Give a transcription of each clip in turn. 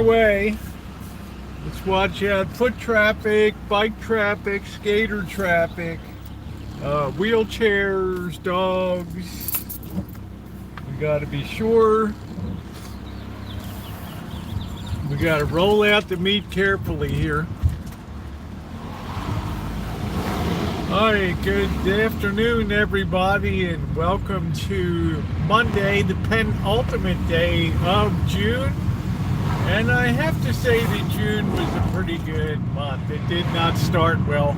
way. Let's watch out. Foot traffic, bike traffic, skater traffic, wheelchairs, dogs. We got to be sure. We got to roll out the meat carefully here. All right, good afternoon, everybody, and welcome to Monday, the penultimate day of June. And I have to say that June was a pretty good month. It did not start well,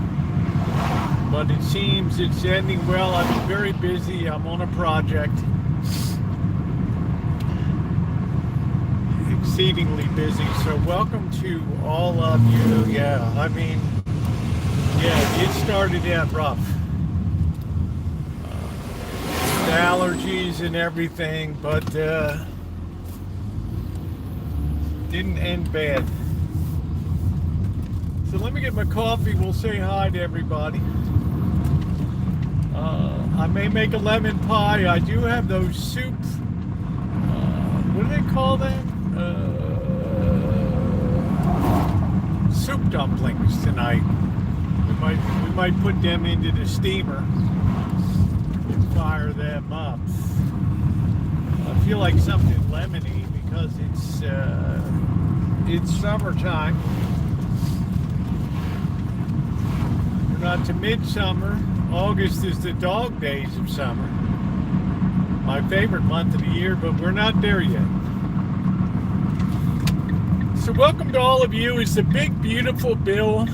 but it seems it's ending well. I've been very busy. I'm on a project. Exceedingly busy. So welcome to all of you. Yeah, it started out rough. The allergies and everything, but didn't end bad. So let me get my coffee. We'll say hi to everybody. I may make a lemon pie. I do have those soup. What do they call them? Soup dumplings tonight. We might put them into the steamer and fire them up. I feel like something lemony because it's summertime. We're not to midsummer. August is the dog days of summer. My favorite month of the year, but we're not there yet. So welcome to all of you as the big, beautiful bill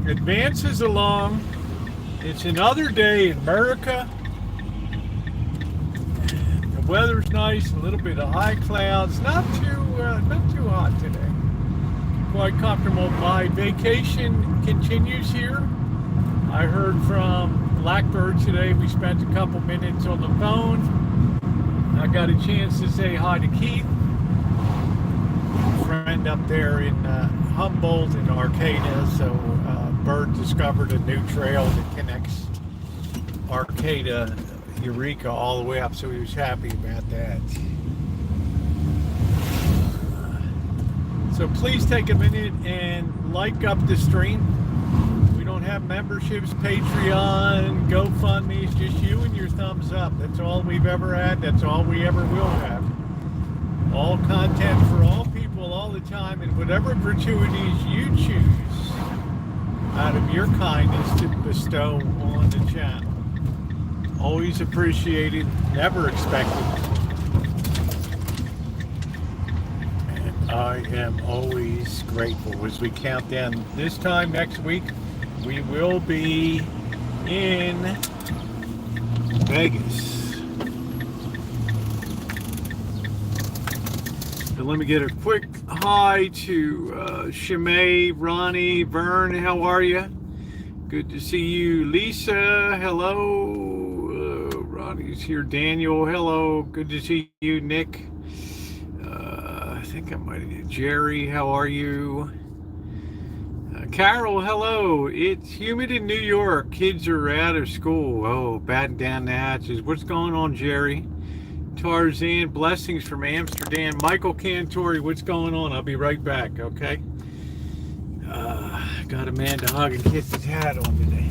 advances along. It's another day in Murica. The weather's nice, a little bit of high clouds, not too hot today. Quite comfortable. My vacation continues here. I heard from Blackbird today. We spent a couple minutes on the phone. I got a chance to say hi to Keith, a friend up there in Humboldt and Arcata. So Bird discovered a new trail that connects Arcata, Murica all the way up, so he was happy about that. So please take a minute and like up the stream. We don't have memberships, Patreon, GoFundMe. It's just you and your thumbs up. That's all we've ever had. That's all we ever will have. All content for all people all the time, and whatever gratuities you choose out of your kindness to bestow on the channel. Always appreciated, never expected. And I am always grateful. As we count down this time next week, we will be in Vegas. So let me get a quick hi to Shimei, Ronnie, Vern, how are you? Good to see you. Lisa, hello. Ronnie's here. Daniel, hello. Good to see you. Nick, I think I might have. Jerry, how are you? Carol, hello. It's humid in New York. Kids are out of school. Oh, batten down the hatches. What's going on, Jerry? Tarzan, blessings from Amsterdam. Michael Cantori, what's going on? I'll be right back, okay? Got a man to hug and kiss his hat on today.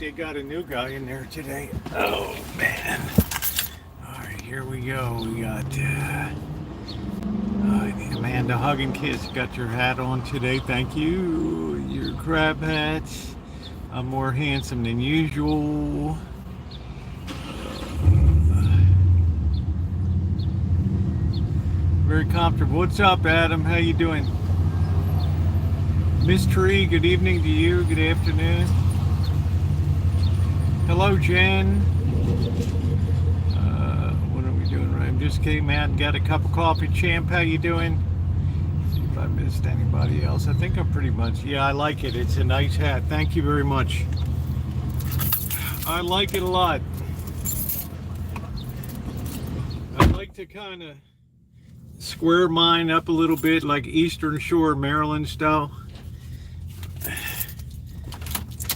they got a new guy in there today. Oh, man. All right, here we go. We got Amanda Hugging Kiss. Got your hat on today. Thank you. Your crab hats. I'm more handsome than usual. Very comfortable. What's up, Adam? How you doing? Miss Tree, good evening to you. Good afternoon. Hello, Jen. What are we doing right? I just came out and got a cup of coffee. Champ, how you doing? See if I missed anybody else. I think I'm pretty much. Yeah, I like it. It's a nice hat. Thank you very much. I like it a lot. I like to kind of square mine up a little bit like Eastern Shore, Maryland style.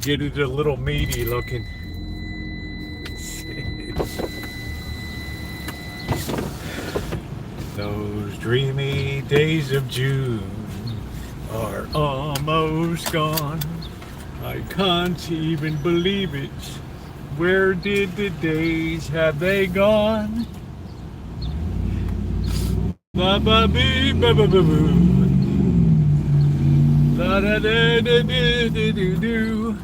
Get it a little meaty looking. Those dreamy days of June are almost gone. I can't even believe it. Where did the days have they gone? Ba ba bee ba ba ba boo. La da da da da da do do.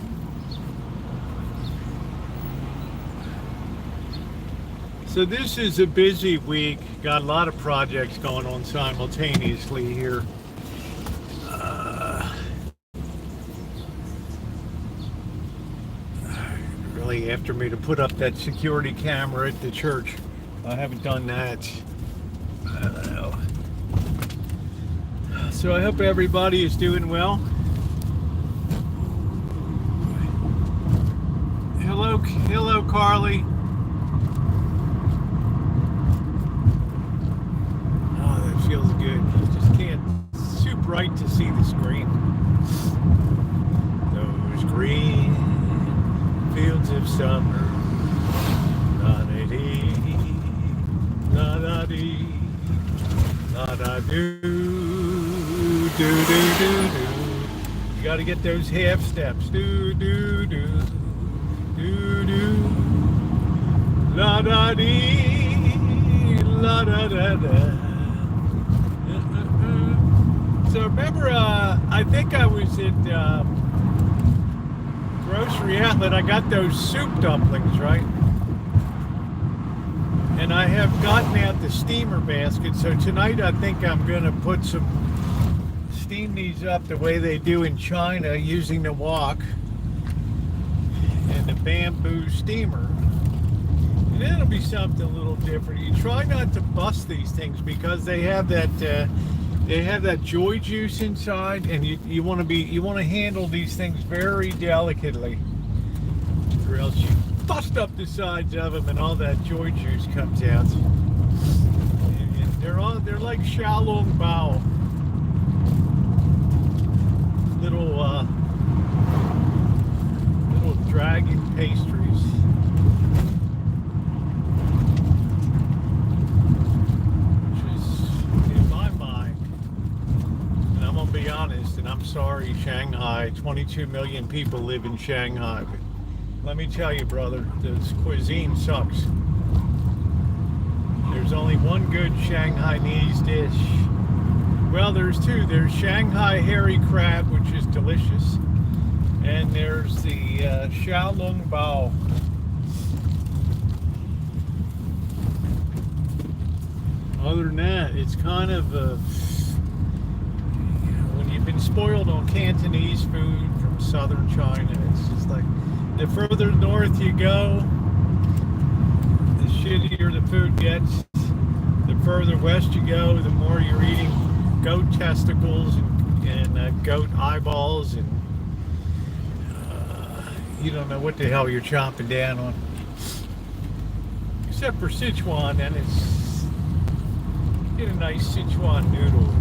So this is a busy week. Got a lot of projects going on simultaneously here. Really after me to put up that security camera at the church. I haven't done that. I don't know. So I hope everybody is doing well. Hello, Carly. Oh, that feels good. Just can't soup right to see the screen. Those green fields of summer. La-da-dee, la-da-dee, la-da-doo, do-do-do-do. You gotta get those half steps. Do-do-do, do-do, la-da-dee, la-da-da-da. So remember, I think I was at Grocery Outlet. I got those soup dumplings, right? And I have gotten out the steamer basket. So tonight I think I'm going to steam these up the way they do in China using the wok and the bamboo steamer. And it'll be something a little different. You try not to bust these things because they have that joy juice inside, and you want to handle these things very delicately, or else you bust up the sides of them and all that joy juice comes out. And they're like Xiaolong Bao, little dragon pastries. Be honest, and I'm sorry, Shanghai, 22 million people live in Shanghai, but let me tell you, brother, this cuisine sucks. There's only one good Shanghainese dish. Well, there's two. There's Shanghai hairy crab, which is delicious, and there's the Xiaolong Bao. Other than that, it's kind of you've been spoiled on Cantonese food from southern China. It's just like the further north you go, the shittier the food gets. The further west you go, the more you're eating goat testicles and goat eyeballs, and you don't know what the hell you're chomping down on. Except for Sichuan, and it's get a nice Sichuan noodle.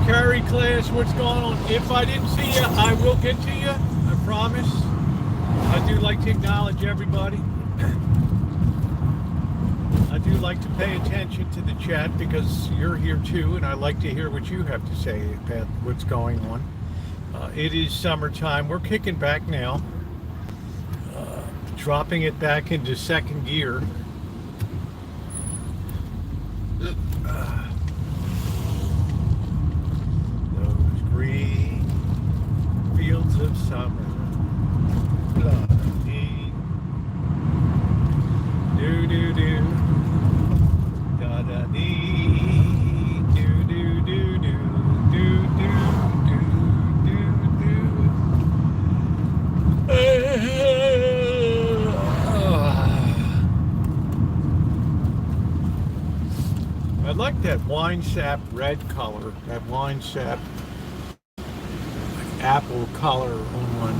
Carry class, what's going on? If I didn't see you, I will get to you. I promise. I do like to acknowledge everybody. I do like to pay attention to the chat because you're here too, and I like to hear what you have to say about what's going on. It is summertime. We're kicking back now, dropping it back into second gear. Those green fields of summer. Do do do. Da da dee. Do do do do do do do do. I like that wine sap red color, that wine sap apple color on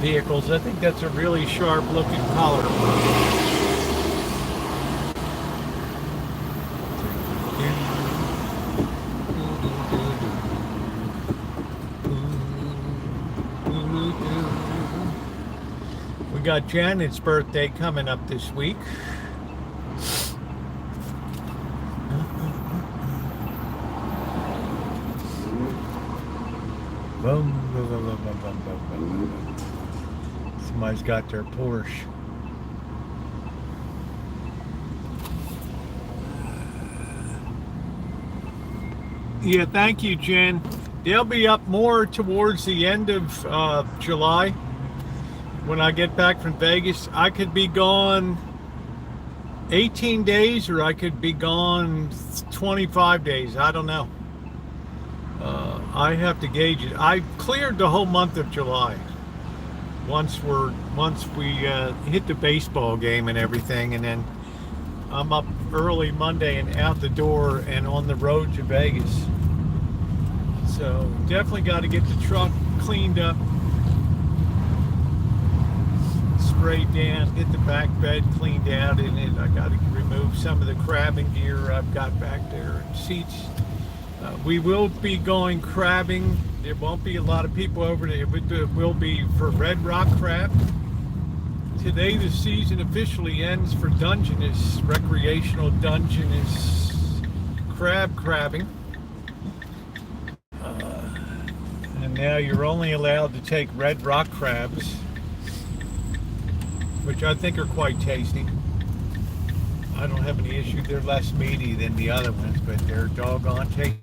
vehicles. I think that's a really sharp looking color. We got Janet's birthday coming up this week. Somebody's got their Porsche. Yeah, thank you, Jen. They'll be up more towards the end of July. When I get back from Vegas, I could be gone 18 days or I could be gone 25 days. I don't know. I have to gauge it. I cleared the whole month of July. Once we hit the baseball game and everything, and then I'm up early Monday and out the door and on the road to Vegas. So definitely got to get the truck cleaned up, sprayed down, get the back bed cleaned out, and then I got to remove some of the crabbing gear I've got back there and seats. We will be going crabbing. There won't be a lot of people over there. It will be for red rock crab. Today the season officially ends for Dungeness, recreational Dungeness crabbing. And now you're only allowed to take red rock crabs, which I think are quite tasty. I don't have any issue. They're less meaty than the other ones, but they're doggone tasty.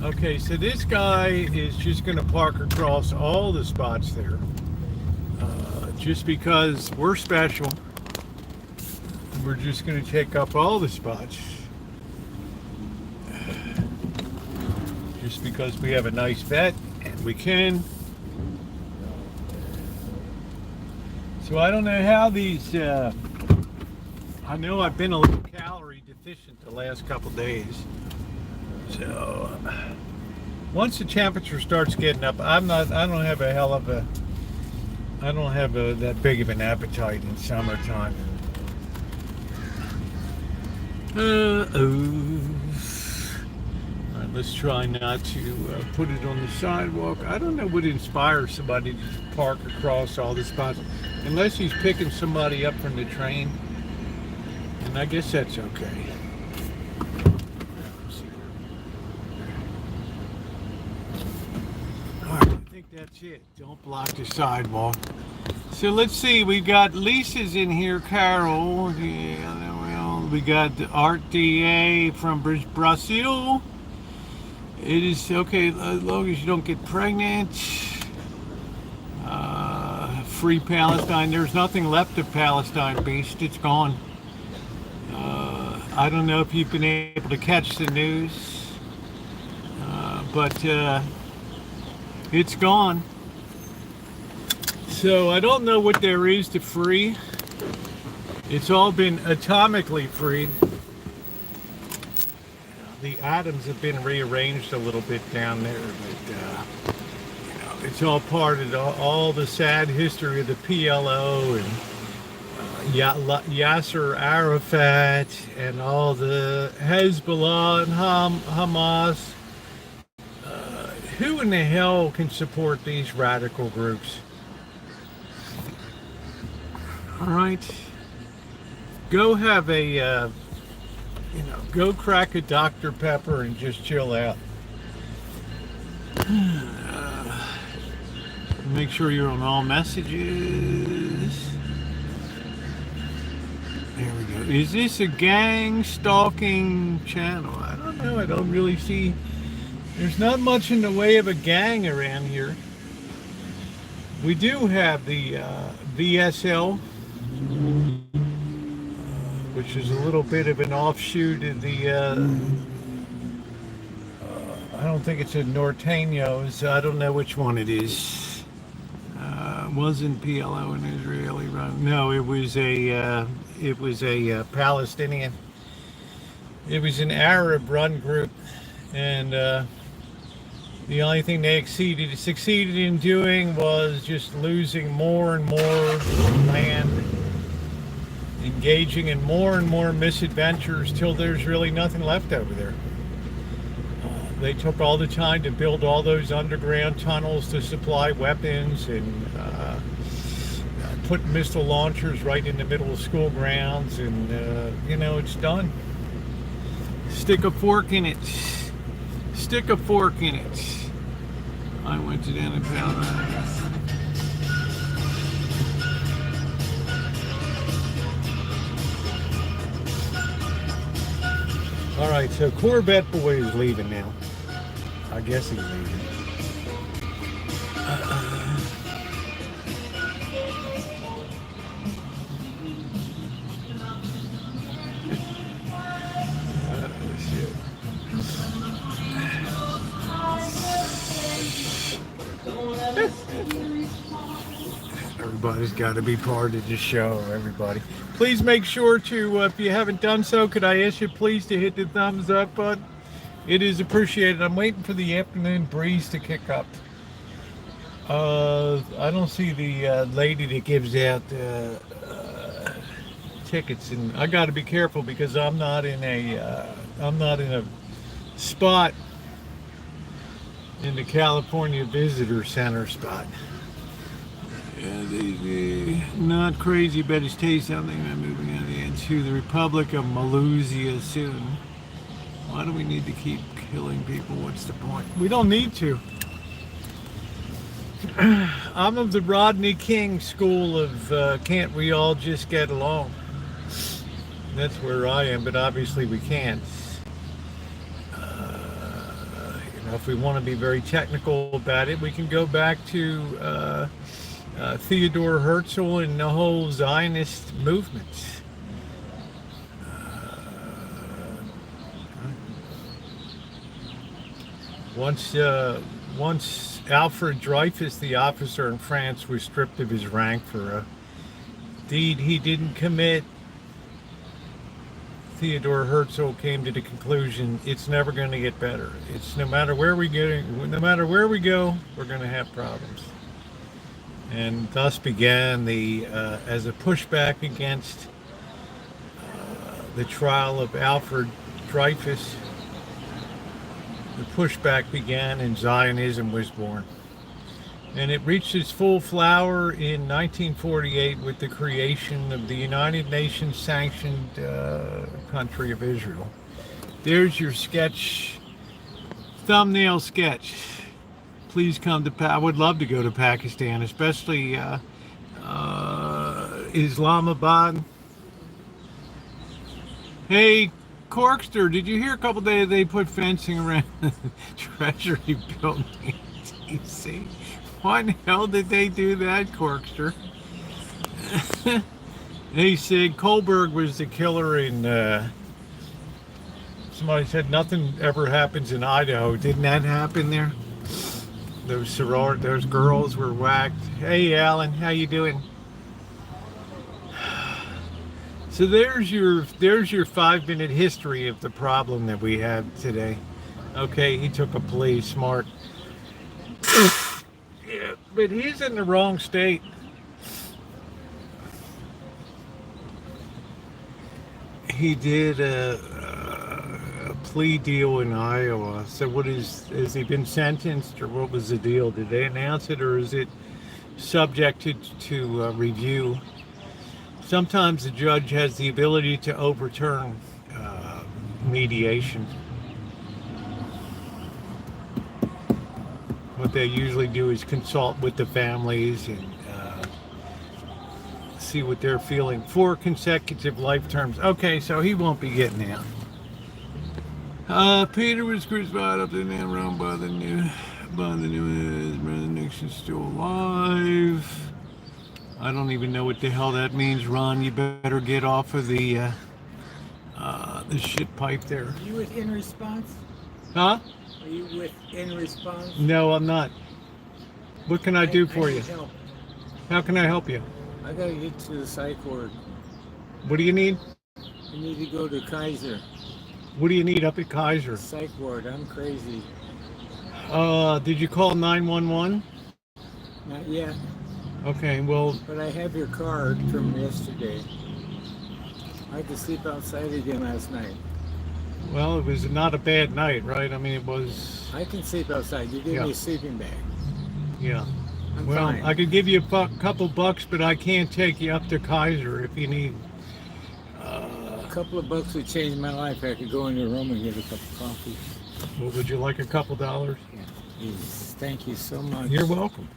Okay, so this guy is just going to park across all the spots there. Just because we're special, we're just going to take up all the spots. Just because we have a nice vet and we can. So I don't know how these, I know I've been a little calorie deficient the last couple days. So once the temperature starts getting up, I don't have that big of an appetite in summertime. All right, let's try not to put it on the sidewalk. I don't know what inspires somebody to park across all the spots, unless he's picking somebody up from the train, and I guess that's okay. That's it. Don't block the sidewalk. So let's see. We got Lisa's in here. Carol. Yeah, we got the Art DA from Brazil. It is okay as long as you don't get pregnant. Free Palestine. There's nothing left of Palestine, Beast. It's gone. I don't know if you've been able to catch the news, but it's gone. So I don't know what there is to free. It's all been atomically freed. The atoms have been rearranged a little bit down there, but it's all part of all the sad history of the PLO and Yasser Arafat and all the Hezbollah and Hamas. Who in the hell can support these radical groups? All right, go have a, go crack a Dr. Pepper and just chill out. Make sure you're on all messages. There we go. Is this a gang stalking channel? I don't know. I don't really see. There's not much in the way of a gang around here. We do have the VSL, which is a little bit of an offshoot of the. I don't think it's a Norteños. I don't know which one it is. Wasn't PLO an Israeli run? No, it was a Palestinian. It was an Arab run group, and the only thing they succeeded in doing was just losing more and more land, engaging in more and more misadventures till there's really nothing left over there. They took all the time to build all those underground tunnels to supply weapons and put missile launchers right in the middle of school grounds, and it's done. Stick a fork in it. Stick a fork in it. I went to down and found that. All right, so Corvette Boy is leaving now. I guess he's leaving. Shit. Everybody's got to be part of the show, everybody. Please make sure to, if you haven't done so, could I ask you please to hit the thumbs up button? It is appreciated. I'm waiting for the afternoon breeze to kick up. I don't see the lady that gives out tickets, and I got to be careful because I'm not in a spot in the California Visitor Center spot. Not crazy, but it's taste something. I'm moving on into the Republic of Malaysia soon. Why do we need to keep killing people? What's the point? We don't need to. I'm of the Rodney King school of can't we all just get along? That's where I am, but obviously we can't. If we want to be very technical about it, we can go back to Theodore Herzl and the whole Zionist movement. Once Alfred Dreyfus, the officer in France, was stripped of his rank for a deed he didn't commit, Theodore Herzl came to the conclusion it's never going to get better. It's no matter where we go, we're going to have problems. And thus began the as a pushback against the trial of Alfred Dreyfus. The pushback began and Zionism was born. And it reached its full flower in 1948 with the creation of the United Nations sanctioned country of Israel. There's your sketch, thumbnail sketch. Please come to I would love to go to Pakistan, especially Islamabad. Hey, Corkster, did you hear a couple days they put fencing around the Treasury building in DC? Why in the hell did they do that, Corkster? Hey, Sig, Kohlberg was the killer in, somebody said nothing ever happens in Idaho. Didn't that happen there? Those girls were whacked. Hey, Alan, how you doing? So there's your 5-minute history of the problem that we have today. Okay, he took a plea, smart. Yeah, but he's in the wrong state. He did a plea deal in Iowa. So has he been sentenced, or what was the deal? Did they announce it, or is it subjected to review? Sometimes the judge has the ability to overturn mediation. what they usually do is consult with the families and see what they're feeling. 4 consecutive life terms. Okay, so he won't be getting out. Peter was crucified up in that room by the new his brother Nixon's still alive. I don't even know what the hell that means, Ron. You better get off of the shit pipe there. Are you with In Response? Huh? Are you with In Response? No, I'm not. What can I do for you? Help. How can I help you? I gotta get to the psych ward. What do you need? I need to go to Kaiser. What do you need up at Kaiser? Psych ward. I'm crazy. Did you call 911? Not yet. Okay, well, But I have your card from yesterday. I had to sleep outside again last night. well, it was not a bad night, right? I mean, it was, I can sleep outside. You gave me a sleeping bag. yeah. I'm Well, fine. I could give you a couple bucks, but I can't take you up to Kaiser if you need. A couple of bucks would change my life. I could go in your room and get a cup of coffee. Well, would you like a couple dollars? Yeah. Jesus, thank you so much. You're welcome.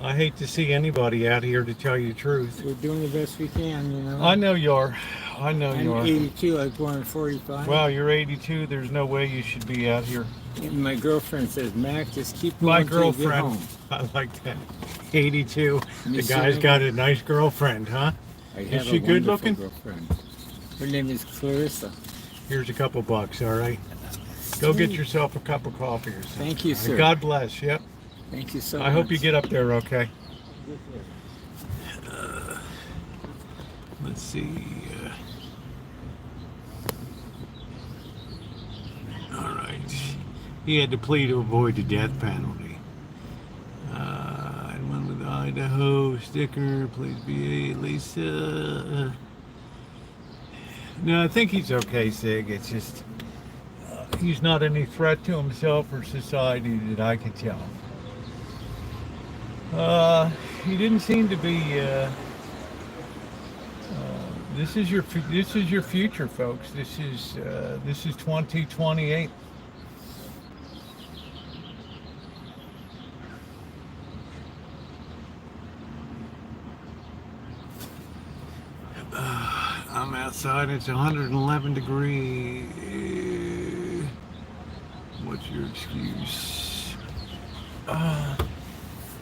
I hate to see anybody out here, to tell you the truth. We're doing the best we can, you know. I know you are. I know you I'm are. 82. I was born in 45. Wow, you're 82. There's no way you should be out here. And my girlfriend says, Mac, just keep going My till you get girlfriend. home. I like that. 82. Me The guy's too. got a nice girlfriend, huh? I Is have she a good wonderful looking? girlfriend. Her name is Clarissa. Here's a couple bucks, all right? Go get yourself a cup of coffee or something. Thank you, sir. God bless. Yep. Thank you so much. I hope you get up there okay. Let's see. All right. He had to plea to avoid the death penalty. And one with Idaho sticker, please be Lisa. No, I think he's okay, Sig. It's just he's not any threat to himself or society that I can tell. He didn't seem to be. This is your future, folks. This is 2028. I'm outside. It's 111 degrees. What's your excuse?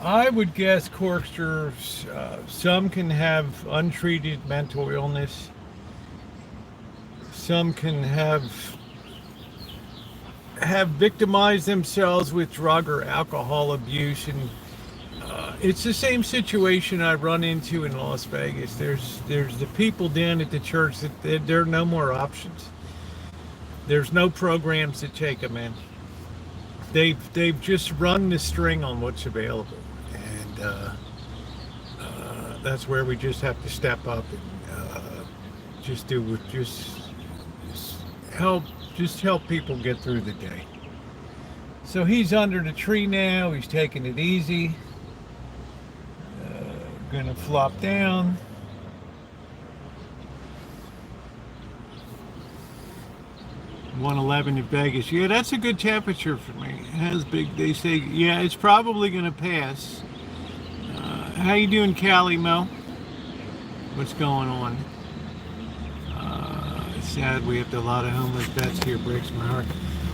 I would guess corksters, some can have untreated mental illness. Some can have victimized themselves with drug or alcohol abuse, and it's the same situation I run into in Las Vegas. There's the people down at the church that there are no more options. There's no programs to take them in. They've just run the string on what's available, and that's where we just have to step up and just help people get through the day. So he's under the tree now. He's taking it easy. Gonna flop down. .111 in Vegas. Yeah, that's a good temperature for me. It has big. They say, yeah, it's probably gonna pass. How you doing, Cali Mo? What's going on? It's sad we have a lot of homeless vets here. Breaks my heart.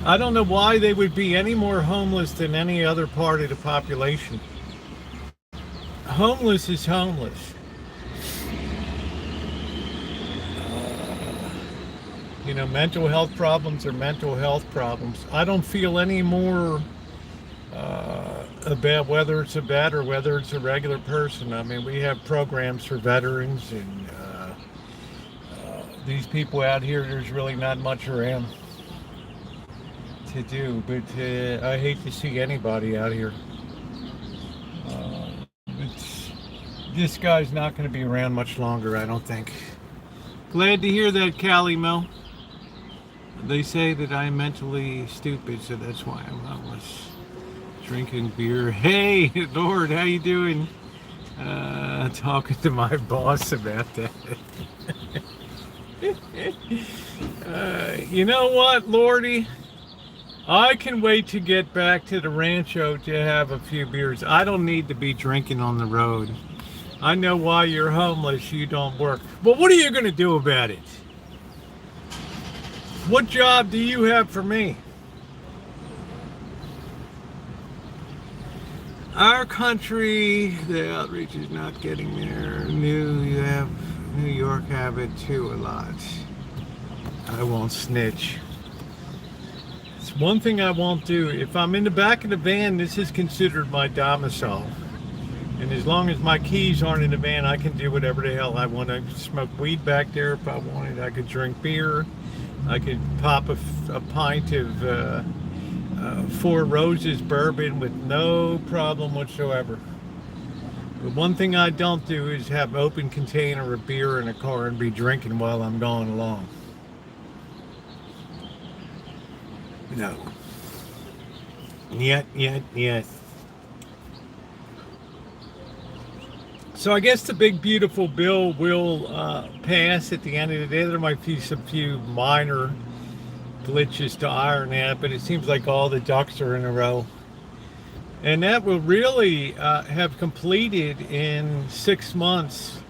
I don't know why they would be any more homeless than any other part of the population. Homeless is homeless. Mental health problems are mental health problems. I don't feel any more about whether it's a vet or whether it's a regular person. I mean, we have programs for veterans, and these people out here, there's really not much around to do. But I hate to see anybody out here. This guy's not going to be around much longer, I don't think. Glad to hear that, Cali Mo. They say that I'm mentally stupid, so that's why I'm homeless. Drinking beer. Hey, Lord, how you doing? Talking to my boss about that. You know what, Lordy? I can wait to get back to the Rancho to have a few beers. I don't need to be drinking on the road. I know why you're homeless. You don't work. But what are you going to do about it? What job do you have for me? Our country, the outreach is not getting there. New York have it too a lot. I won't snitch. It's one thing I won't do. If I'm in the back of the van, this is considered my domicile. And as long as my keys aren't in the van, I can do whatever the hell I want. I could smoke weed back there if I wanted. I could drink beer. I could pop a pint of Four Roses bourbon with no problem whatsoever. But one thing I don't do is have open container of beer in a car and be drinking while I'm going along. No. Yet. So I guess the big beautiful bill will pass at the end of the day. There might be some few minor glitches to iron out, but it seems like all the ducks are in a row. And that will really have completed in 6 months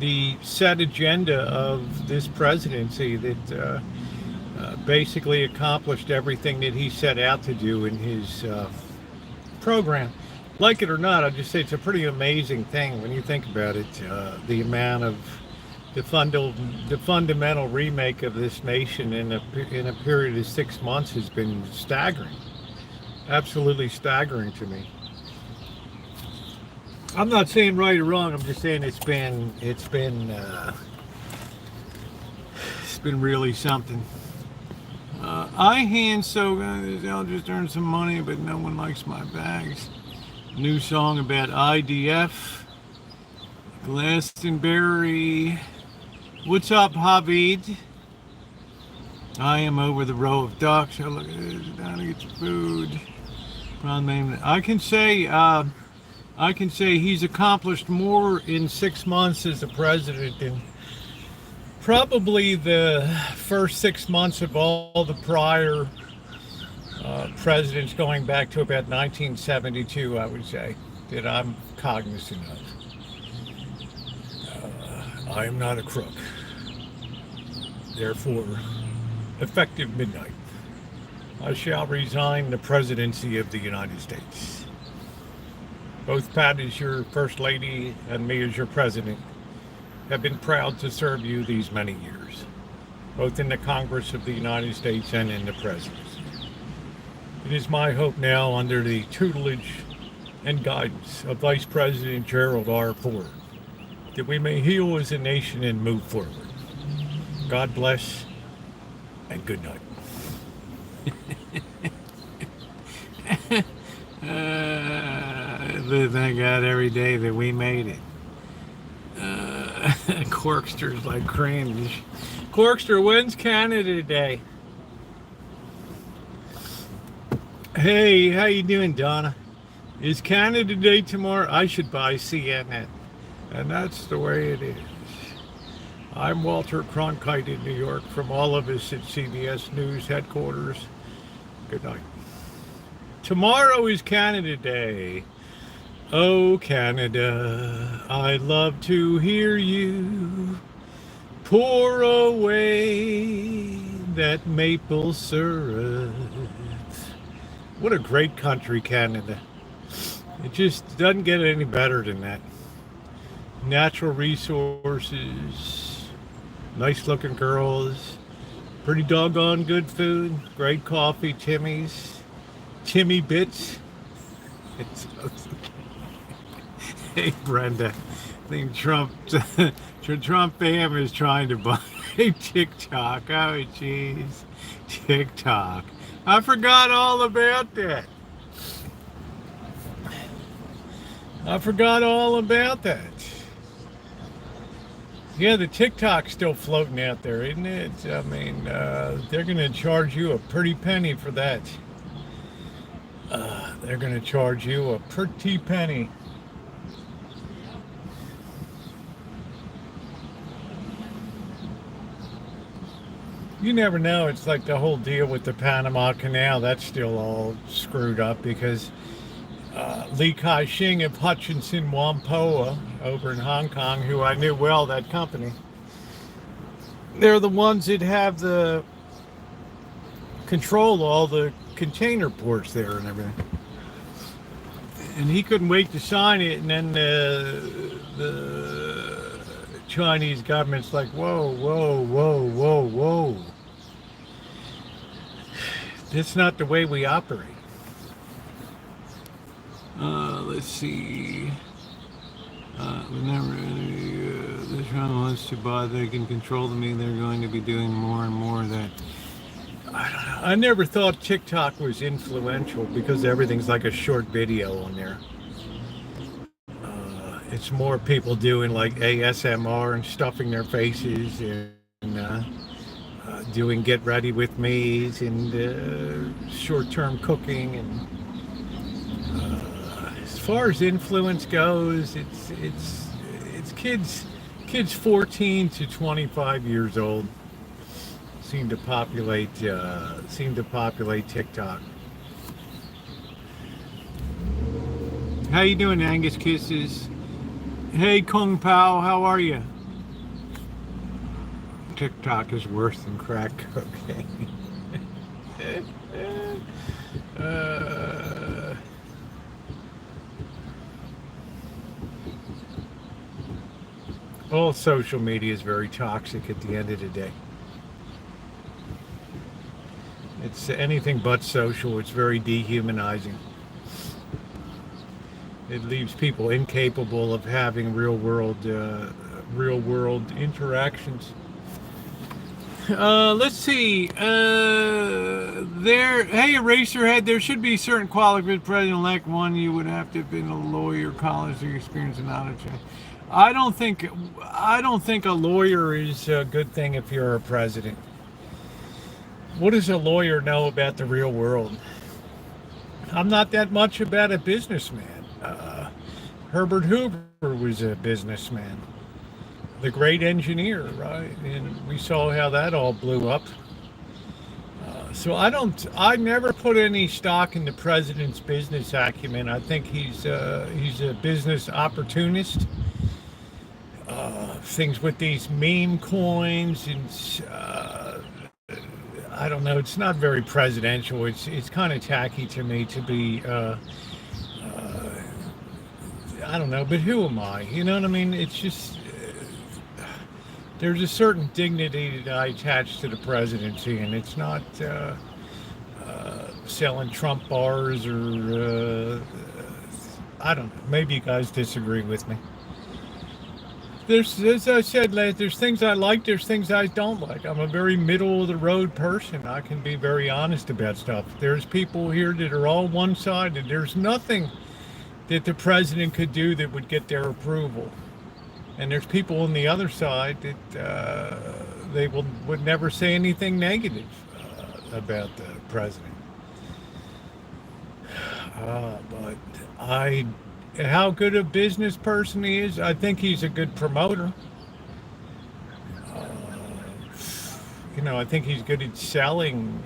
the set agenda of this presidency that basically accomplished everything that he set out to do in his program. Like it or not, I'll just say it's a pretty amazing thing when you think about it. The amount of the fundamental remake of this nation in a period of 6 months has been staggering, absolutely staggering to me. I'm not saying right or wrong. I'm just saying it's been really something. I'll just earn some money, but no one likes my bags. New song about IDF. Glastonbury. What's up, Havid? I am over the row of ducks. Oh, look at this. Down to get some food. I can say he's accomplished more in 6 months as a president than probably the first 6 months of all the prior presidents going back to about 1972, I would say, that I'm cognizant of. I am not a crook. Therefore, effective midnight, I shall resign the presidency of the United States. Both Pat as your First Lady and me as your President have been proud to serve you these many years, both in the Congress of the United States and in the presidency. It is my hope now, under the tutelage and guidance of Vice President Gerald R. Ford, that we may heal as a nation and move forward. God bless and good night. Thank God every day that we made it. Corkster's like cringe. Corkster, when's Canada Day? Hey, how you doing, Donna? Is Canada Day tomorrow? I should buy CNN. And that's the way it is. I'm Walter Cronkite in New York. From all of us at CBS News headquarters, good night. Tomorrow is Canada Day. Oh, Canada, I love to hear you pour away that maple syrup. What a great country, Canada. It just doesn't get any better than that. Natural resources, nice looking girls, pretty doggone good food, great coffee, Timmy Bits. Hey, Brenda, I think Trump fam is trying to buy TikTok. Oh, jeez, TikTok. I forgot all about that. Yeah, the TikTok's still floating out there, isn't it? I mean, they're going to charge you a pretty penny for that. They're going to charge you a pretty penny. You never know. It's like the whole deal with the Panama Canal. That's still all screwed up because Li Ka-shing of Hutchinson Whampoa over in Hong Kong, who I knew well, that company, they're the ones that have the control all the container ports there and everything. And he couldn't wait to sign it, and then the Chinese government's like, whoa, whoa, whoa, whoa, whoa. That's not the way we operate. Let's see. Whenever the China wants to buy, they can control me. They're going to be doing more and more of that. I don't know. I never thought TikTok was influential because everything's like a short video on there. It's more people doing like ASMR and stuffing their faces and doing get ready with me's and short-term cooking. And as far as influence goes, it's kids 14 to 25 years old seem to populate TikTok. How you doing, Angus Kisses? Hey, Kung Pao, how are you? TikTok is worse than crack cocaine. All social media is very toxic at the end of the day. It's anything but social. It's very dehumanizing. It leaves people incapable of having real world interactions. Let's see. Hey, Eraserhead, there should be certain qualifications. President-elect, one, you would have to have been a lawyer, college experience, and knowledge. I don't think a lawyer is a good thing if you're a president. What does a lawyer know about the real world? I'm not that much about a businessman. Herbert Hoover was a businessman, the great engineer, right? And we saw how that all blew up. So I never put any stock in the president's business acumen. I think he's a business opportunist. Things with these meme coins and I don't know. It's not very presidential. It's kind of tacky to me to be. I don't know, but who am I? You know what I mean? It's just there's a certain dignity that I attach to the presidency, and it's not selling Trump bars or I don't know. Maybe you guys disagree with me. As I said, there's things I like, there's things I don't like. I'm a very middle of the road person. I can be very honest about stuff. There's people here that are all one-sided. There's nothing that the president could do that would get their approval. And there's people on the other side that they would never say anything negative about the president. But how good a business person he is, I think he's a good promoter. I think he's good at selling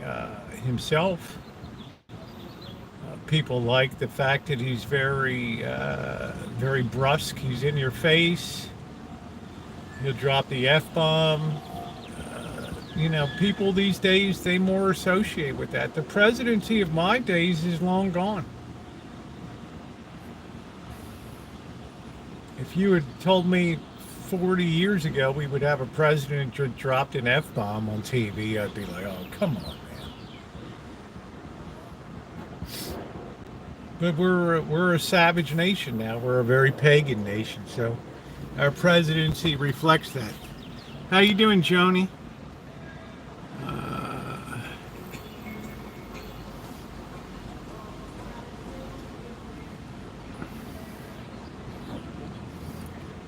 himself. People like the fact that he's very brusque. He's in your face. He'll drop the F-bomb. People these days, they more associate with that. The presidency of my days is long gone. If you had told me 40 years ago we would have a president that dropped an F-bomb on TV, I'd be like, oh, come on, man. But we're a savage nation now. We're a very pagan nation, so our presidency reflects that. How you doing, Joni?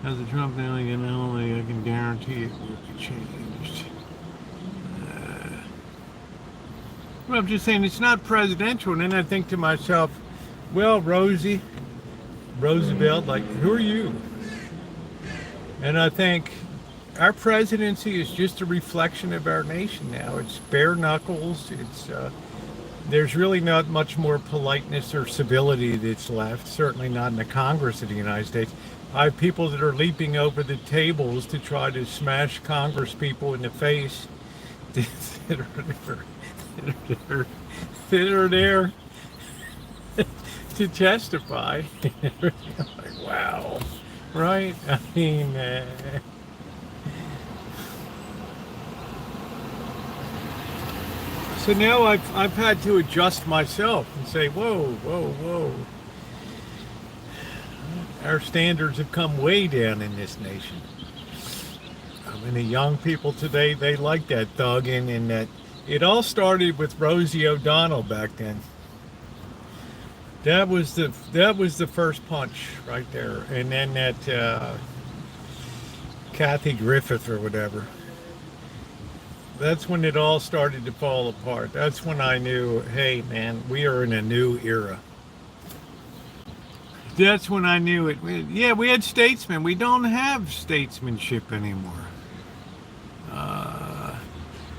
As a Trump alien, I can guarantee it will be changed. Well, I'm just saying it's not presidential, and then I think to myself, well, Roosevelt, like, who are you? And I think, our presidency is just a reflection of our nation now. It's bare knuckles. There's really not much more politeness or civility that's left. Certainly not in the Congress of the United States. I have people that are leaping over the tables to try to smash Congress people in the face that are there to testify. Like, wow, right? I mean, so now I've had to adjust myself and say, whoa, whoa, whoa. Our standards have come way down in this nation. I mean, the young people today, they like that thugging, and that it all started with Rosie O'Donnell back then. That was the first punch right there, and then that Kathy Griffith or whatever. That's when it all started to fall apart. That's when I knew, hey man, we are in a new era. That's when I knew it. Yeah, we had statesmen. We don't have statesmanship anymore.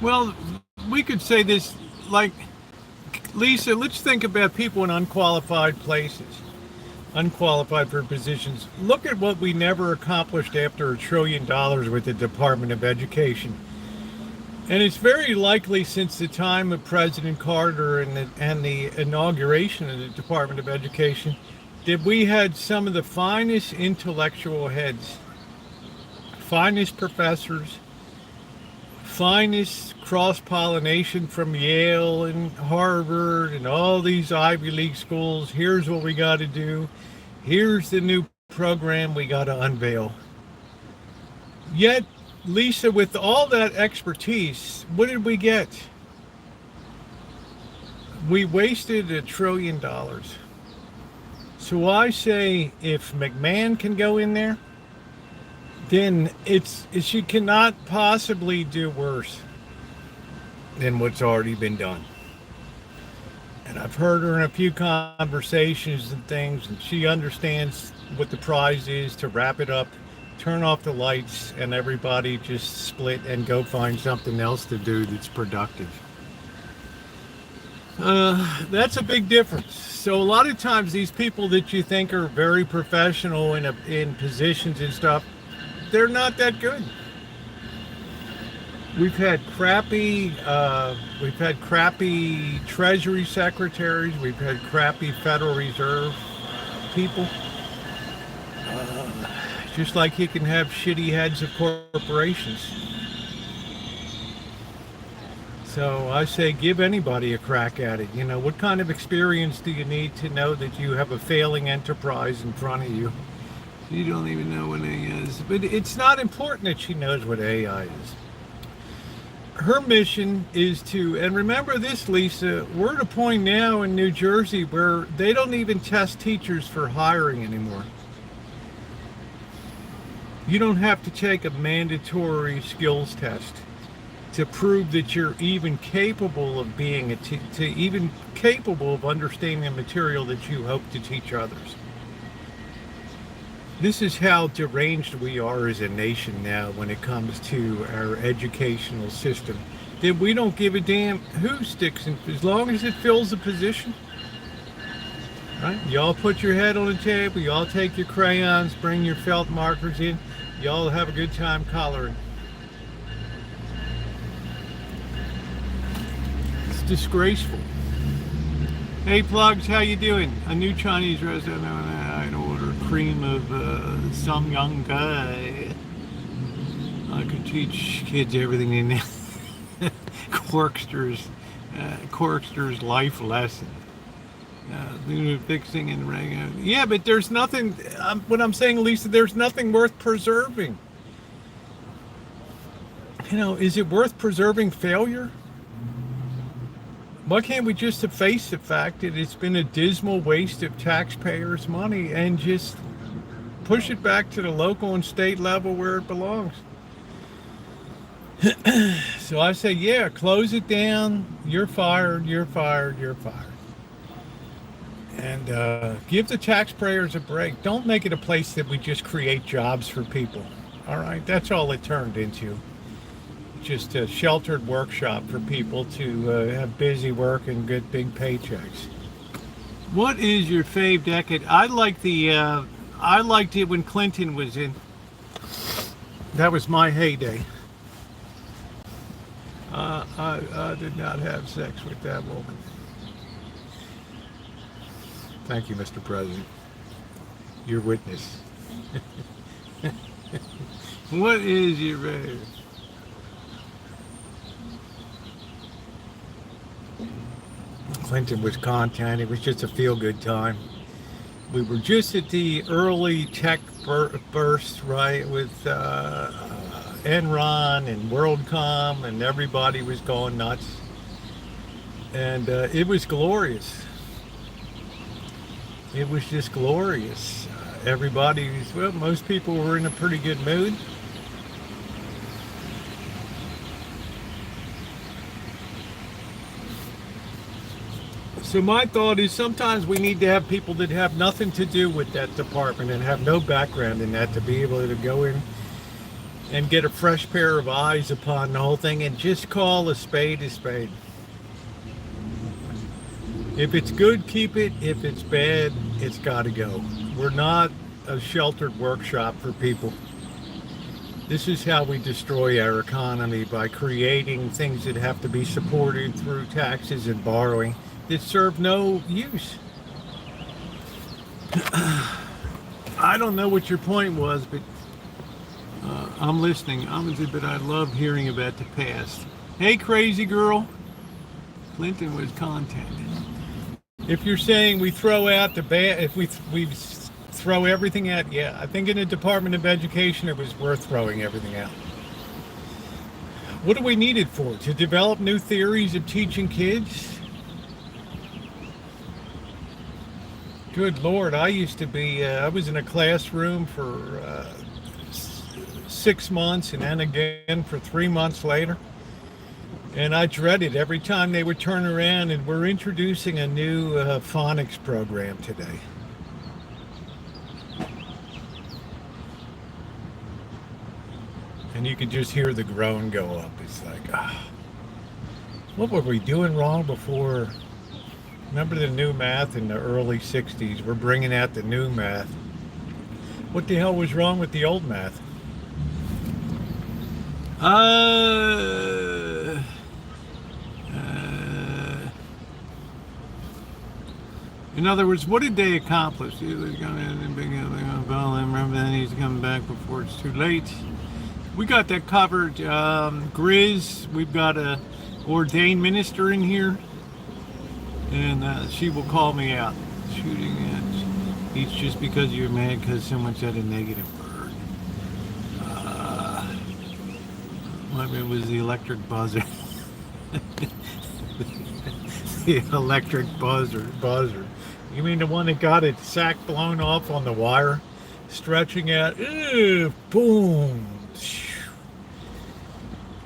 Well, we could say this, like, Lisa, let's think about people in unqualified places, unqualified for positions. Look at what we never accomplished after $1 trillion with the Department of Education. And it's very likely since the time of President Carter and the inauguration of the Department of Education that we had some of the finest intellectual heads, finest professors, finest cross-pollination from Yale and Harvard and all these Ivy League schools. Here's what we got to do. Here's the new program we got to unveil. Yet, Lisa, with all that expertise, what did we get? We wasted $1 trillion. So I say, if McMahon can go in there, then she cannot possibly do worse than what's already been done. And I've heard her in a few conversations and things, and she understands what the prize is, to wrap it up, turn off the lights, and everybody just split and go find something else to do that's productive. That's a big difference. So a lot of times these people that you think are very professional in positions and stuff, they're not that good. We've had crappy Treasury secretaries. We've had crappy Federal Reserve people. Just like you can have shitty heads of corporations. So I say give anybody a crack at it. You know, what kind of experience do you need to know that you have a failing enterprise in front of you? You don't even know what AI is. But it's not important that she knows what AI is. Her mission is to, and remember this, Lisa, we're at a point now in New Jersey where they don't even test teachers for hiring anymore. You don't have to take a mandatory skills test to prove that you're even capable of being even capable of understanding the material that you hope to teach others. This is how deranged we are as a nation now when it comes to our educational system. That we don't give a damn who sticks in, as long as it fills a position. Right? Y'all put your head on the table, y'all take your crayons, bring your felt markers in, y'all have a good time coloring. It's disgraceful. Hey Plugs, how you doing? A new Chinese restaurant, I'd order cream of some young guy. I could teach kids everything they know. Corkster's life lesson. Fixing and regular. Yeah, but there's nothing, what I'm saying, Lisa, there's nothing worth preserving. You know, is it worth preserving failure? Why can't we just face the fact that it's been a dismal waste of taxpayers' money and just push it back to the local and state level where it belongs? So I say, yeah, close it down. You're fired, you're fired, you're fired. And give the taxpayers a break. Don't make it a place that we just create jobs for people. All right, that's all it turned into. Just a sheltered workshop for people to have busy work and get big paychecks. What is your fave decade? I liked it when Clinton was in. That was my heyday. I did not have sex with that woman. Thank you, Mr. President. Your witness. What is your fave? Clinton was content. It was just a feel-good time. We were just at the early tech burst, right, with Enron and WorldCom, and everybody was going nuts. And it was glorious. It was just glorious. Most people were in a pretty good mood. So my thought is sometimes we need to have people that have nothing to do with that department and have no background in that to be able to go in and get a fresh pair of eyes upon the whole thing and just call a spade a spade. If it's good, keep it. If it's bad, it's got to go. We're not a sheltered workshop for people. This is how we destroy our economy, by creating things that have to be supported through taxes and borrowing that serve no use. I don't know what your point was, but I'm listening. But I love hearing about the past. Hey, crazy girl. Clinton was content. If you're saying we throw out the bad, if we throw everything out, yeah, I think in the Department of Education it was worth throwing everything out. What do we need it for? To develop new theories of teaching kids? Good Lord, I was in a classroom for 6 months and then again for 3 months later. And I dreaded every time they would turn around, and we're introducing a new phonics program today. And you could just hear the groan go up. It's like, what were we doing wrong before? Remember the new math in the early 60s? We're bringing out the new math. What the hell was wrong with the old math? In other words, what did they accomplish? He was going to remember, then he's coming back before it's too late. We got that covered. Grizz, we've got a ordained minister in here, and she will call me out. Shooting at each just because you're mad because someone said a negative word. It was the electric buzzer. The electric buzzer. You mean the one that got its sack blown off on the wire, stretching out? Boom!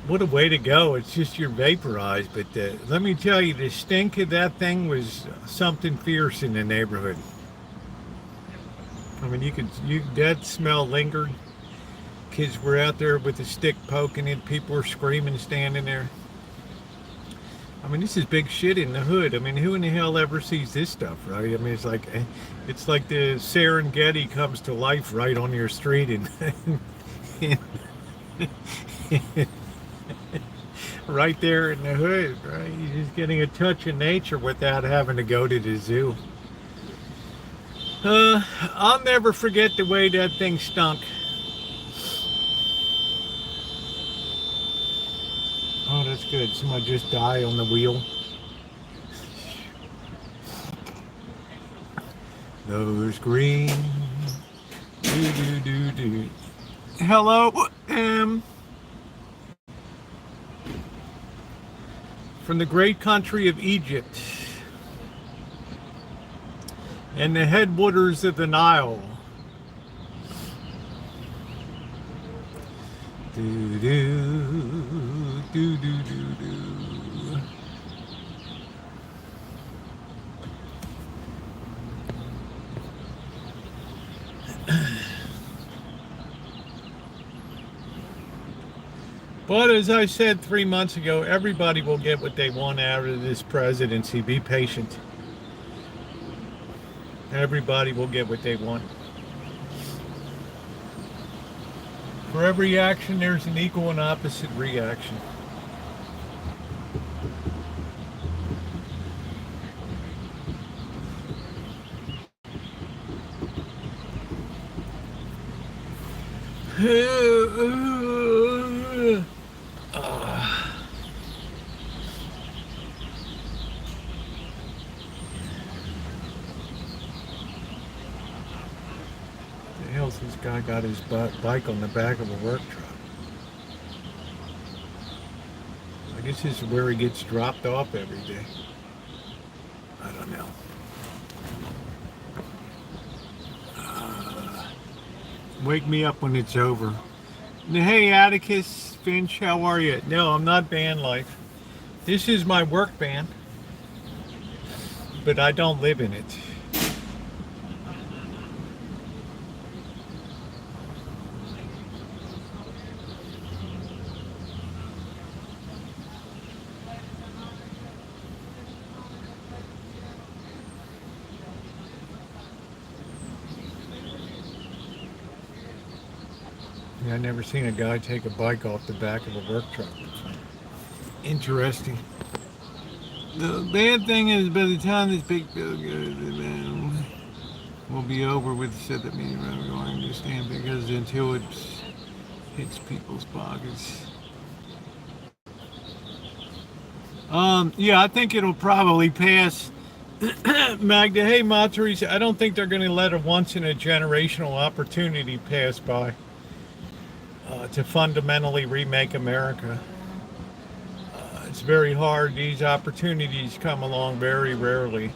What a way to go! It's just you're vaporized. But let me tell you, the stink of that thing was something fierce in the neighborhood. I mean, that smell lingered. Kids were out there with a stick poking it. People were screaming, standing there. I mean, this is big shit in the hood. I mean, who in the hell ever sees this stuff, right? I mean, it's like the Serengeti comes to life right on your street, and right there in the hood, right? You're just getting a touch of nature without having to go to the zoo. I'll never forget the way that thing stunk. Oh, that's good. Somebody just died on the wheel. Those green. Do. Hello, from the great country of Egypt and the headwaters of the Nile. Do. But as I said 3 months ago, everybody will get what they want out of this presidency. Be patient. Everybody will get what they want. For every action, there's an equal and opposite reaction. The hell's this guy got his bike on the back of a work truck? I guess this is where he gets dropped off every day. I don't know. Wake me up when it's over. Hey, Atticus Finch, how are you? No, I'm not van life. This is my work van, but I don't live in it. Yeah, I've never seen a guy take a bike off the back of a work truck. Interesting. The bad thing is, by the time this big bill goes, we'll be over with. Said that means I'm going to understand, because until it hits people's pockets. Yeah, I think it'll probably pass. Magda, hey, Ma Teresa, I don't think they're going to let a once in a generational opportunity pass by. To fundamentally remake America. It's very hard. These opportunities come along very rarely.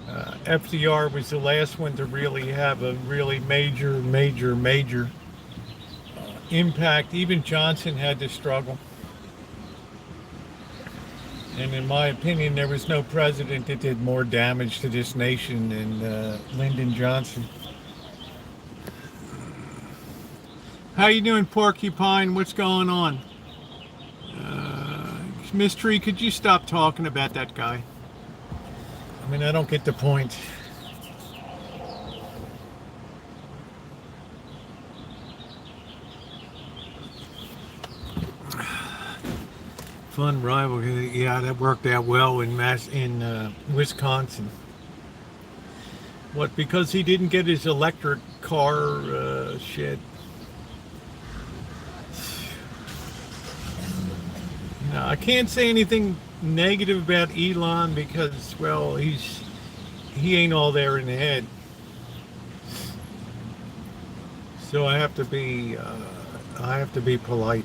FDR was the last one to really have a really major impact. Even Johnson had to struggle. And in my opinion, there was no president that did more damage to this nation than Lyndon Johnson. How you doing, Porcupine? What's going on? Mystery, could you stop talking about that guy? I mean, I don't get the point. Fun rival. Yeah, that worked out well in Wisconsin. What, because he didn't get his electric car shit? No, I can't say anything negative about Elon because, well, he ain't all there in the head. So I have to be polite.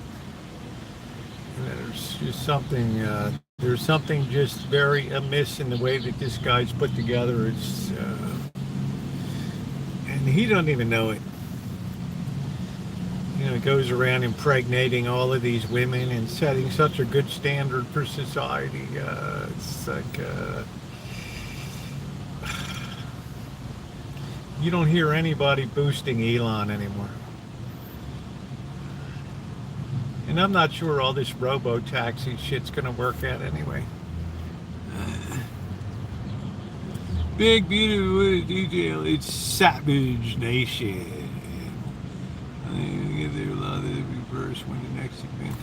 There's something just very amiss in the way that this guy's put together. And he doesn't even know it. You know, goes around impregnating all of these women and setting such a good standard for society. It's like you don't hear anybody boosting Elon anymore. And I'm not sure all this robo-taxi shit's gonna work out anyway. Big, beautiful detail. It's Savage Nation. There a lot of reverse when the next event.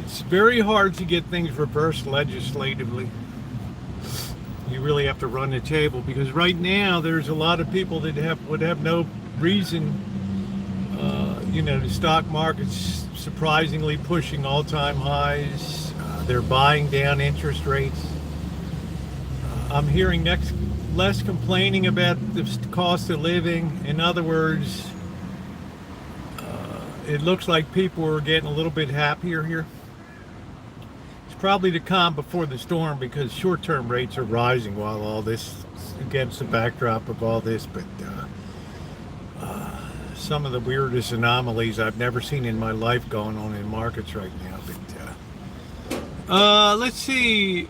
It's very hard to get things reversed legislatively. You really have to run the table because right now there's a lot of people that would have no reason. The stock market's surprisingly pushing all-time highs. They're buying down interest rates. I'm hearing less complaining about the cost of living. In other words, it looks like people are getting a little bit happier here. It's probably the calm before the storm because short-term rates are rising while all this, against the backdrop of all this, but some of the weirdest anomalies I've never seen in my life going on in markets right now. But let's see.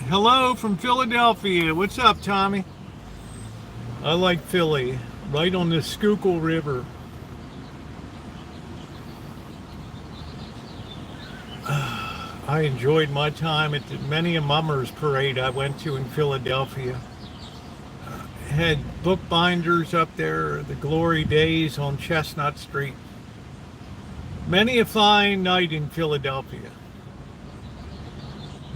Hello from Philadelphia. What's up, Tommy? I like Philly. Right on the Schuylkill River. I enjoyed my time at many a mummers parade I went to in Philadelphia. Had bookbinders up there, the glory days on Chestnut Street. Many a fine night in Philadelphia.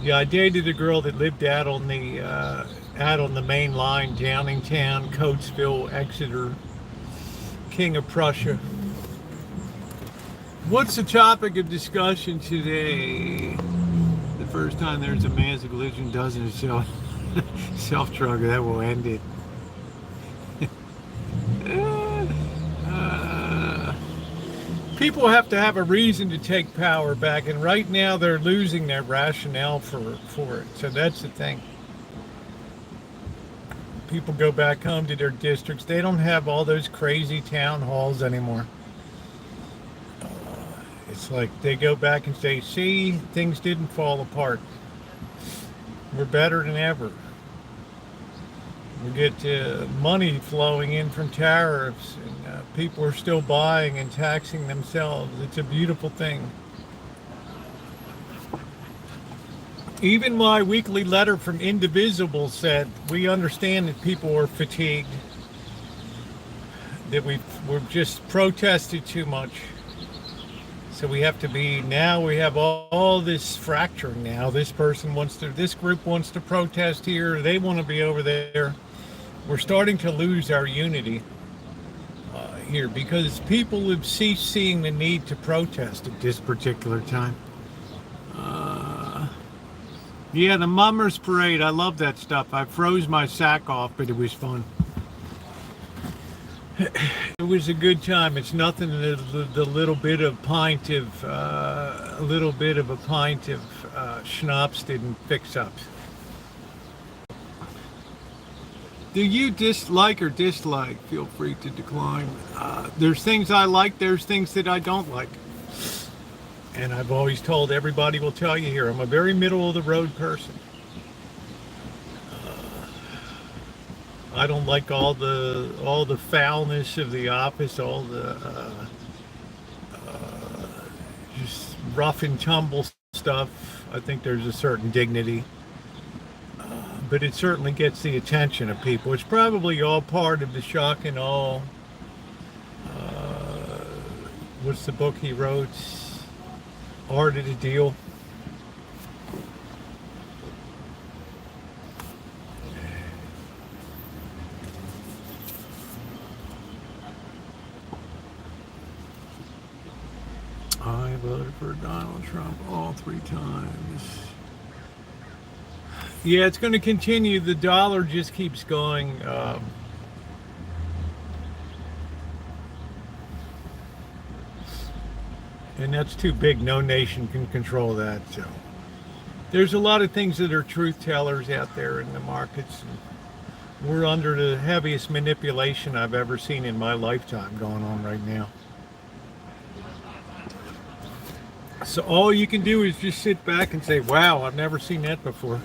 Yeah, I dated a girl that lived out on the main line, Downingtown, Coatesville, Exeter, King of Prussia. What's the topic of discussion today? The first time there's a mass collision doesn't self-drug, that will end it. People have to have a reason to take power back, and right now they're losing their rationale for it. So that's the thing. People go back home to their districts. They don't have all those crazy town halls anymore. It's like they go back and say, see, things didn't fall apart. We're better than ever. We get money flowing in from tariffs, and people are still buying and taxing themselves. It's a beautiful thing. Even my weekly letter from Indivisible said, we understand that people are fatigued, that we've just protested too much. So we have all this fracturing now. This group wants to protest here. They want to be over there. We're starting to lose our unity here because people have ceased seeing the need to protest at this particular time. Yeah, the Mummers Parade. I love that stuff. I froze my sack off, but it was fun. It was a good time. It's nothing the little bit of a pint of schnapps didn't fix up. Do you dislike or dislike? Feel free to decline. There's things I like. There's things that I don't like. And I've always told everybody will tell you here, I'm a very middle of the road person. I don't like all the foulness of the office, all the just rough and tumble stuff. I think there's a certain dignity, but it certainly gets the attention of people. It's probably all part of the shock and awe. What's the book he wrote? Art of the Deal. I voted for Donald Trump all 3 times. Yeah, it's going to continue. The dollar just keeps going. And that's too big. No nation can control that. So there's a lot of things that are truth tellers out there in the markets. And we're under the heaviest manipulation I've ever seen in my lifetime going on right now. So all you can do is just sit back and say, wow, I've never seen that before.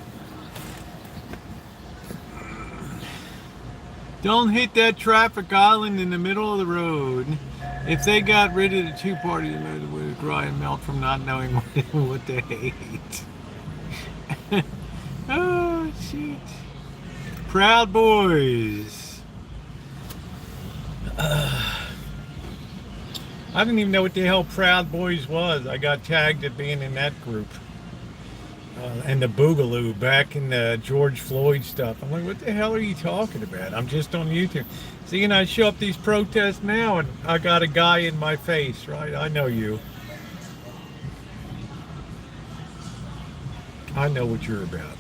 Don't hit that traffic island in the middle of the road. If they got rid of the two-party, it would dry and melt from not knowing what they hate. Oh, shit. Proud Boys. I didn't even know what the hell Proud Boys was. I got tagged at being in that group. And the Boogaloo back in the George Floyd stuff. I'm like, what the hell are you talking about? I'm just on YouTube. See, and I show up these protests now and I got a guy in my face, right? I know you. I know what you're about.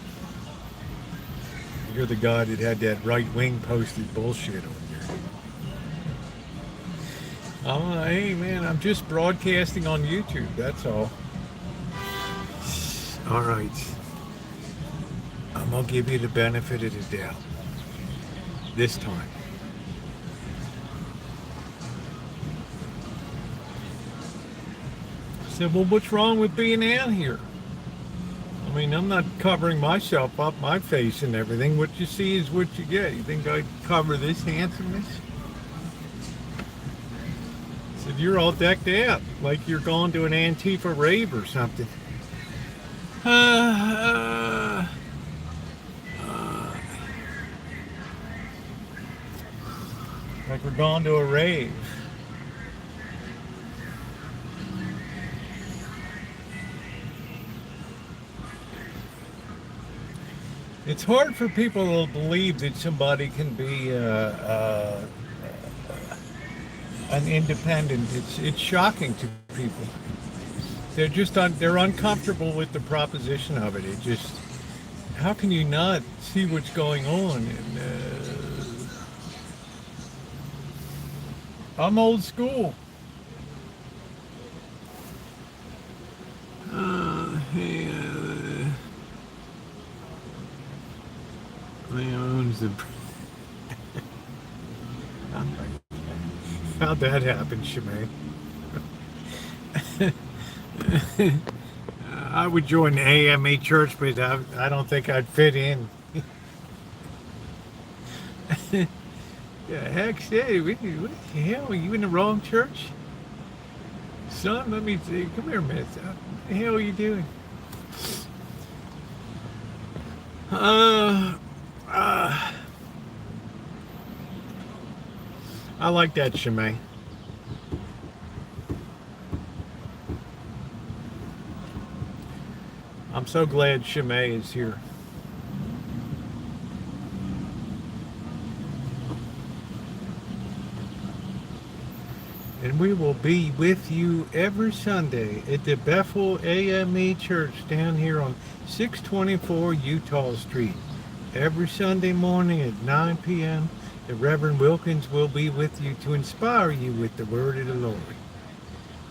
You're the guy that had that right-wing posted bullshit on here. Hey man, I'm just broadcasting on YouTube, that's all. All right. I'm gonna give you the benefit of the doubt. This time. I said, well, what's wrong with being out here? I mean, I'm not covering myself up, my face and everything. What you see is what you get. You think I'd cover this handsomeness? I said, you're all decked out, like you're going to an Antifa rave or something. Uh, like we're going to a rave. It's hard for people to believe that somebody can be an independent. It's shocking to people. They're uncomfortable with the proposition of it. It just, how can you not see what's going on? And I'm old school. Hey, owns the. How'd that happen, Shemay? I would join the AME church, but I don't think I'd fit in. Yeah, heck, hey, what the hell? Are you in the wrong church? Son, let me see. Come here a minute. What the hell are you doing? I like that, Shemay. I'm so glad Shemay is here. And we will be with you every Sunday at the Bethel AME Church down here on 624 Utah Street. Every Sunday morning at 9 p.m., the Reverend Wilkins will be with you to inspire you with the word of the Lord.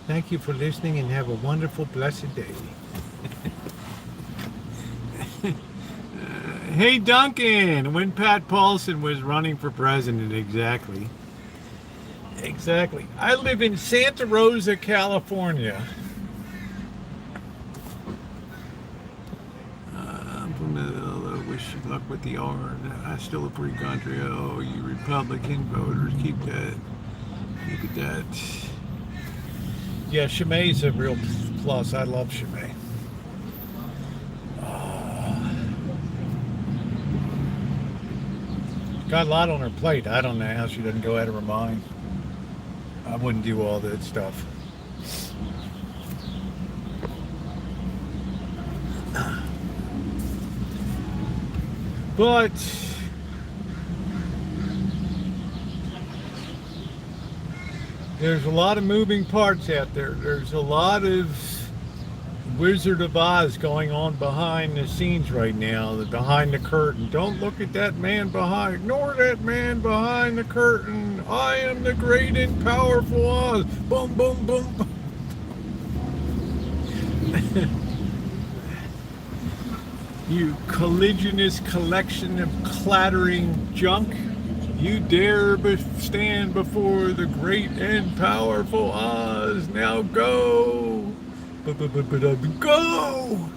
Thank you for listening and have a wonderful, blessed day. Hey, Duncan, when Pat Paulson was running for president, exactly. Exactly. I live in Santa Rosa, California. Wish you luck with the R. I still a free country. Oh, you Republican voters, keep that. Look at that. Yeah, Shemay's a real plus. I love Shemay. Got a lot on her plate. I don't know how she doesn't go out of her mind. I wouldn't do all that stuff. But there's a lot of moving parts out there. There's a lot of Wizard of Oz going on behind the scenes right now, behind the curtain. Don't look at that man behind. Ignore that man behind the curtain. I am the great and powerful Oz. Boom, boom, boom, boom. You collisionist collection of clattering junk. You dare stand before the great and powerful Oz. Now go. Go.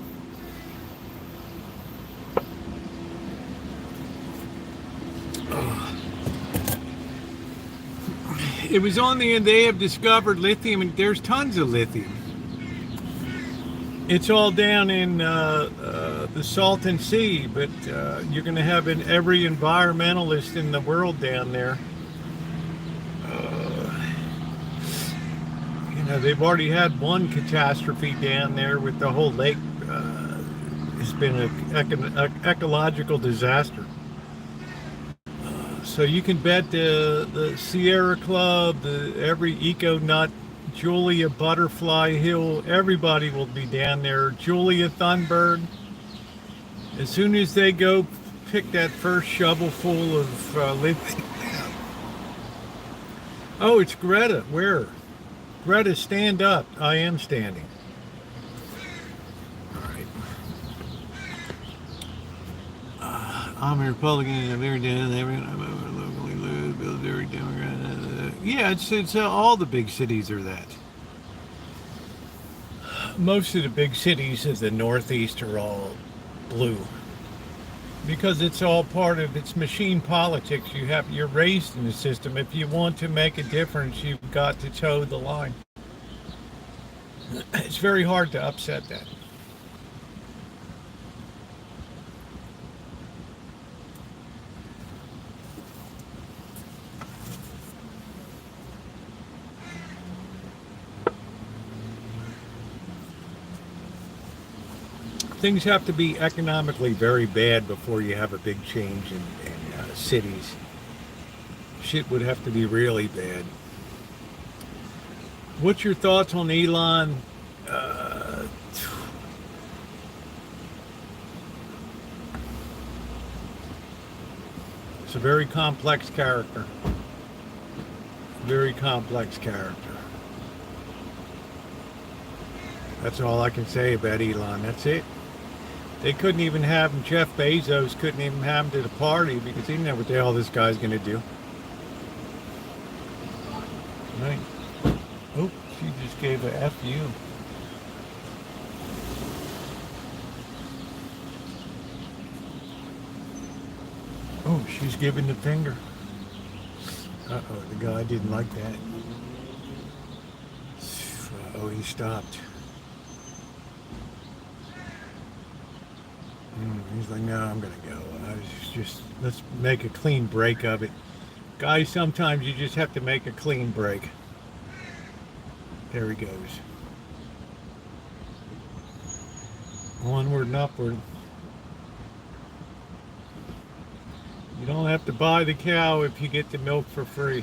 It was on the end. They have discovered lithium, and there's tons of lithium. It's all down in the Salton Sea, but you're going to have every environmentalist in the world down there. They've already had one catastrophe down there with the whole lake. It's been an ecological disaster. So you can bet the Sierra Club, every Eco Nut, Julia Butterfly Hill, everybody will be down there. Julia Thunberg. As soon as they go pick that first shovelful of lithium. Oh, it's Greta. Where? Greta, stand up. I am standing. All right. I'm a Republican and I'm very locally live, very Democrat. Yeah, it's all the big cities are that. Most of the big cities of the Northeast are all blue because it's all part of its machine politics. You're raised in the system. If you want to make a difference, you've got to toe the line. It's very hard to upset that. things have to be economically very bad before you have a big change in cities. Shit would have to be really bad. What's your thoughts on Elon? It's a very complex character. Very complex character. That's all I can say about Elon. That's it. They couldn't even have him. Jeff Bezos couldn't even have him to the party because he didn't know what the hell this guy's going to do. Right. Oh, she just gave a F you. Oh, she's giving the finger. Uh-oh, the guy didn't like that. Oh, he stopped. He's like, no, I'm going to go. Let's make a clean break of it. Guys, sometimes you just have to make a clean break. There he goes. Onward and upward. You don't have to buy the cow if you get the milk for free.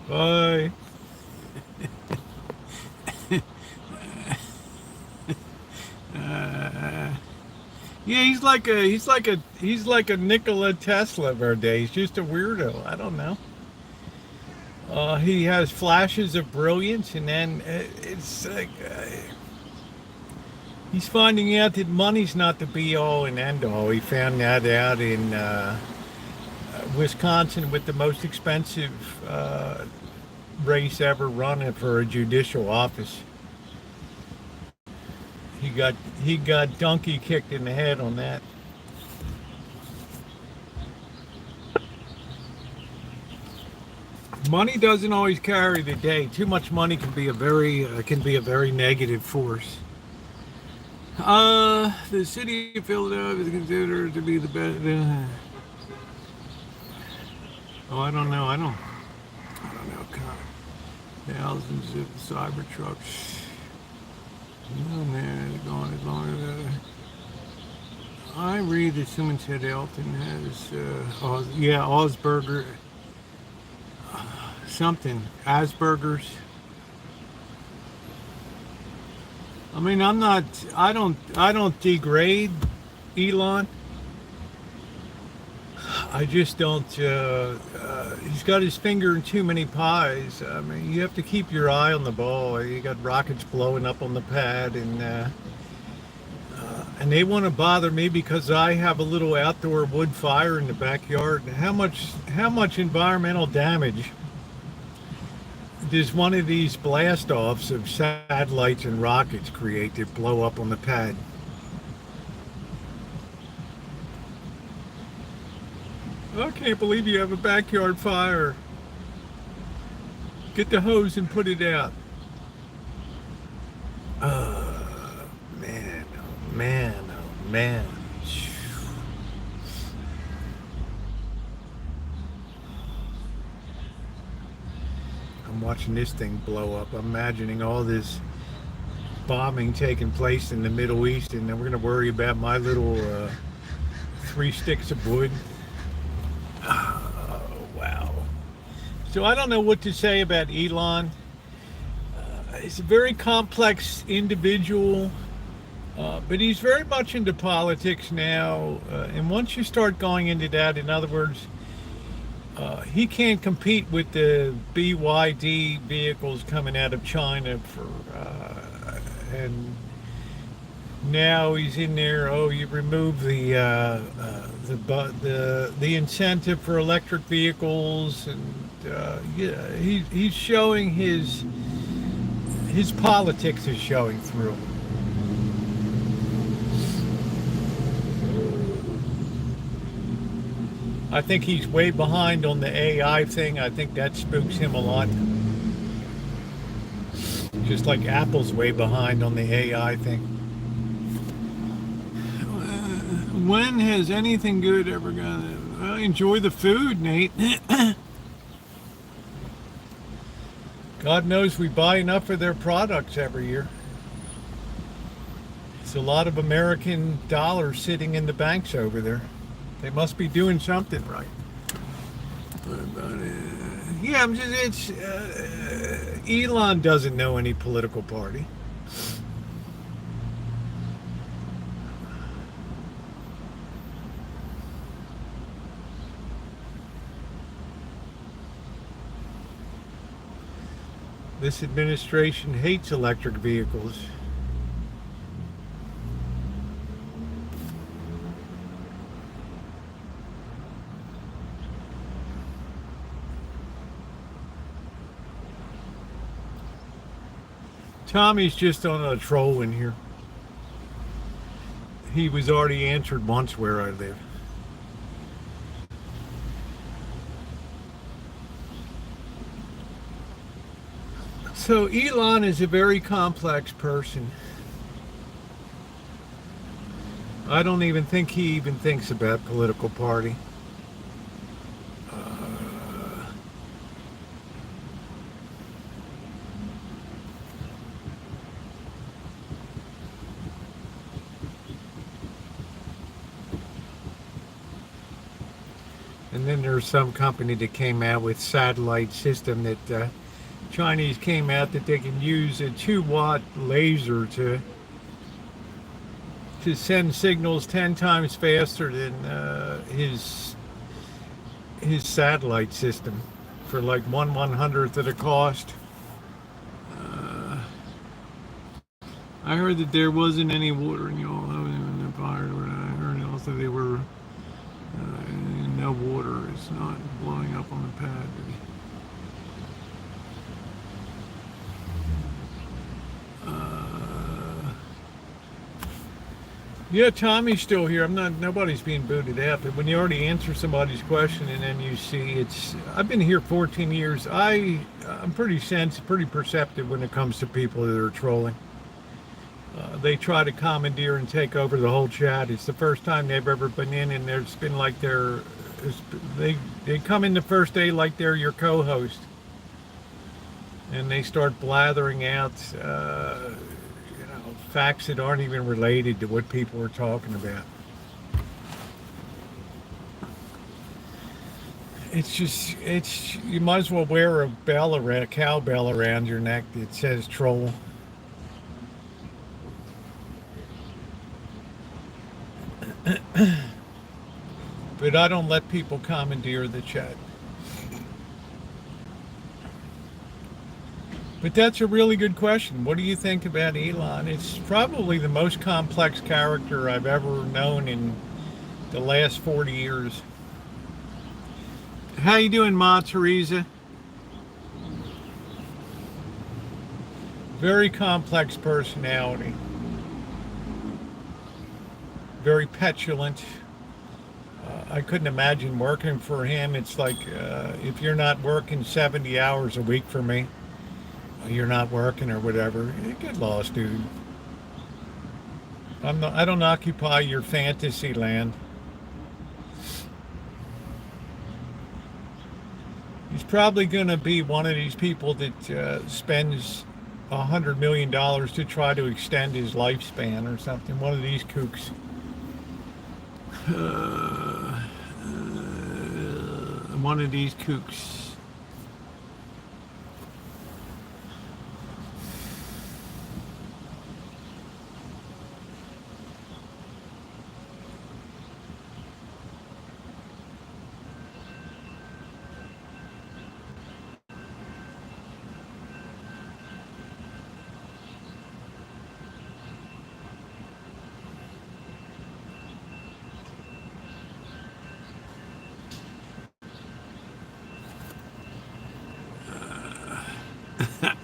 Bye. Yeah, he's like a Nikola Tesla of our day. He's just a weirdo. I don't know. He has flashes of brilliance, and then it's like he's finding out that money's not the be all and end all. He found that out in Wisconsin with the most expensive race ever running for a judicial office. He got donkey kicked in the head on that. Money doesn't always carry the day. Too much money can be a very negative force. The city of Philadelphia is considered to be the best. Oh, I don't know. I don't know. Thousands of cyber trucks. No, man, it's going as long as I read that someone said Elton has, Asperger, Asperger's. I mean, I don't degrade Elon. I just don't, he's got his finger in too many pies. I mean, you have to keep your eye on the ball. You got rockets blowing up on the pad, and they want to bother me because I have a little outdoor wood fire in the backyard. How much environmental damage does one of these blast-offs of satellites and rockets create that blow up on the pad? I can't believe you have a backyard fire. Get the hose and put it out. Oh, man, oh, man, oh, man. I'm watching this thing blow up. I'm imagining all this bombing taking place in the Middle East, and then we're going to worry about my little 3 sticks of wood. Oh, wow. So I don't know what to say about Elon. He's a very complex individual, but he's very much into politics now. And once you start going into that, in other words, he can't compete with the BYD vehicles coming out of China and now he's in there. Oh, you remove the incentive for electric vehicles, and yeah, he's showing his politics is showing through. I think he's way behind on the AI thing. I think that spooks him a lot. Just like Apple's way behind on the AI thing. When has anything good ever gone? Well, enjoy the food, Nate. God knows we buy enough of their products every year. It's a lot of American dollars sitting in the banks over there. They must be doing something right. Yeah, I'm just, Elon doesn't know any political party. This administration hates electric vehicles. Tommy's just on a troll in here. He was already answered once where I live. So Elon is a very complex person. I don't even think he even thinks about political party. And then there's some company that came out with satellite system that Chinese came out that they can use a 2-watt laser to send signals 10 times faster than his satellite system for like 1/100th of the cost. I heard that there wasn't any water in the fire. I heard also they were no water. It's not blowing up on the pad. Yeah, Tommy's still here. Nobody's being booted out. But when you already answer somebody's question and then you see I've been here 14 years. I'm pretty perceptive when it comes to people that are trolling. They try to commandeer and take over the whole chat. It's the first time they've ever been in, and there's been like they come in the first day like they're your co-host, and they start blathering out facts that aren't even related to what people are talking about. You might as well wear a cowbell around your neck that says troll. But I don't let people commandeer the chat. But that's a really good question. What do you think about Elon? It's probably the most complex character I've ever known in the last 40 years. How you doing, Ma Teresa? Very complex personality. Very petulant. I couldn't imagine working for him. It's like if you're not working 70 hours a week for me, you're not working or whatever. Get lost, dude. I don't occupy your fantasy land. He's probably going to be one of these people that spends $100 million to try to extend his lifespan or something. One of these kooks. One of these kooks.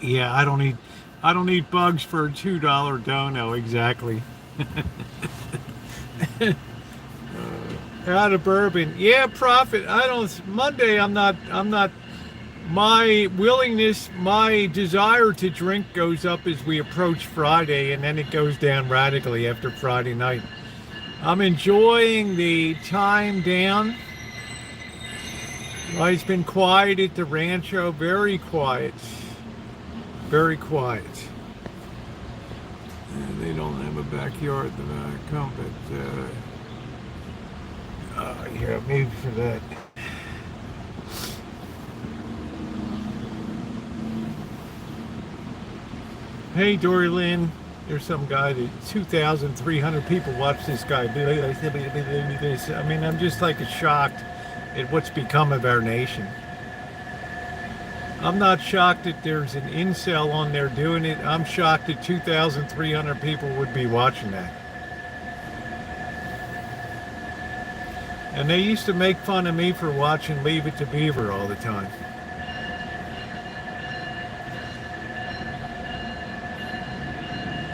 Yeah, I don't need bugs for a $2 dono, exactly. Out of bourbon. Yeah, profit. Monday I'm not my willingness, my desire to drink goes up as we approach Friday, and then it goes down radically after Friday night. I'm enjoying the time down. It's been quiet at the Rancho, very quiet. Very quiet. They don't have a backyard that I come, but yeah, maybe for that. Hey, Dory Lynn, there's some guy that 2,300 people watch this guy. I mean, I'm just like shocked at what's become of our nation. I'm not shocked that there's an incel on there doing it. I'm shocked that 2,300 people would be watching that. And they used to make fun of me for watching Leave It to Beaver all the time.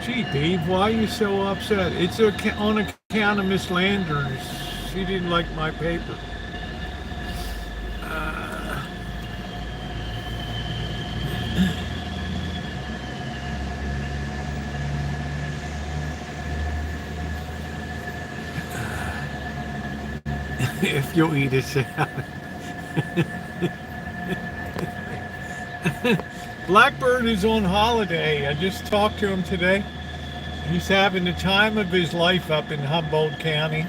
Gee, Beav, why are you so upset? It's on account of Miss Landers. She didn't like my paper. If you'll eat a salad. Blackbird is on holiday. I just talked to him today. He's having the time of his life up in Humboldt County.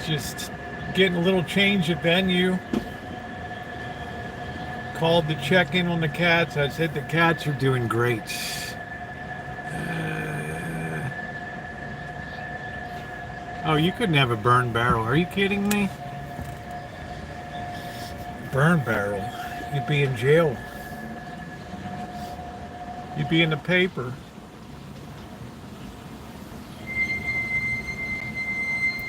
Just getting a little change of venue. Called to check in on the cats. I said the cats are doing great. Oh, you couldn't have a burn barrel. Are you kidding me? Burn barrel. You'd be in jail. You'd be in the paper.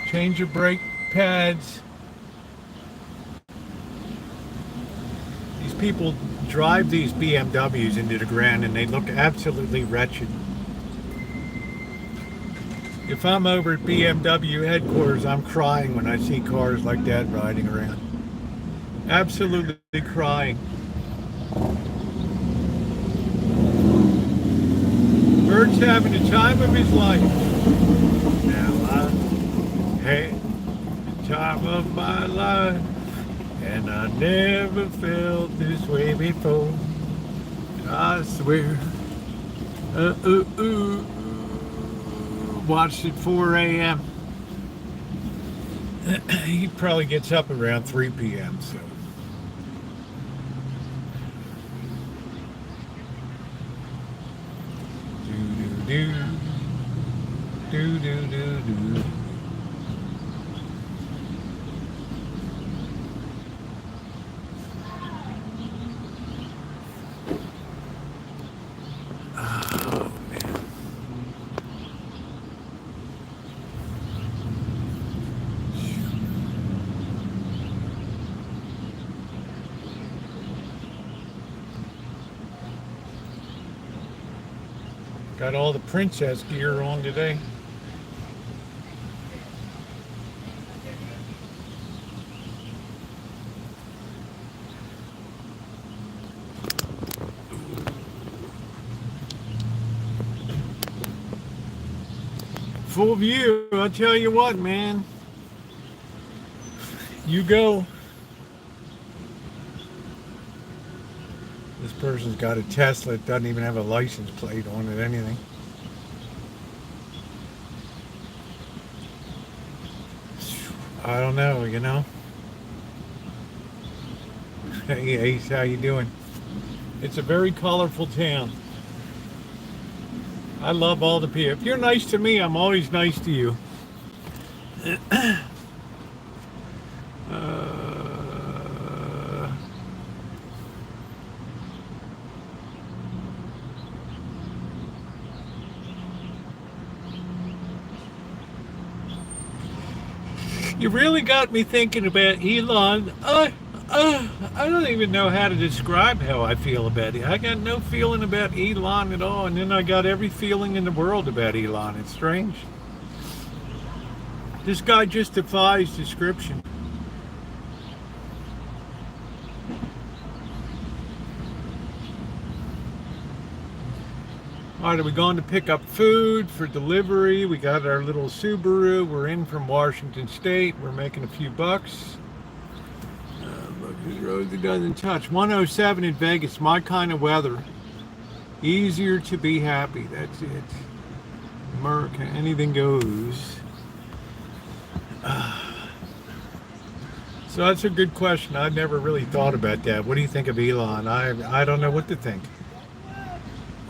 Change your brake pads. These people drive these BMWs into the ground and they look absolutely wretched. If I'm over at BMW headquarters, I'm crying when I see cars like that riding around. Absolutely crying. Bird's having the time of his life. Now I had the time of my life, and I never felt this way before. I swear. Watched at 4 a.m. He probably gets up around 3 p.m. So. Do do do do do do. Oh man. Got all the princess gear on today. Full view, I tell you what, man. You go. This person's got a Tesla. It doesn't even have a license plate on it, anything. I don't know, you know. Hey Ace, how you doing? It's a very colorful town. I love all the people. If you're nice to me, I'm always nice to you. You really got me thinking about Elon. I don't even know how to describe how I feel about it. I got no feeling about Elon at all, and then I got every feeling in the world about Elon. It's strange. This guy just defies description. All right, are we going to pick up food for delivery? We got our little Subaru. We're in from Washington State. We're making a few bucks. Rosie doesn't touch. 107 in Vegas, my kind of weather. Easier to be happy. That's it. Murica, anything goes. So that's a good question. I've never really thought about that. What do you think of Elon? I don't know what to think.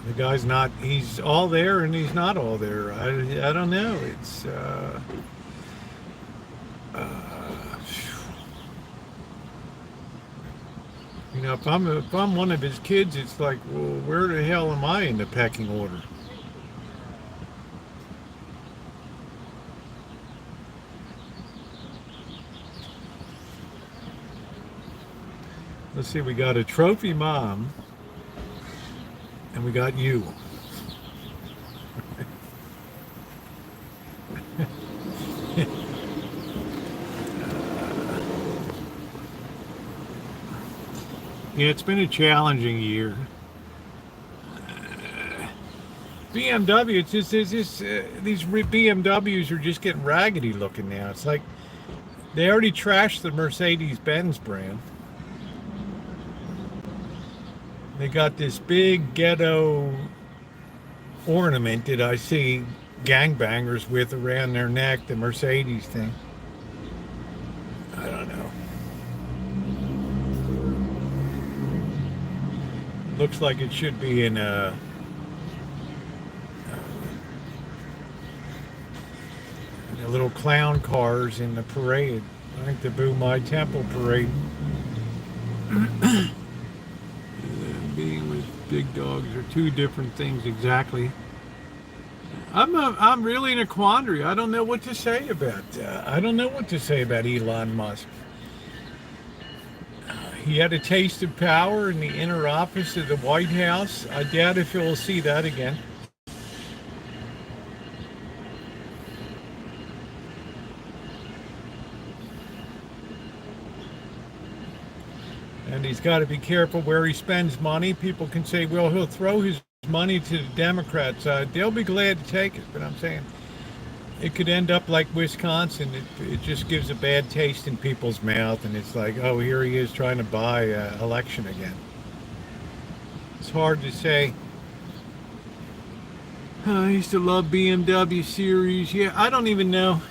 The guy's not. He's all there and he's not all there. I don't know. It's. You know, if I'm one of his kids, it's like, well, where the hell am I in the pecking order? Let's see, we got a trophy mom, and we got you. Yeah, it's been a challenging year. BMW, these BMWs are just getting raggedy looking now. It's like they already trashed the Mercedes-Benz brand. They got this big ghetto ornament that I see gangbangers with around their neck, the Mercedes thing. I don't know. Looks like it should be in the little clown cars in the parade. I think the Boo My Temple parade. Being with big dogs are two different things exactly. I'm really in a quandary. I don't know what to say about I don't know what to say about Elon Musk. He had a taste of power in the inner office of the White House. I doubt if he'll see that again. And he's got to be careful where he spends money. People can say, well, he'll throw his money to the Democrats. They'll be glad to take it. But I'm saying it could end up like Wisconsin. It just gives a bad taste in people's mouth. And it's like, oh, here he is trying to buy election again. It's hard to say. I used to love BMW series. Yeah, I don't even know.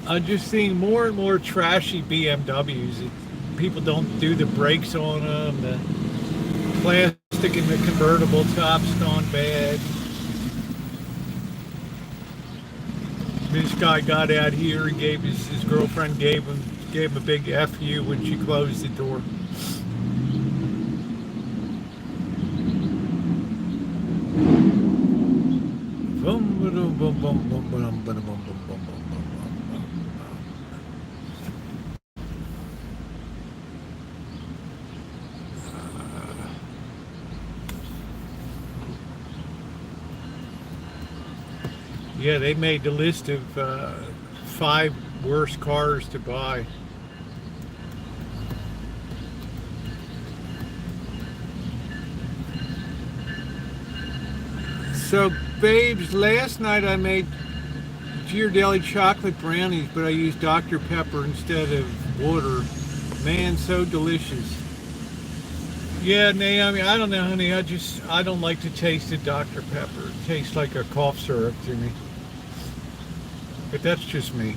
I'm just seeing more and more trashy BMWs. People don't do the brakes on them. The plastic in the convertible top's gone bad. This guy got out here and gave his girlfriend gave him a big FU when she closed the door. Yeah, they made the list of 5 worst cars to buy. So, babes, last night I made Ghirardelli chocolate brownies, but I used Dr. Pepper instead of water. Man, so delicious. Yeah, Naomi, I don't know, honey. I don't like to taste the Dr. Pepper. It tastes like a cough syrup to me. But that's just me.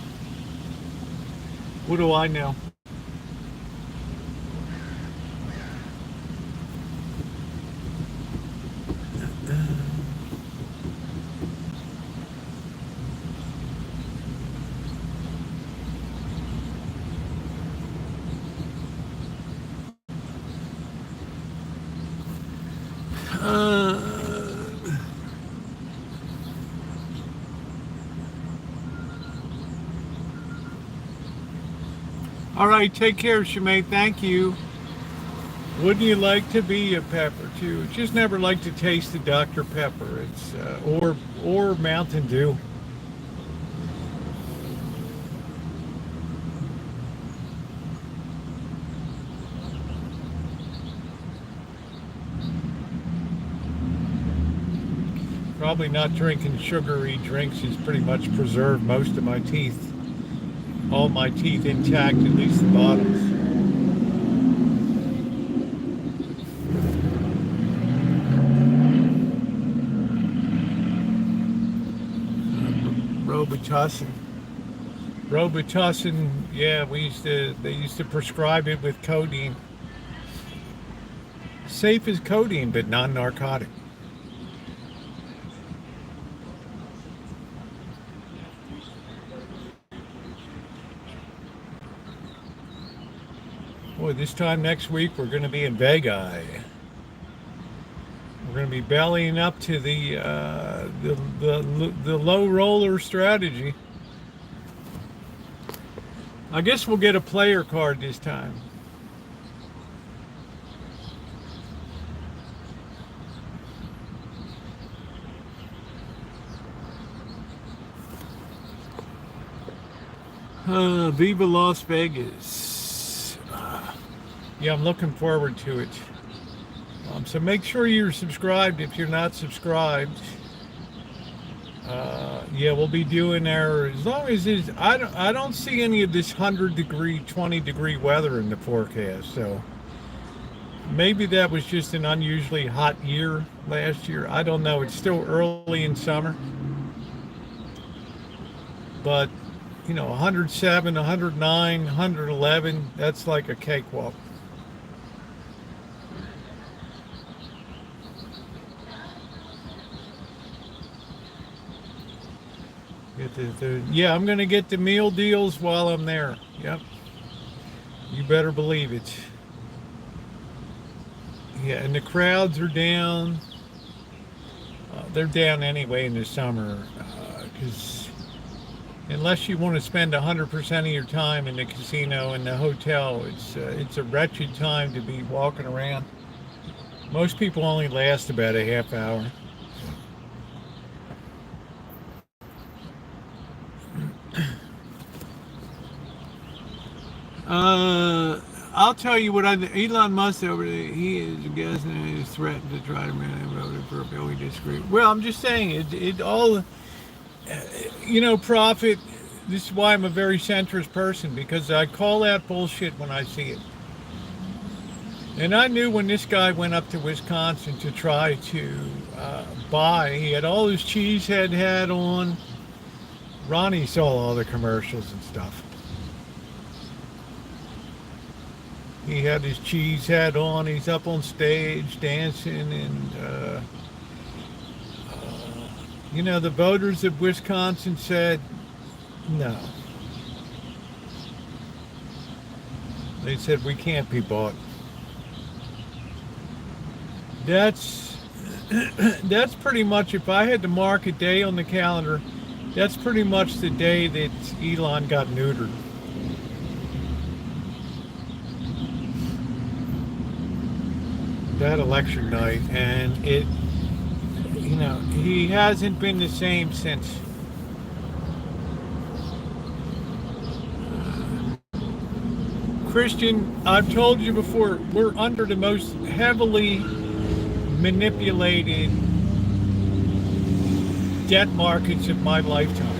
What do I know? All right, take care, Shemay. Thank you. Wouldn't you like to be a pepper too? Just never like to taste the Dr. Pepper. It's or Mountain Dew. Probably not drinking sugary drinks has pretty much preserved most of my teeth. all my teeth intact, at least the bottoms. Robitussin. Robitussin, yeah, they used to prescribe it with codeine. Safe as codeine, but non-narcotic. Boy, this time next week we're going to be in Vegas. We're going to be bellying up to the low roller strategy. I guess we'll get a player card this time. Viva Las Vegas. Yeah, I'm looking forward to it. So make sure you're subscribed if you're not subscribed. Yeah, we'll be doing our, as long as it's, I don't see any of this 100-degree, 20-degree weather in the forecast. So maybe that was just an unusually hot year last year. I don't know. It's still early in summer. But, 107, 109, 111, that's like a cakewalk. Yeah, I'm going to get the meal deals while I'm there. Yep. You better believe it. Yeah, and the crowds are down. They're down anyway in the summer because unless you want to spend 100% of your time in the casino and the hotel, it's a wretched time to be walking around. Most people only last about a half hour. I'll tell you what Elon Musk over there, he is a guest and he's threatened to try to vote for a bill we disagree. Well, I'm just saying it all, profit. This is why I'm a very centrist person, because I call out bullshit when I see it. And I knew when this guy went up to Wisconsin to try to buy, he had all his cheese head hat on. Ronnie saw all the commercials and stuff. He had his cheese hat on. He's up on stage dancing, and the voters of Wisconsin said no. They said we can't be bought. That's pretty much, if I had to mark a day on the calendar, that's pretty much the day that Elon got neutered. That election night, and he hasn't been the same since. Christian, I've told you before, we're under the most heavily manipulated debt markets of my lifetime.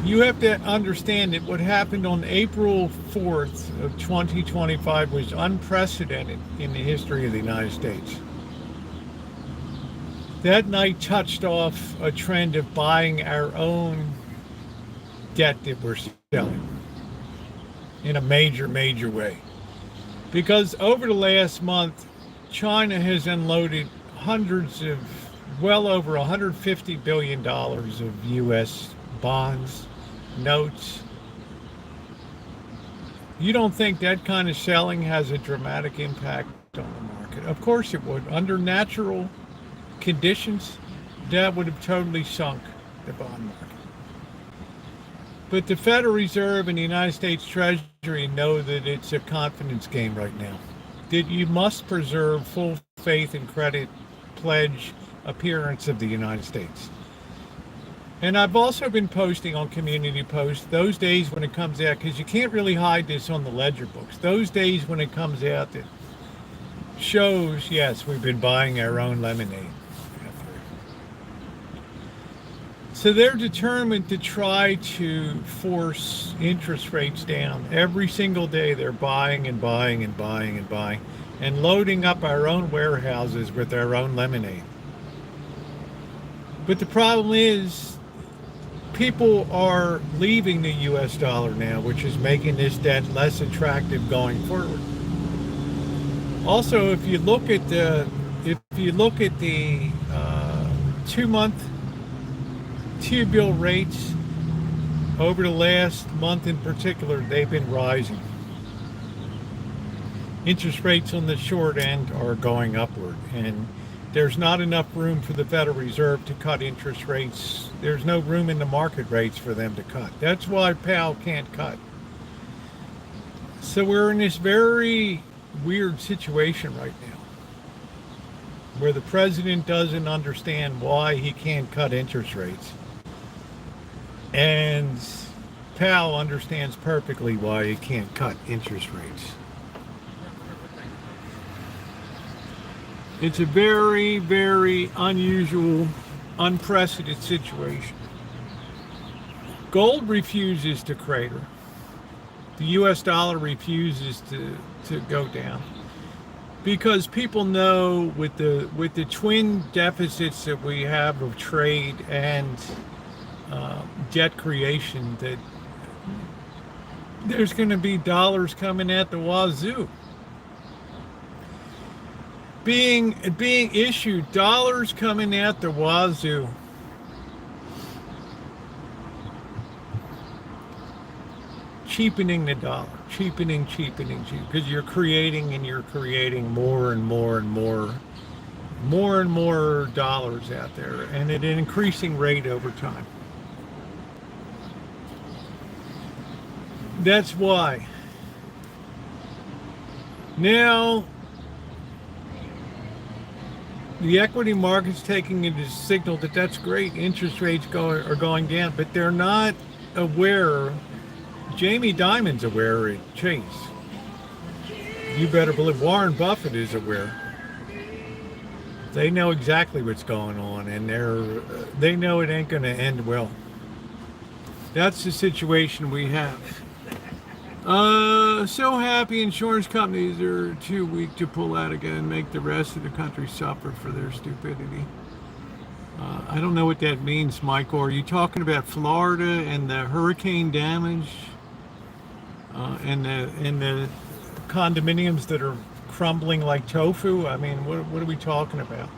You have to understand that what happened on April 4th of 2025 was unprecedented in the history of the United States. That night touched off a trend of buying our own debt that we're selling in a major, major way. Because over the last month, China has unloaded well over $150 billion of U.S. bonds, notes. You don't think that kind of selling has a dramatic impact on the market? Of course it would. Under natural conditions, that would have totally sunk the bond market. But the Federal Reserve and the United States Treasury know that it's a confidence game right now. That you must preserve full faith and credit pledge appearance of the United States. And I've also been posting on community posts those days when it comes out, because you can't really hide this on the ledger books. Those days when it comes out that shows, yes, we've been buying our own lemonade. So they're determined to try to force interest rates down. Every single day they're buying and buying and buying and buying and loading up our own warehouses with our own lemonade. But the problem is people are leaving the US dollar now, which is making this debt less attractive going forward. Also, if you look at the 2-month T-bill rates over the last month in particular, they've been rising. Interest rates on the short end are going upward, and there's not enough room for the Federal Reserve to cut interest rates. There's no room in the market rates for them to cut. That's why Powell can't cut. So we're in this very weird situation right now, where the president doesn't understand why he can't cut interest rates. And Powell understands perfectly why he can't cut interest rates. It's a very, very unusual, unprecedented situation. Gold refuses to crater. The US dollar refuses to go down. Because people know with the twin deficits that we have of trade and debt creation, that there's going to be dollars coming at the wazoo. Being issued, dollars coming at the wazoo. Cheapening the dollar, cheapening, because you're creating more and more dollars out there, and at an increasing rate over time. That's why. Now, the equity market's taking it as a signal that that's great. Interest rates are going down, but they're not aware. Jamie Dimon's aware at Chase. You better believe Warren Buffett is aware. They know exactly what's going on, and they know it ain't going to end well. That's the situation we have. So happy insurance companies are too weak to pull out again and make the rest of the country suffer for their stupidity. I don't know what that means, Michael. Are you talking about Florida and the hurricane damage? And the condominiums that are crumbling like tofu? I mean, what are we talking about?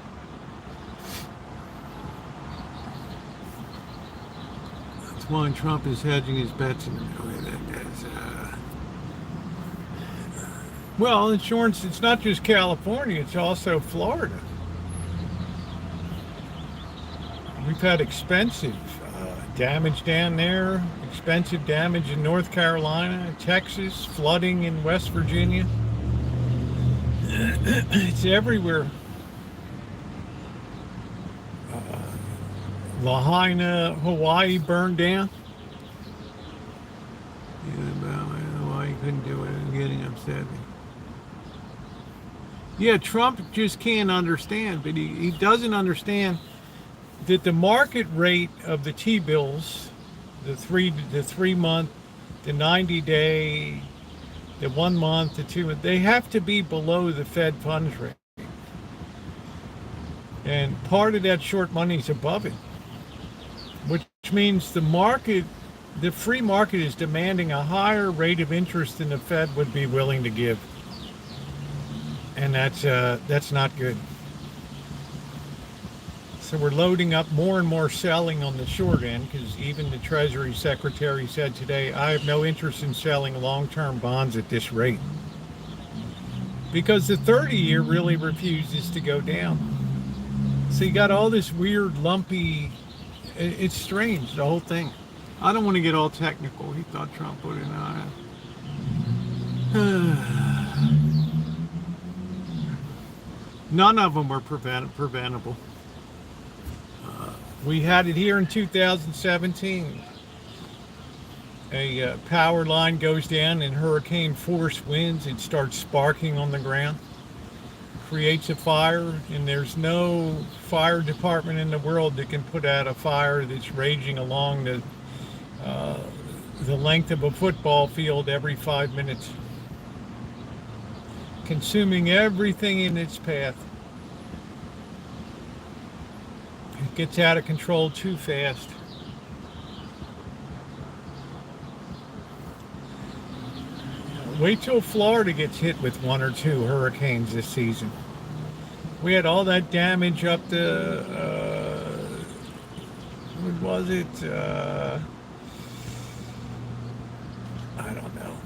That's why Trump is hedging his bets in the way that is. Well, insurance, it's not just California, it's also Florida. We've had expensive damage down there, expensive damage in North Carolina, Texas, flooding in West Virginia. It's everywhere. Lahaina, Hawaii burned down. Yeah, I don't know why he couldn't do it. I'm getting upset. Yeah, Trump just can't understand, but he doesn't understand that the market rate of the T-bills, the 3 month, the 90-day, the 1 month, the 2 month, they have to be below the Fed funds rate. And part of that short money is above it, which means the market, the free market is demanding a higher rate of interest than the Fed would be willing to give. And that's not good. So we're loading up more and more selling on the short end, because even the Treasury Secretary said today, I have no interest in selling long-term bonds at this rate. Because the 30-year really refuses to go down. So you got all this weird, lumpy, it's strange, the whole thing. I don't want to get all technical. He thought Trump would have. None of them were preventable. We had it here in 2017. A power line goes down and hurricane force winds. It starts sparking on the ground. creates a fire, and there's no fire department in the world that can put out a fire that's raging along the length of a football field every 5 minutes, consuming everything in its path. It gets out of control too fast. Wait till Florida gets hit with 1 or 2 hurricanes this season. We had all that damage up the, what was it? I don't know.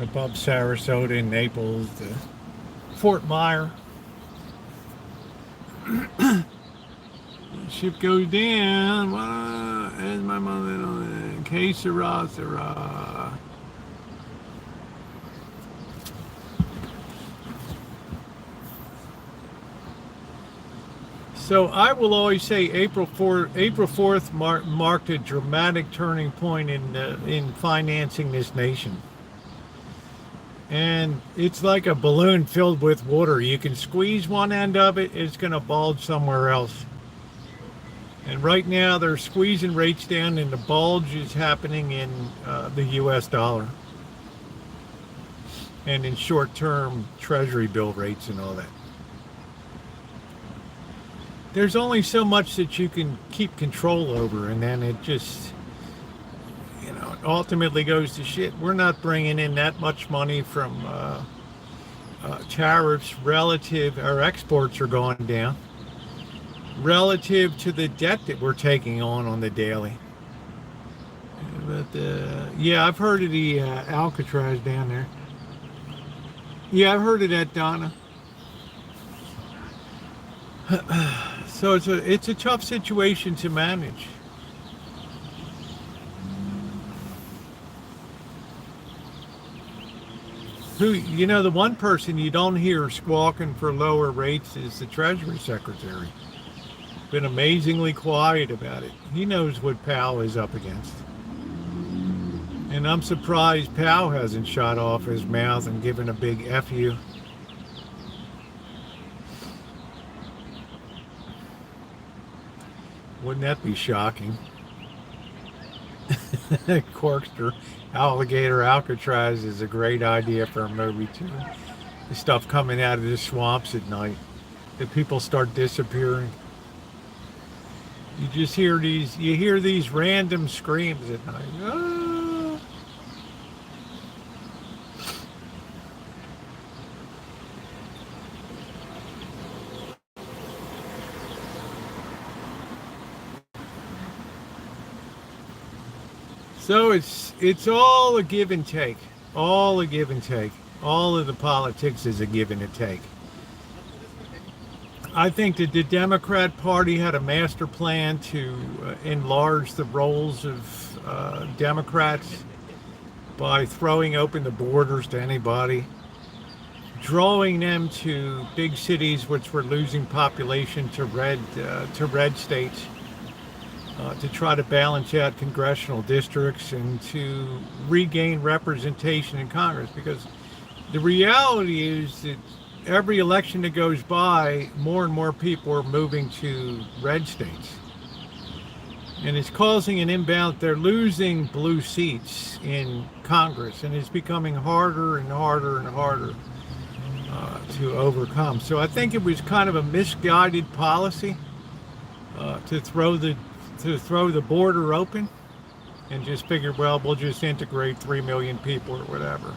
Above Sarasota and Naples, Fort Myer. Ship goes down. As my mother, que sera, sera. So I will always say April 4th marked a dramatic turning point in financing this nation. And it's like a balloon filled with water. You can squeeze one end of it, it's going to bulge somewhere else. And right now they're squeezing rates down, and the bulge is happening in the US dollar and in short-term treasury bill rates and all that. There's only so much that you can keep control over, and then it just, ultimately goes to shit. We're not bringing in that much money from tariffs relative, our exports are going down, relative to the debt that we're taking on the daily. But, yeah, I've heard of the Alcatraz down there. Yeah, I've heard of that, Donna. So it's a tough situation to manage. The one person you don't hear squawking for lower rates is the Treasury Secretary. Been amazingly quiet about it. He knows what Powell is up against. And I'm surprised Powell hasn't shot off his mouth and given a big F you. Wouldn't that be shocking? Corkster, Alligator Alcatraz is a great idea for a movie too. The stuff coming out of the swamps at night. The people start disappearing. You just hear these random screams at night. Ah. So it's all a give and take. All a give and take. All of the politics is a give and a take. I think that the Democrat Party had a master plan to enlarge the roles of Democrats by throwing open the borders to anybody, drawing them to big cities which were losing population to red states. To try to balance out congressional districts and to regain representation in Congress, because the reality is that every election that goes by, more and more people are moving to red states, and it's causing an imbalance. They're losing blue seats in Congress, and it's becoming harder and harder and harder to overcome. So I think it was kind of a misguided policy to throw the border open and just figure, well, we'll just integrate 3 million people or whatever.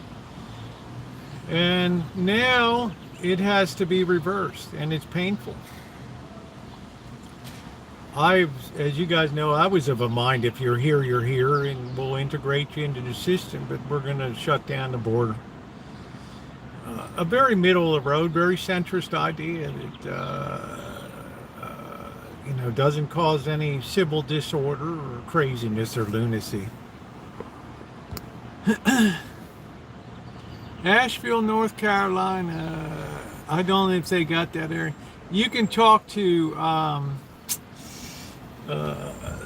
And now it has to be reversed, and it's painful. As you guys know, I was of a mind, if you're here, and we'll integrate you into the system, but we're going to shut down the border. A very middle of the road, very centrist idea that doesn't cause any civil disorder or craziness or lunacy. Asheville, North Carolina. I don't know if they got that area. You can talk to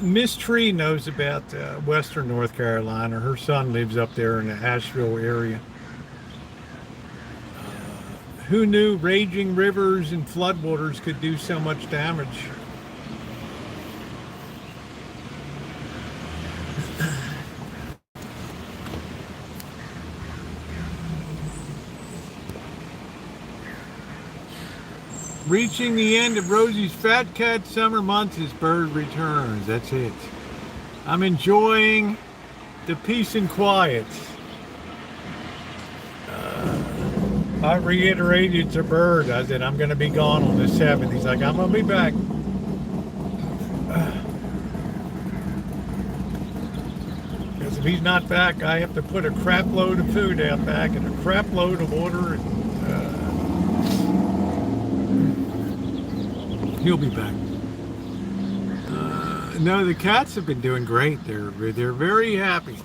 Miss Tree knows about Western North Carolina. Her son lives up there in the Asheville area. Who knew raging rivers and floodwaters could do so much damage? Reaching the end of Rosie's Fat Cat summer months as bird returns. That's it. I'm enjoying the peace and quiet. I reiterated to Bird, I said, I'm going to be gone on the 7th. He's like, I'm going to be back. Because if he's not back, I have to put a crap load of food out back and a crap load of water. And, he'll be back. No, the cats have been doing great. They're very happy.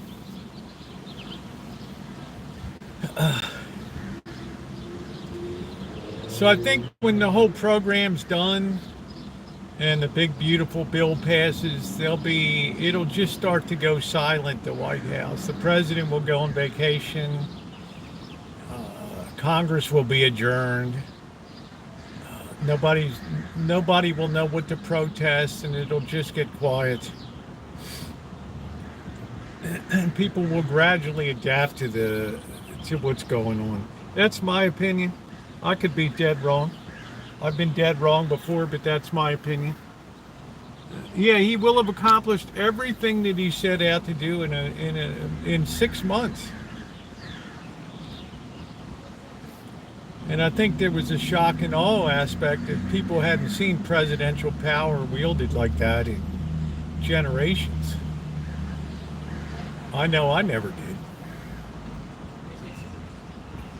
So I think when the whole program's done and the big beautiful bill passes, it'll just start to go silent, the White House. The president will go on vacation. Congress will be adjourned. Nobody will know what to protest, and it'll just get quiet. And people will gradually adapt to what's going on. That's my opinion. I could be dead wrong. I've been dead wrong before, but that's my opinion. Yeah, he will have accomplished everything that he set out to do in 6 months. And I think there was a shock and awe aspect that people hadn't seen presidential power wielded like that in generations. I know I never did.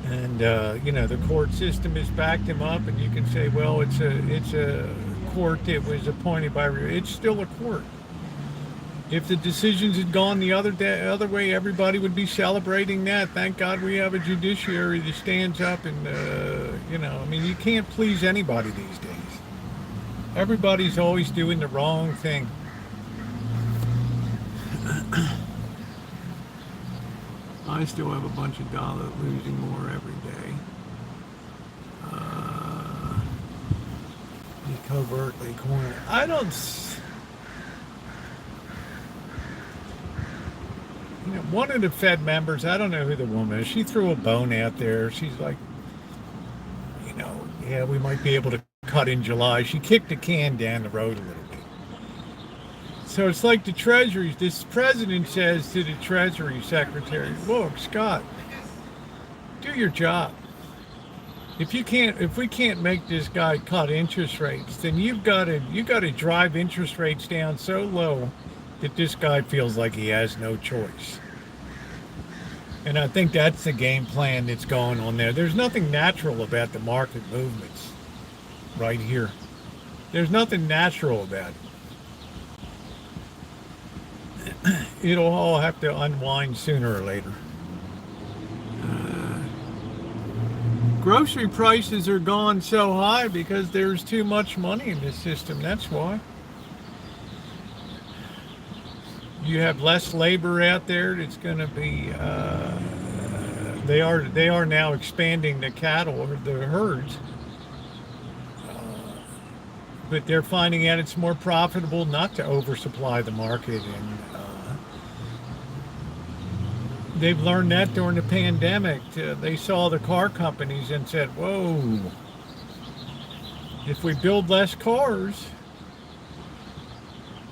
And the court system has backed him up, and you can say, well, it's a court that was appointed by. It's still a court. If the decisions had gone the other way, everybody would be celebrating that. Thank God we have a judiciary that stands up and, you can't please anybody these days. Everybody's always doing the wrong thing. I still have a bunch of dollars, losing more every day. The covertly corner. I don't. One of the Fed members, I don't know who the woman is, she threw a bone out there. She's like, yeah, we might be able to cut in July. She kicked the can down the road a little bit. So it's like the Treasury, this president says to the Treasury Secretary, look, Scott, do your job. If we can't make this guy cut interest rates, then you got to drive interest rates down so low that this guy feels like he has no choice. And I think that's the game plan that's going on there. There's nothing natural about the market movements right here. There's nothing natural about it. It'll all have to unwind sooner or later. Grocery prices are gone so high because there's too much money in this system. That's why. You have less labor out there. It's going to be. They are now expanding the cattle or the herds, but they're finding out it's more profitable not to oversupply the market, and they've learned that during the pandemic. They saw the car companies and said, "Whoa! If we build less cars,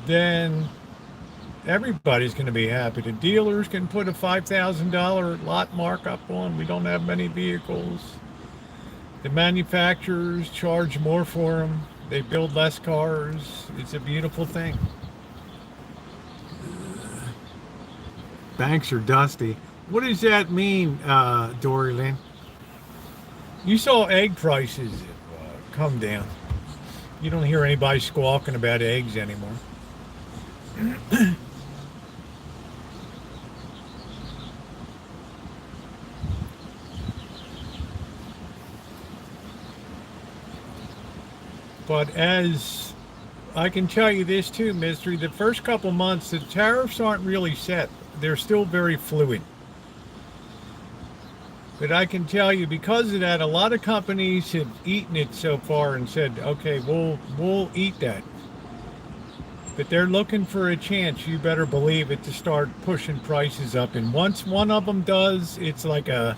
then." Everybody's going to be happy. The dealers can put a $5,000 lot markup on. We don't have many vehicles. The manufacturers charge more for them. They build less cars. It's a beautiful thing. Banks are dusty. What does that mean, Dory Lynn? You saw egg prices come down. You don't hear anybody squawking about eggs anymore. But as I can tell you this too, Mystery, the first couple months, the tariffs aren't really set. They're still very fluid. But I can tell you, because of that, a lot of companies have eaten it so far and said, okay, we'll eat that. But they're looking for a chance, you better believe it, to start pushing prices up. And once one of them does, it's like a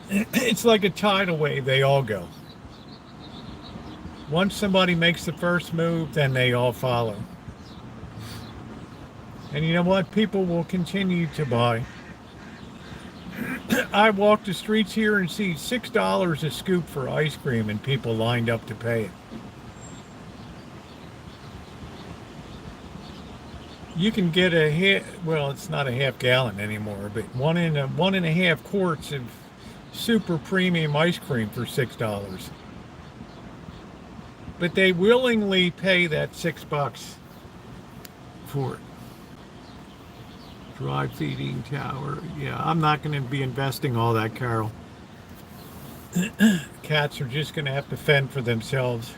it's like a tidal wave, they all go. Once somebody makes the first move, then they all follow. And you know what? People will continue to buy. I walk the streets here and see $6 a scoop for ice cream and people lined up to pay it. You can get a well, it's not a half gallon anymore, but one and a half quarts of super premium ice cream for $6. But they willingly pay that $6 for it. Dry feeding tower. Yeah, I'm not going to be investing all that, Carol. Cats are just going to have to fend for themselves.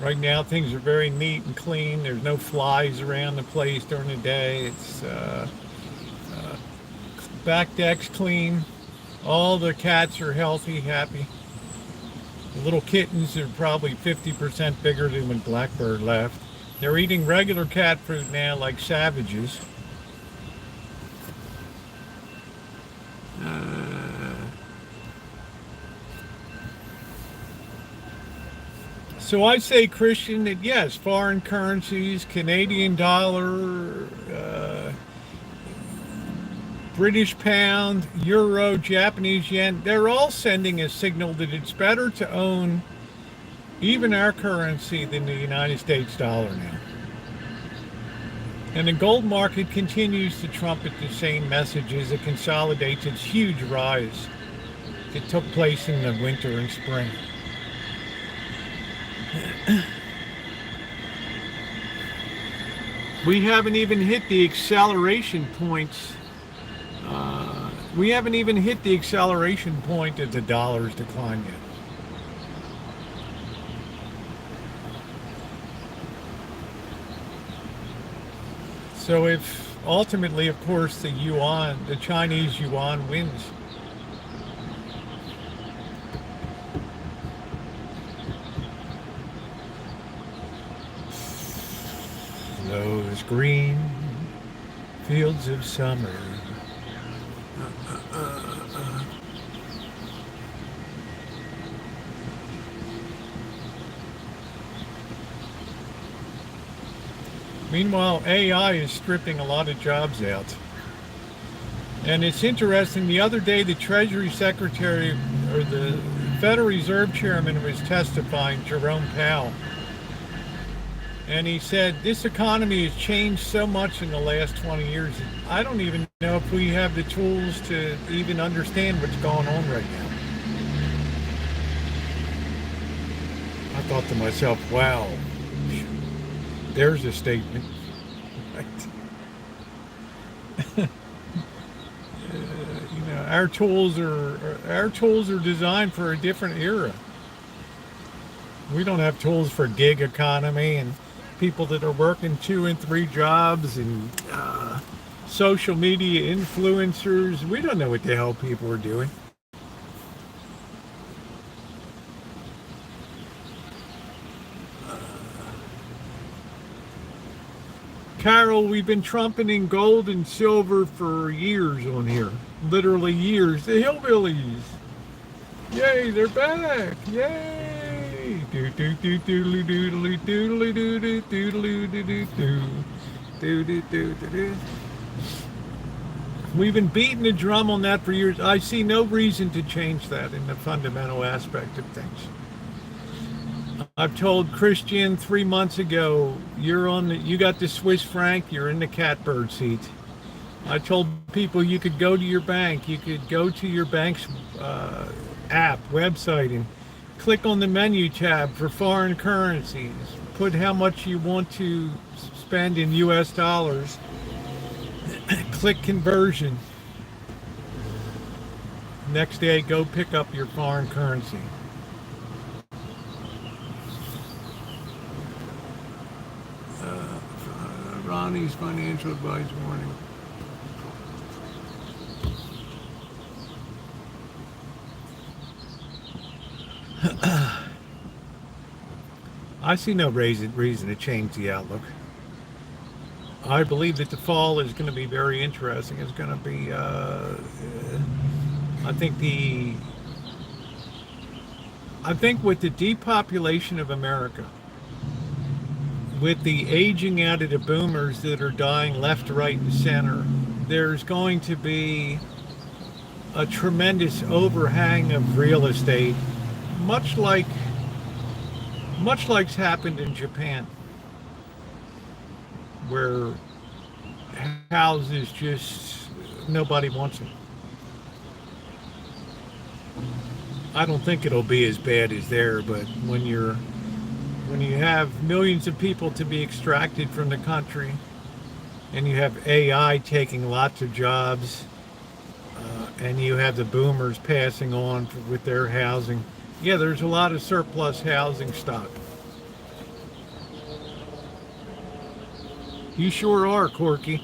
Right now, things are very neat and clean. There's no flies around the place during the day. It's back deck's clean. All the cats are healthy, happy. The little kittens are probably 50% bigger than when Blackbird left. They're eating regular cat food now like savages. So I say, Christian, that yes, foreign currencies, Canadian dollar, British pound, euro, Japanese yen, they're all sending a signal that it's better to own even our currency than the United States dollar now. And the gold market continues to trumpet the same message as it consolidates its huge rise that took place in the winter and spring. We haven't even hit the acceleration points. We haven't even hit the acceleration point of the dollar's decline yet. So if ultimately, of course, the yuan, the Chinese yuan wins, those green fields of summer. Meanwhile, AI is stripping a lot of jobs out. And it's interesting, the other day the Treasury Secretary, or the Federal Reserve Chairman, was testifying, Jerome Powell. And he said, this economy has changed so much in the last 20 years. I don't even know if we have the tools to even understand what's going on right now. I thought to myself, wow, there's a statement. You know, our tools are designed for a different era. We don't have tools for gig economy and people that are working 2 and 3 jobs and social media influencers. We don't know what the hell people are doing. Carol, we've been trumpeting gold and silver for years on here. Literally years. The hillbillies. Yay, they're back. Yay. We've been beating the drum on that for years. I see no reason to change that in the fundamental aspect of things. I've told Christian 3 months ago, you got the Swiss franc, you're in the catbird seat. I told people you could go to your bank, you could go to your bank's app, website, and click on the menu tab for foreign currencies. Put how much you want to spend in US dollars. Click conversion. Next day, go pick up your foreign currency. County's financial advice warning. I see no reason to change the outlook. I believe that the fall is going to be very interesting. It's going to be, I think with the depopulation of America, with the aging out of the boomers that are dying left, right, and center, there's going to be a tremendous overhang of real estate, much like's happened in Japan, where houses just nobody wants them. I don't think it'll be as bad as there, but when you have millions of people to be extracted from the country, and you have AI taking lots of jobs, and you have the boomers passing on with their housing, yeah, there's a lot of surplus housing stock. You sure are, Corky.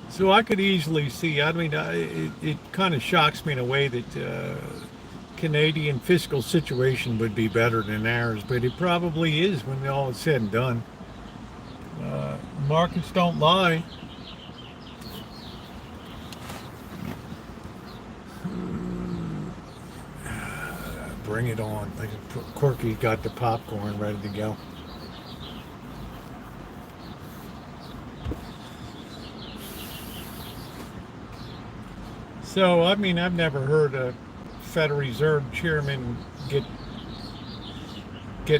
So I could easily see, I mean, it kind of shocks me in a way that Canadian fiscal situation would be better than ours, but it probably is when all is said and done. Markets don't lie. Bring it on. Like Corky got the popcorn ready to go. So, I mean, I've never heard a Federal Reserve chairman get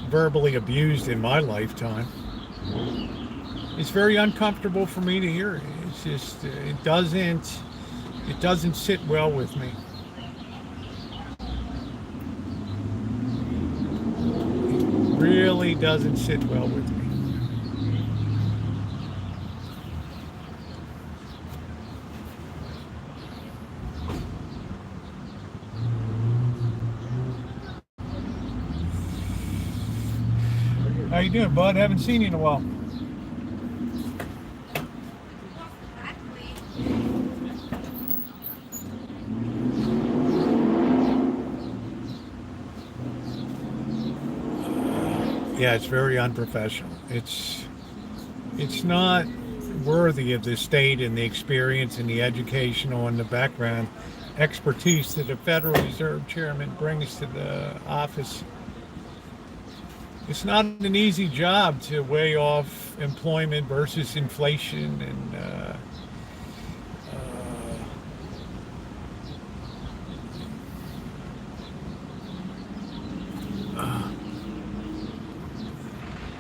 verbally abused in my lifetime. It's very uncomfortable for me to hear it. It's just, it doesn't sit well with me. It really doesn't sit well with me. How you doing, bud? Haven't seen you in a while. Yeah, it's very unprofessional. It's not worthy of the state and the experience and the educational and the background expertise that a Federal Reserve chairman brings to the office. It's not an easy job to weigh off employment versus inflation and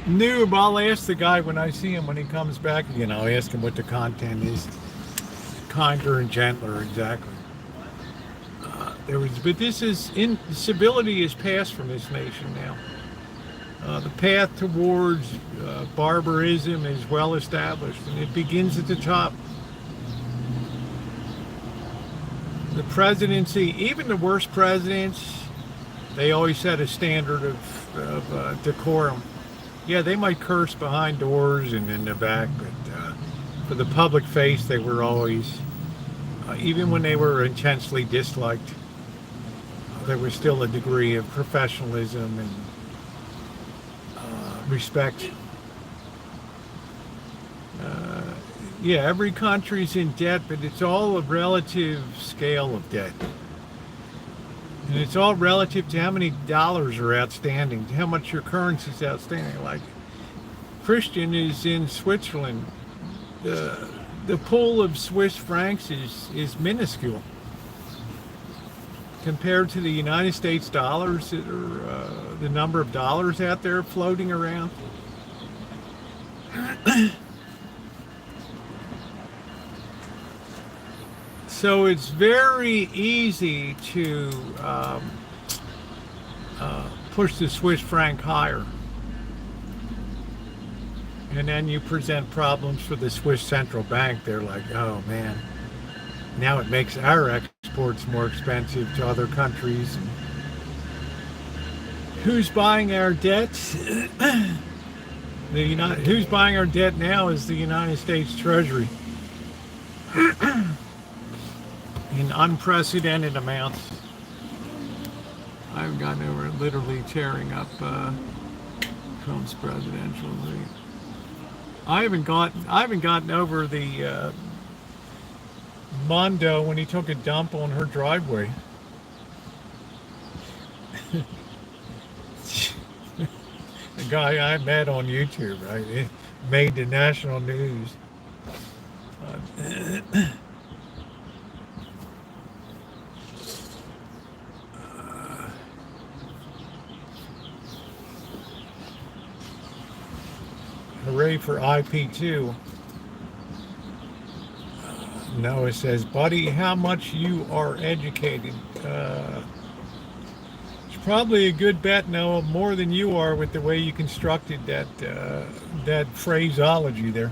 Noob, I'll ask the guy when I see him when he comes back again. I'll ask him what the content is. Kinder and gentler, exactly. Civility is passed from this nation now. The path towards barbarism is well established, and it begins at the top. The presidency, even the worst presidents, they always set a standard of decorum. Yeah, they might curse behind doors and in the back, but for the public face, they were always, even when they were intensely disliked, there was still a degree of professionalism and respect. Yeah, every country's in debt, but it's all a relative scale of debt. And it's all relative to how many dollars are outstanding, to how much your currency is outstanding. Like, Christian is in Switzerland. The pool of Swiss francs is minuscule compared to the United States dollars that are the number of dollars out there floating around. So it's very easy to push the Swiss franc higher. And then you present problems for the Swiss central bank. They're like, oh man, now it makes our exports more expensive to other countries. who's buying our debts? Who's buying our debt now is the United States Treasury in unprecedented amounts. I've gotten over literally tearing up Trump's presidential rate. I haven't gotten over the Mondo when he took a dump on her driveway. The guy I met on YouTube, right? It made the national news. Hooray for IP2. Noah says, buddy, how much you are educated? It's probably a good bet, Noah, more than you are with the way you constructed that phraseology there.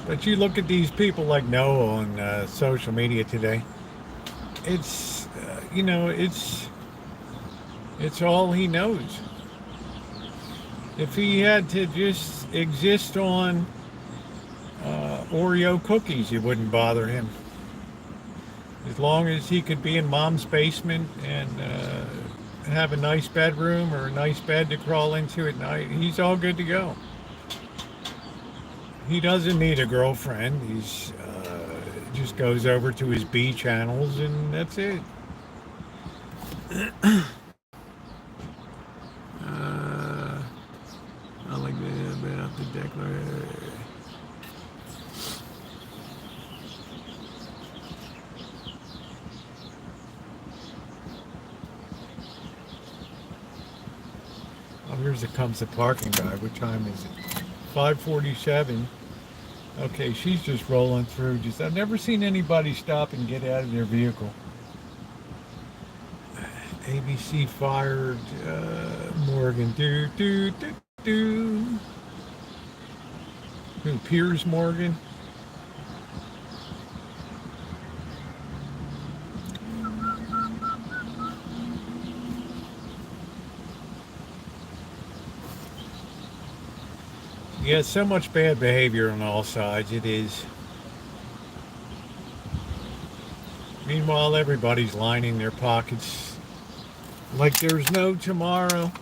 But you look at these people like Noah on social media today. It's it's all he knows. If he had to just exist on Oreo cookies, it wouldn't bother him. As long as he could be in mom's basement and have a nice bedroom or a nice bed to crawl into at night, he's all good to go. He doesn't need a girlfriend. He's just goes over to his B channels and that's it. I like that about the declaration. Oh, here's the comes the parking guy. What time is it? 5:47. Okay, she's just rolling through. I've never seen anybody stop and get out of their vehicle. ABC fired Morgan. Do. Who? Piers Morgan. Yeah, so much bad behavior on all sides. It is. Meanwhile, everybody's lining their pockets like there's no tomorrow.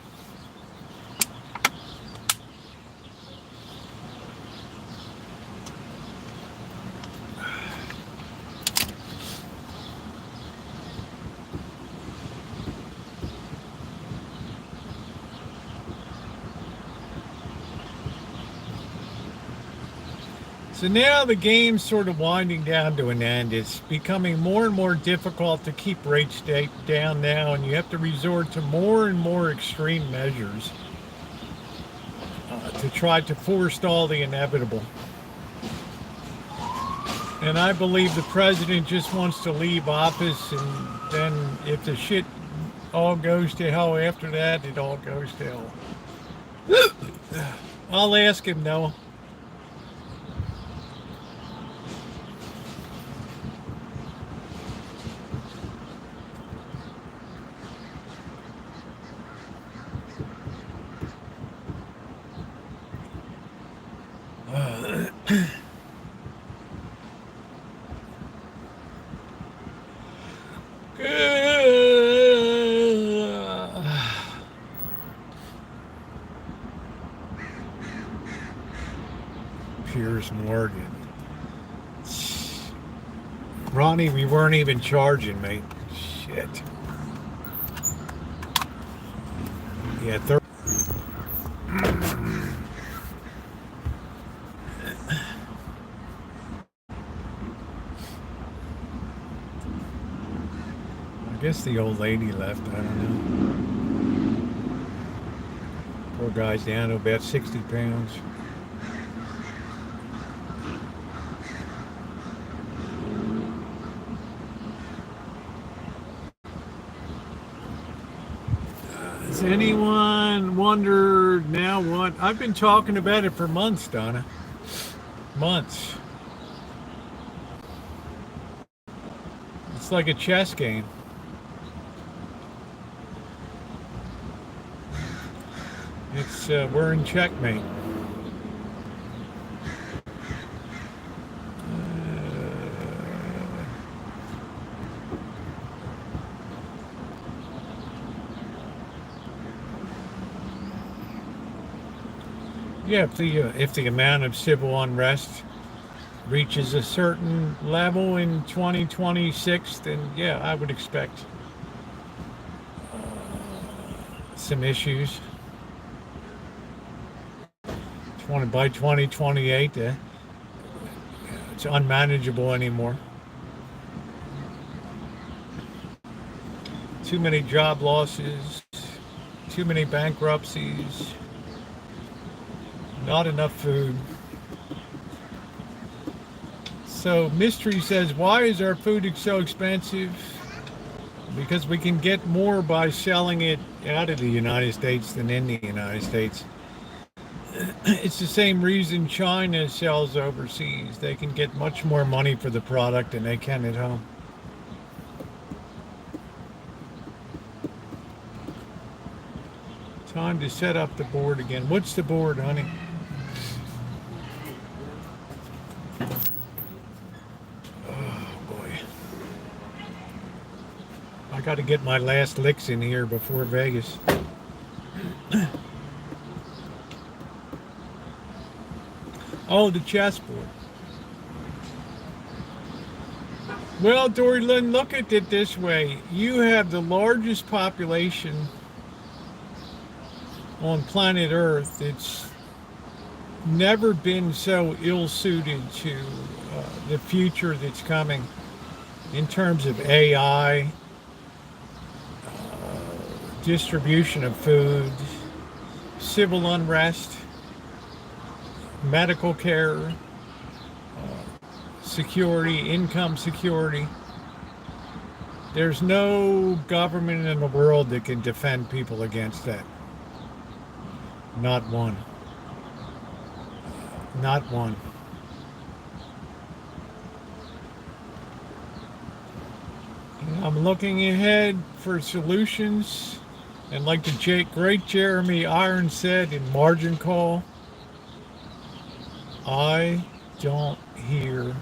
So now the game's sort of winding down to an end. It's becoming more and more difficult to keep rates down now, and you have to resort to more and more extreme measures to try to forestall the inevitable. And I believe the president just wants to leave office, and then if the shit all goes to hell after that, it all goes to hell. I'll ask him, Noah. Piers Morgan. Ronnie, we weren't even charging, mate. Shit. Yeah, I guess the old lady left, I don't know. Poor guy's down to about 60 pounds. Has anyone wondered now what? I've been talking about it for months, Donna. Months. It's like a chess game. It's we're in checkmate. Yeah, if the amount of civil unrest reaches a certain level in 2026, then yeah, I would expect some issues. By 2028, it's unmanageable anymore. Too many job losses, too many bankruptcies, not enough food. So Mystery says, why is our food so expensive? Because we can get more by selling it out of the United States than in the United States. It's the same reason China sells overseas. They can get much more money for the product than they can at home. Time to set up the board again. What's the board, honey? Oh, boy. I got to get my last licks in here before Vegas. Oh, the chessboard. Well, Dory Lynn, look at it this way. You have the largest population on planet Earth. It's never been so ill-suited to the future that's coming in terms of AI, distribution of food, civil unrest, medical care, security, income security. There's no government in the world that can defend people against that. Not one. Not one. I'm looking ahead for solutions, and like the great Jeremy Irons said in Margin Call, I don't hear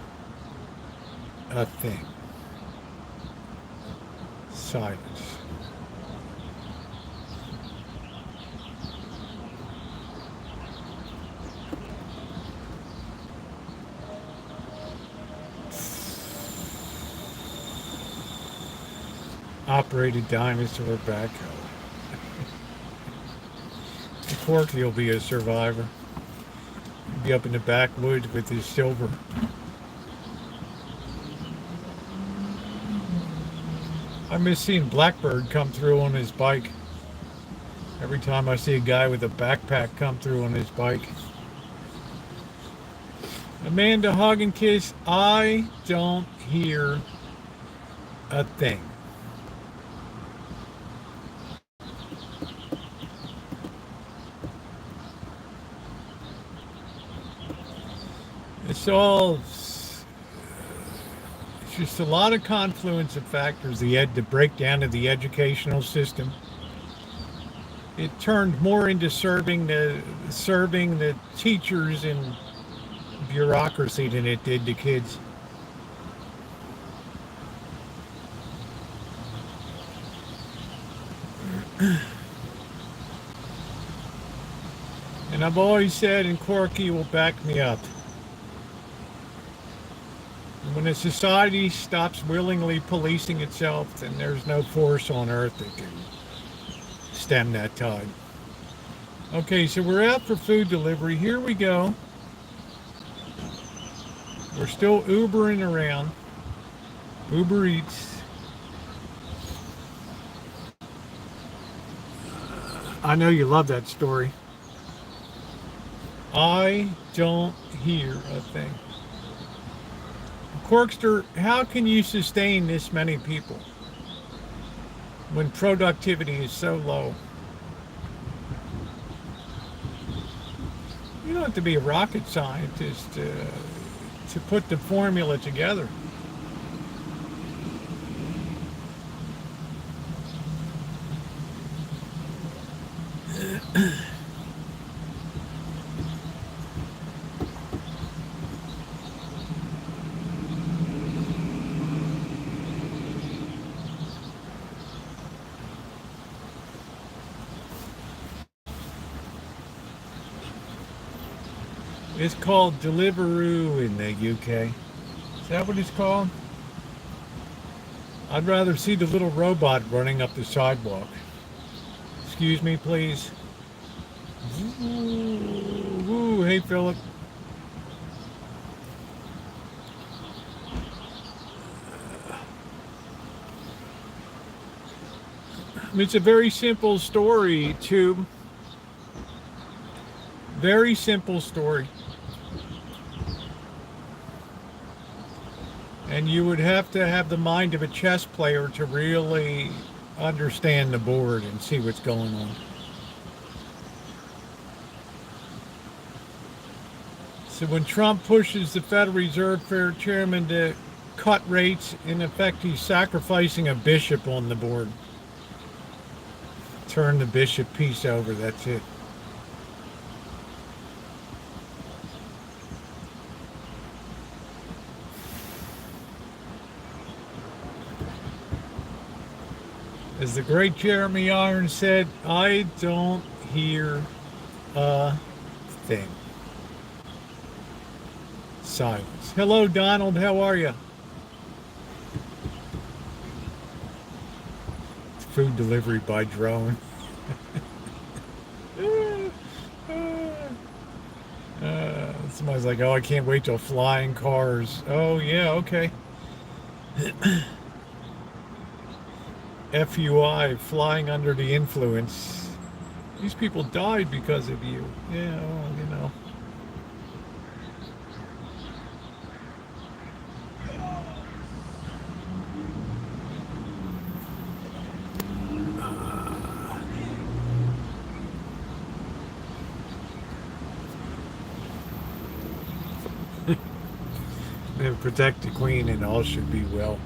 a thing. Silence. Operated dinosaur backhoe. Corky will be a survivor. He'll be up in the backwoods with his silver. I miss seeing Blackbird come through on his bike. Every time I see a guy with a backpack come through on his bike. Amanda, hug and kiss. I don't hear a thing. It's just a lot of confluence of factors. The breakdown of the educational system. It turned more into serving the teachers and bureaucracy than it did the kids. And I've always said, and Corky will back me up, when a society stops willingly policing itself, then there's no force on earth that can stem that tide. Okay, so we're out for food delivery. Here we go. We're still Ubering around. Uber Eats. I know you love that story. I don't hear a thing. Corkster, how can you sustain this many people when productivity is so low? You don't have to be a rocket scientist to put the formula together. It's called Deliveroo in the UK. Is that what it's called? I'd rather see the little robot running up the sidewalk. Excuse me, please. Ooh, hey, Philip. It's a very simple story, too. Very simple story. And you would have to have the mind of a chess player to really understand the board and see what's going on. So when Trump pushes the Federal Reserve chairman to cut rates, in effect, he's sacrificing a bishop on the board. Turn the bishop piece over, that's it. As the great Jeremy Irons said, I don't hear a thing. Silence. Hello, Donald. How are you? Food delivery by drone. Somebody's like, oh, I can't wait till flying cars. Oh, yeah, okay. FUI, flying under the influence. These people died because of you. Yeah, well, you know. Protect the queen and all should be well.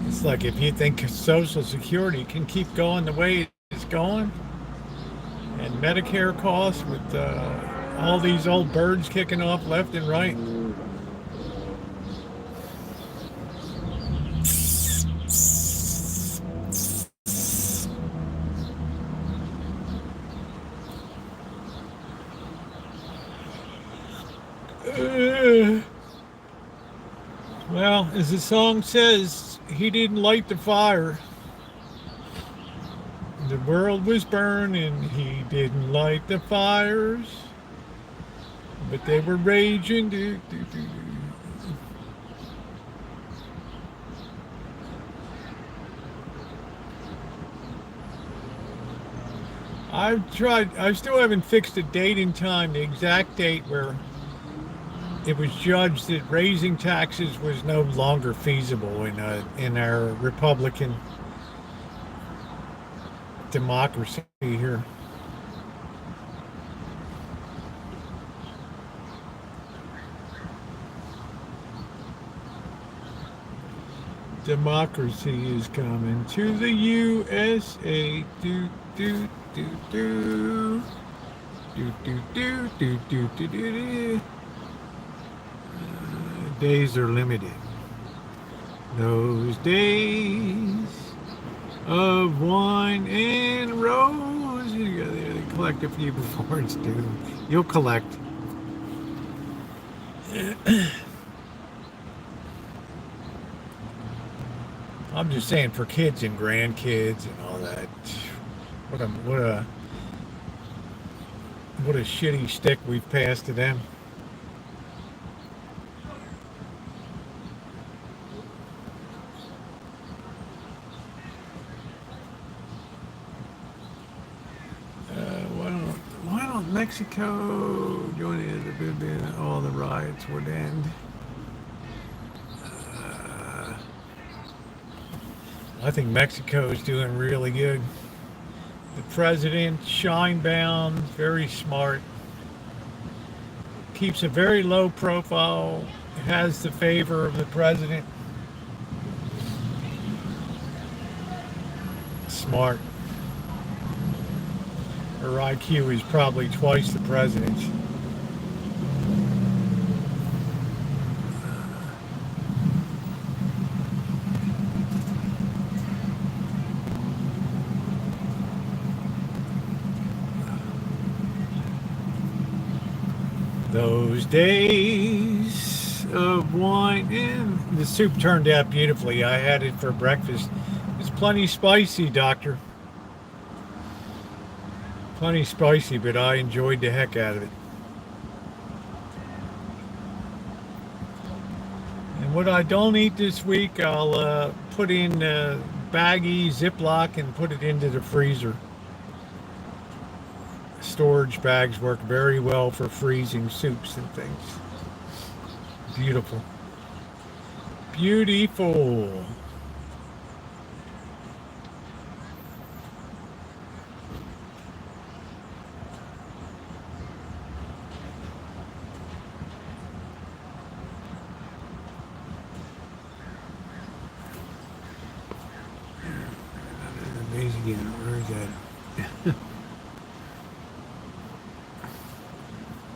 It's like if you think Social Security can keep going the way it's going, and Medicare costs with all these old birds kicking off left and right. Well, as the song says, he didn't light the fire. The world was burning, he didn't light the fires, but they were raging. I still haven't fixed the date and time, the exact date where it was judged that raising taxes was no longer feasible in our Republican democracy here. Democracy is coming to the USA. Do do do do do do do do do do do. Days are limited. Those days of wine and rose. You gotta collect a few before it's due. You'll collect. I'm just saying for kids and grandkids and all that. What a shitty stick we've passed to them. Mexico joining all the riots would end. I think Mexico is doing really good. The president, shine bound, very smart, keeps a very low profile, has the favor of the president. Smart. Her IQ is probably twice the president's. Those days of wine, and the soup turned out beautifully. I had it for breakfast. It's plenty spicy, doctor. Plenty spicy, but I enjoyed the heck out of it. And what I don't eat this week, I'll put in baggy Ziploc and put it into the freezer. Storage bags work very well for freezing soups and things. Beautiful. Beautiful. Amazing. Where is that?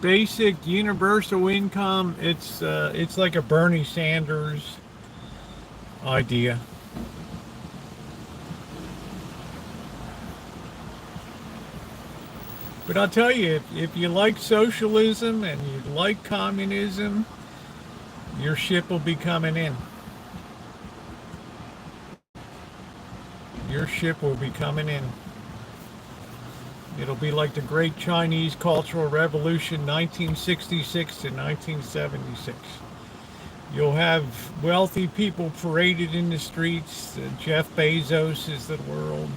Basic universal income. It's like a Bernie Sanders idea. But I'll tell you, if you like socialism and you like communism, your ship will be coming in. Your ship will be coming in. It'll be like the Great Chinese Cultural Revolution, 1966 to 1976. You'll have wealthy people paraded in the streets. Jeff Bezos is the world.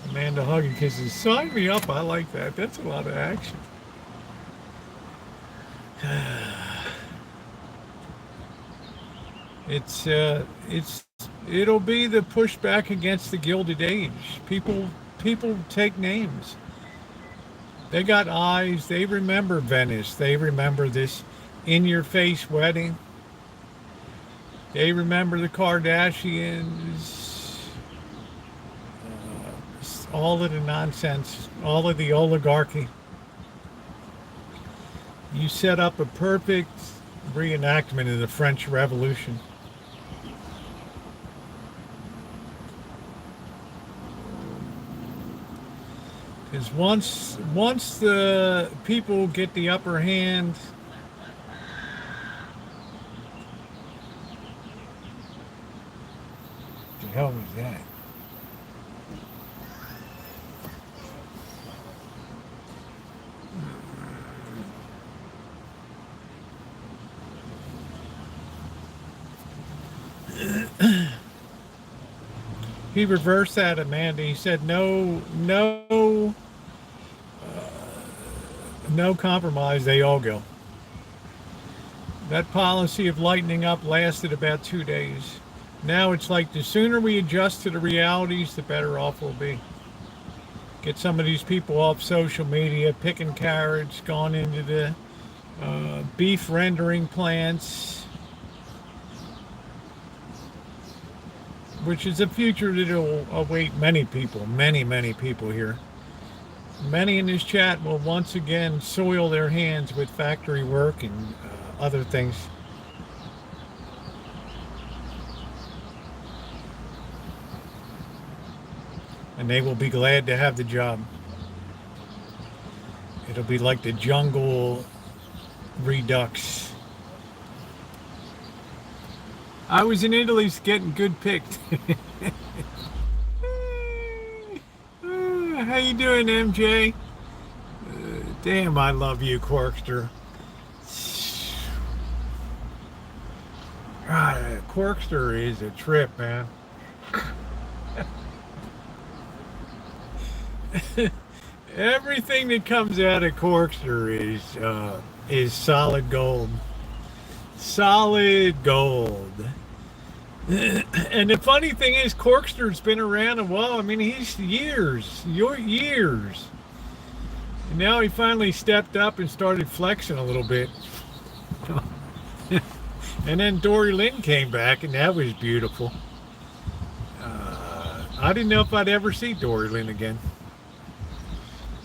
Amanda hugging kisses. Sign me up. I like that. That's a lot of action. It'll be the pushback against the Gilded Age. People take names. They got eyes. They remember Venice. They remember this in-your-face wedding. They remember the Kardashians. All of the nonsense, all of the oligarchy. You set up a perfect reenactment of the French Revolution. Because once the people get the upper hand, what the hell was that? He reversed that, Amanda. He said no compromise, they all go. That policy of lightening up lasted about 2 days. Now it's like the sooner we adjust to the realities, the better off we'll be. Get some of these people off social media, picking carrots, gone into the beef rendering plants, which is a future that will await many people, many people here. Many in this chat will once again soil their hands with factory work and other things. And they will be glad to have the job. It'll be like the jungle redux. I was in Italy getting good picked. How you doing, MJ? Damn, I love you, Corkster. God, Corkster is a trip, man. Everything that comes out of Corkster is solid gold. Solid gold. And the funny thing is, Corkster's been around a while. I mean, he's years. And now he finally stepped up and started flexing a little bit. And then Dory Lynn came back, and that was beautiful. I didn't know if I'd ever see Dory Lynn again.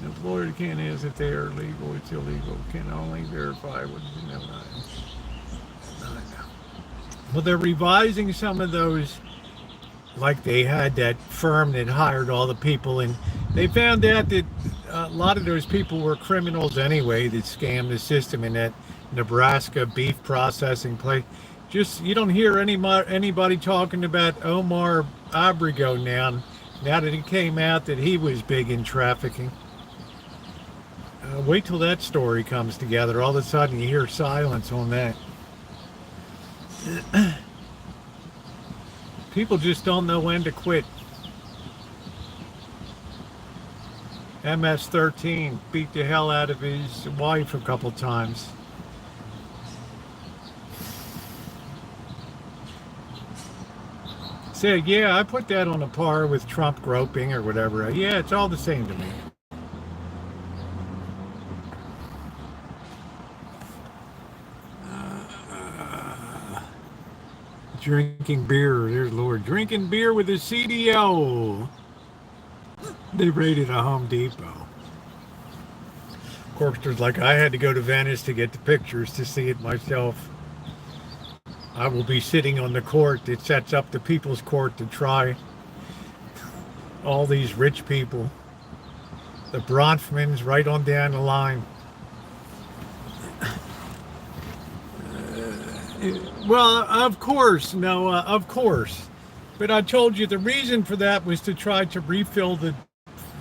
The Florida can't is if they are legal, it's illegal. Can only verify what is in them. Well, they're revising some of those, like they had that firm that hired all the people, and they found out that a lot of those people were criminals anyway that scammed the system in that Nebraska beef processing place. Just, you don't hear anybody talking about Omar Abrigo now that it came out that he was big in trafficking. Wait till that story comes together. All of a sudden you hear silence on that. People just don't know when to quit. MS-13 beat the hell out of his wife a couple times. Said, yeah, I put that on a par with Trump groping or whatever. Yeah, it's all the same to me. Drinking beer, there's Lord. Drinking beer with a CDO. They raided a Home Depot. Corkster's like, I had to go to Venice to get the pictures to see it myself. I will be sitting on the court that sets up the People's Court to try all these rich people. The Bronfmans right on down the line. Well, of course, Noah, of course. But I told you the reason for that was to try to refill the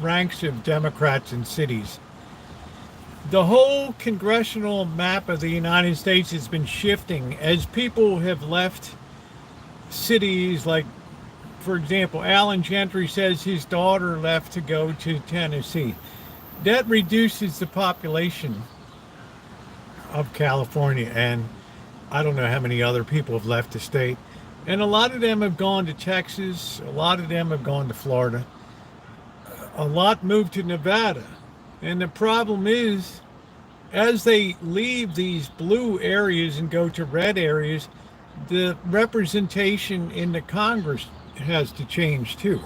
ranks of Democrats in cities. The whole congressional map of the United States has been shifting as people have left cities. Like, for example, Alan Gentry says his daughter left to go to Tennessee. That reduces the population of California, and I don't know how many other people have left the state. And a lot of them have gone to Texas. A lot of them have gone to Florida. A lot moved to Nevada. And the problem is, as they leave these blue areas and go to red areas, the representation in the Congress has to change too.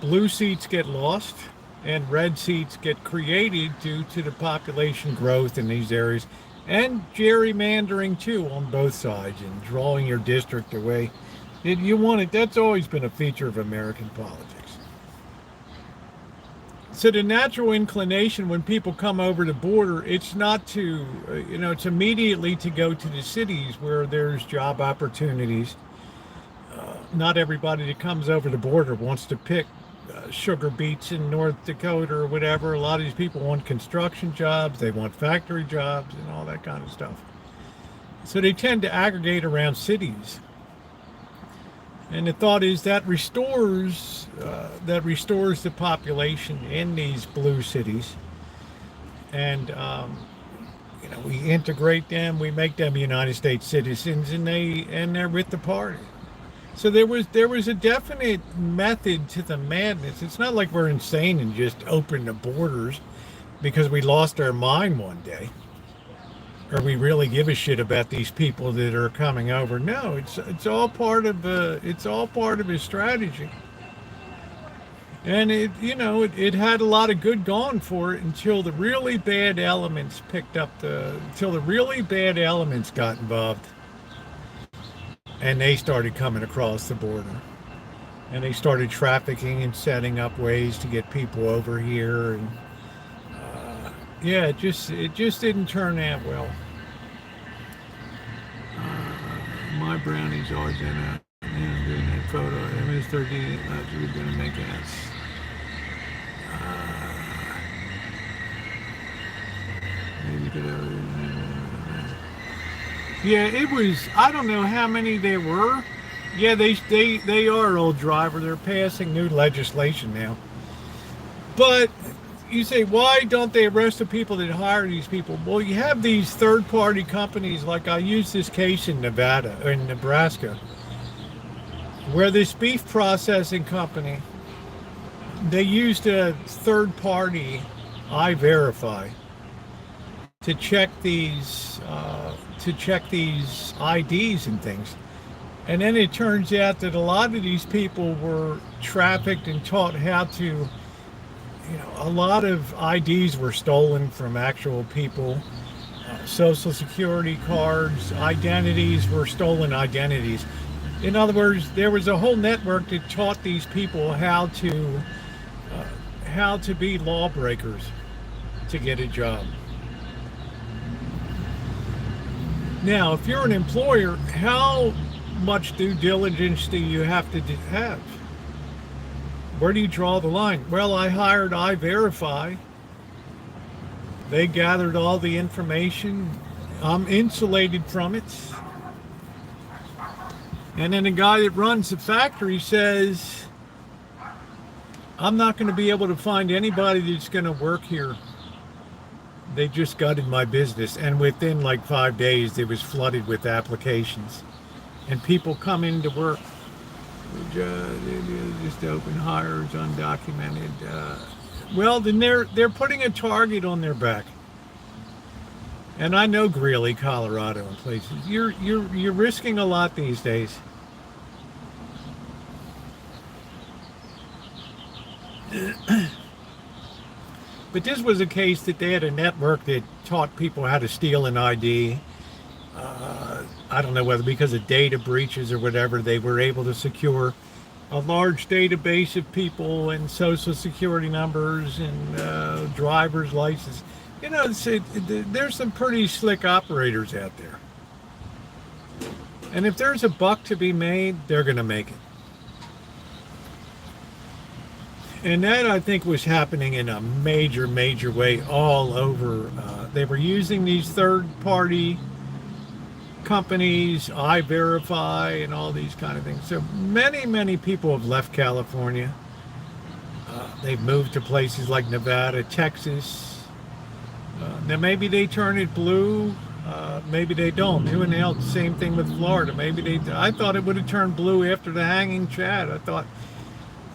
Blue seats get lost and red seats get created due to the population growth in these areas, and gerrymandering too on both sides, and drawing your district away. You want it. That's always been a feature of American politics. So the natural inclination when people come over the border, it's not to, it's immediately to go to the cities where there's job opportunities. Not everybody that comes over the border wants to pick sugar beets in North Dakota or whatever. A lot of these people want construction jobs, they want factory jobs and all that kind of stuff. So they tend to aggregate around cities. And the thought is that restores the population in these blue cities, and we integrate them, we make them United States citizens, and they're with the party. So there was a definite method to the madness. It's not like we're insane and just open the borders because we lost our mind one day, or we really give a shit about these people that are coming over. No, it's all part of his strategy. And it had a lot of good going for it until the really bad elements got involved, and they started coming across the border, and they started trafficking and setting up ways to get people over here, and it just didn't turn out well. My brownie's always in that photo. MS-13 actually gonna make us. Yeah, it was. I don't know how many there were. Yeah, they are old driver. They're passing new legislation now. But you say, why don't they arrest the people that hire these people? Well, you have these third-party companies. Like I use this case in Nevada or in Nebraska, where this beef processing company, they used a third-party I-Verify to check these IDs and things. And then it turns out that a lot of these people were trafficked and taught how to, a lot of IDs were stolen from actual people. Social security cards, identities were stolen identities. In other words, there was a whole network that taught these people how to be lawbreakers to get a job. Now, if you're an employer, how much due diligence do you have to have? Where do you draw the line? Well, I hired I-Verify. They gathered all the information. I'm insulated from it. And then the guy that runs the factory says, I'm not going to be able to find anybody that's going to work here. They just gutted my business, and within like 5 days it was flooded with applications and people come into work. Just open hires, undocumented. Well, then they're putting a target on their back. And I know Greeley, Colorado, and places. You're risking a lot these days. But this was a case that they had a network that taught people how to steal an ID. I don't know whether because of data breaches or whatever, they were able to secure a large database of people and social security numbers and driver's license. There's some pretty slick operators out there. And if there's a buck to be made, they're going to make it. And that, I think, was happening in a major, major way all over. They were using these third-party companies, I-Verify, and all these kind of things. So many, many people have left California. They've moved to places like Nevada, Texas. Now, maybe they turn it blue. Maybe they don't. Who in the hell? Same thing with Florida. I thought it would have turned blue after the hanging Chad.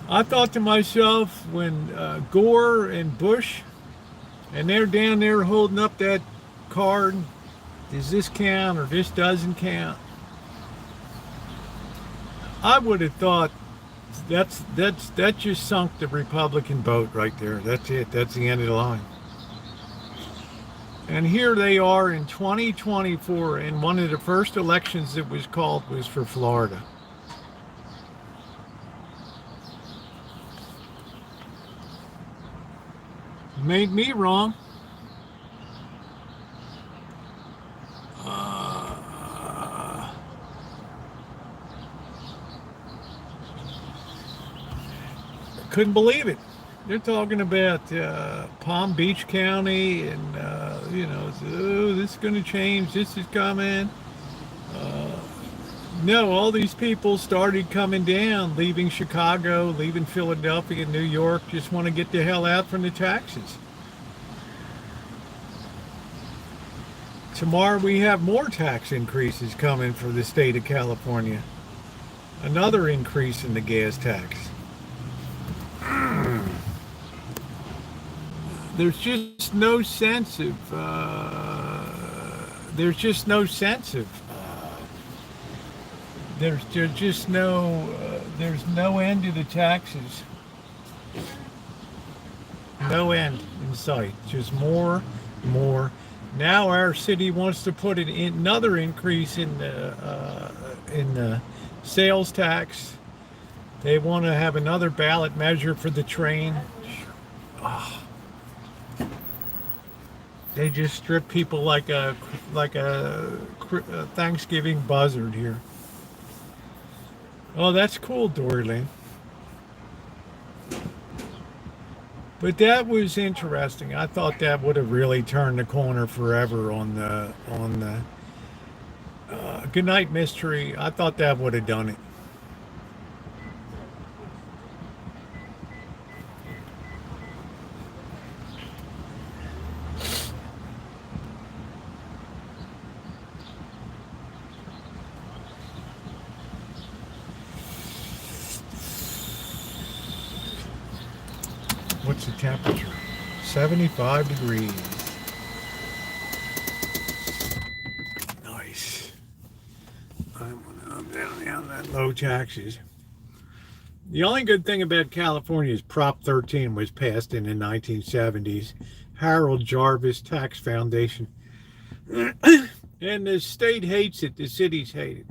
I thought to myself, when Gore and Bush, and they're down there holding up that card, does this count or this doesn't count? I would have thought that just sunk the Republican boat right there. That's it. That's the end of the line. And here they are in 2024, and one of the first elections that was called was for Florida. Made me wrong. Couldn't believe it. They're talking about Palm Beach County and, this is going to change. This is coming. No, all these people started coming down, leaving Chicago, leaving Philadelphia, New York, just want to get the hell out from the taxes. Tomorrow we have more tax increases coming for the state of California. Another increase in the gas tax. There's just no sense of there's no end to the taxes. No end in sight. Just more. Now our city wants to put another increase in the sales tax. They want to have another ballot measure for the train. Oh. They just strip people like a Thanksgiving buzzard here. Oh, that's cool, Dory Lane. But that was interesting. I thought that would have really turned the corner forever on the Goodnight Mystery. I thought that would have done it. What's the temperature? 75 degrees. Nice. I'm down that low taxes. The only good thing about California is Prop 13 was passed in the 1970s. Harold Jarvis Tax Foundation. And the state hates it. The cities hate it.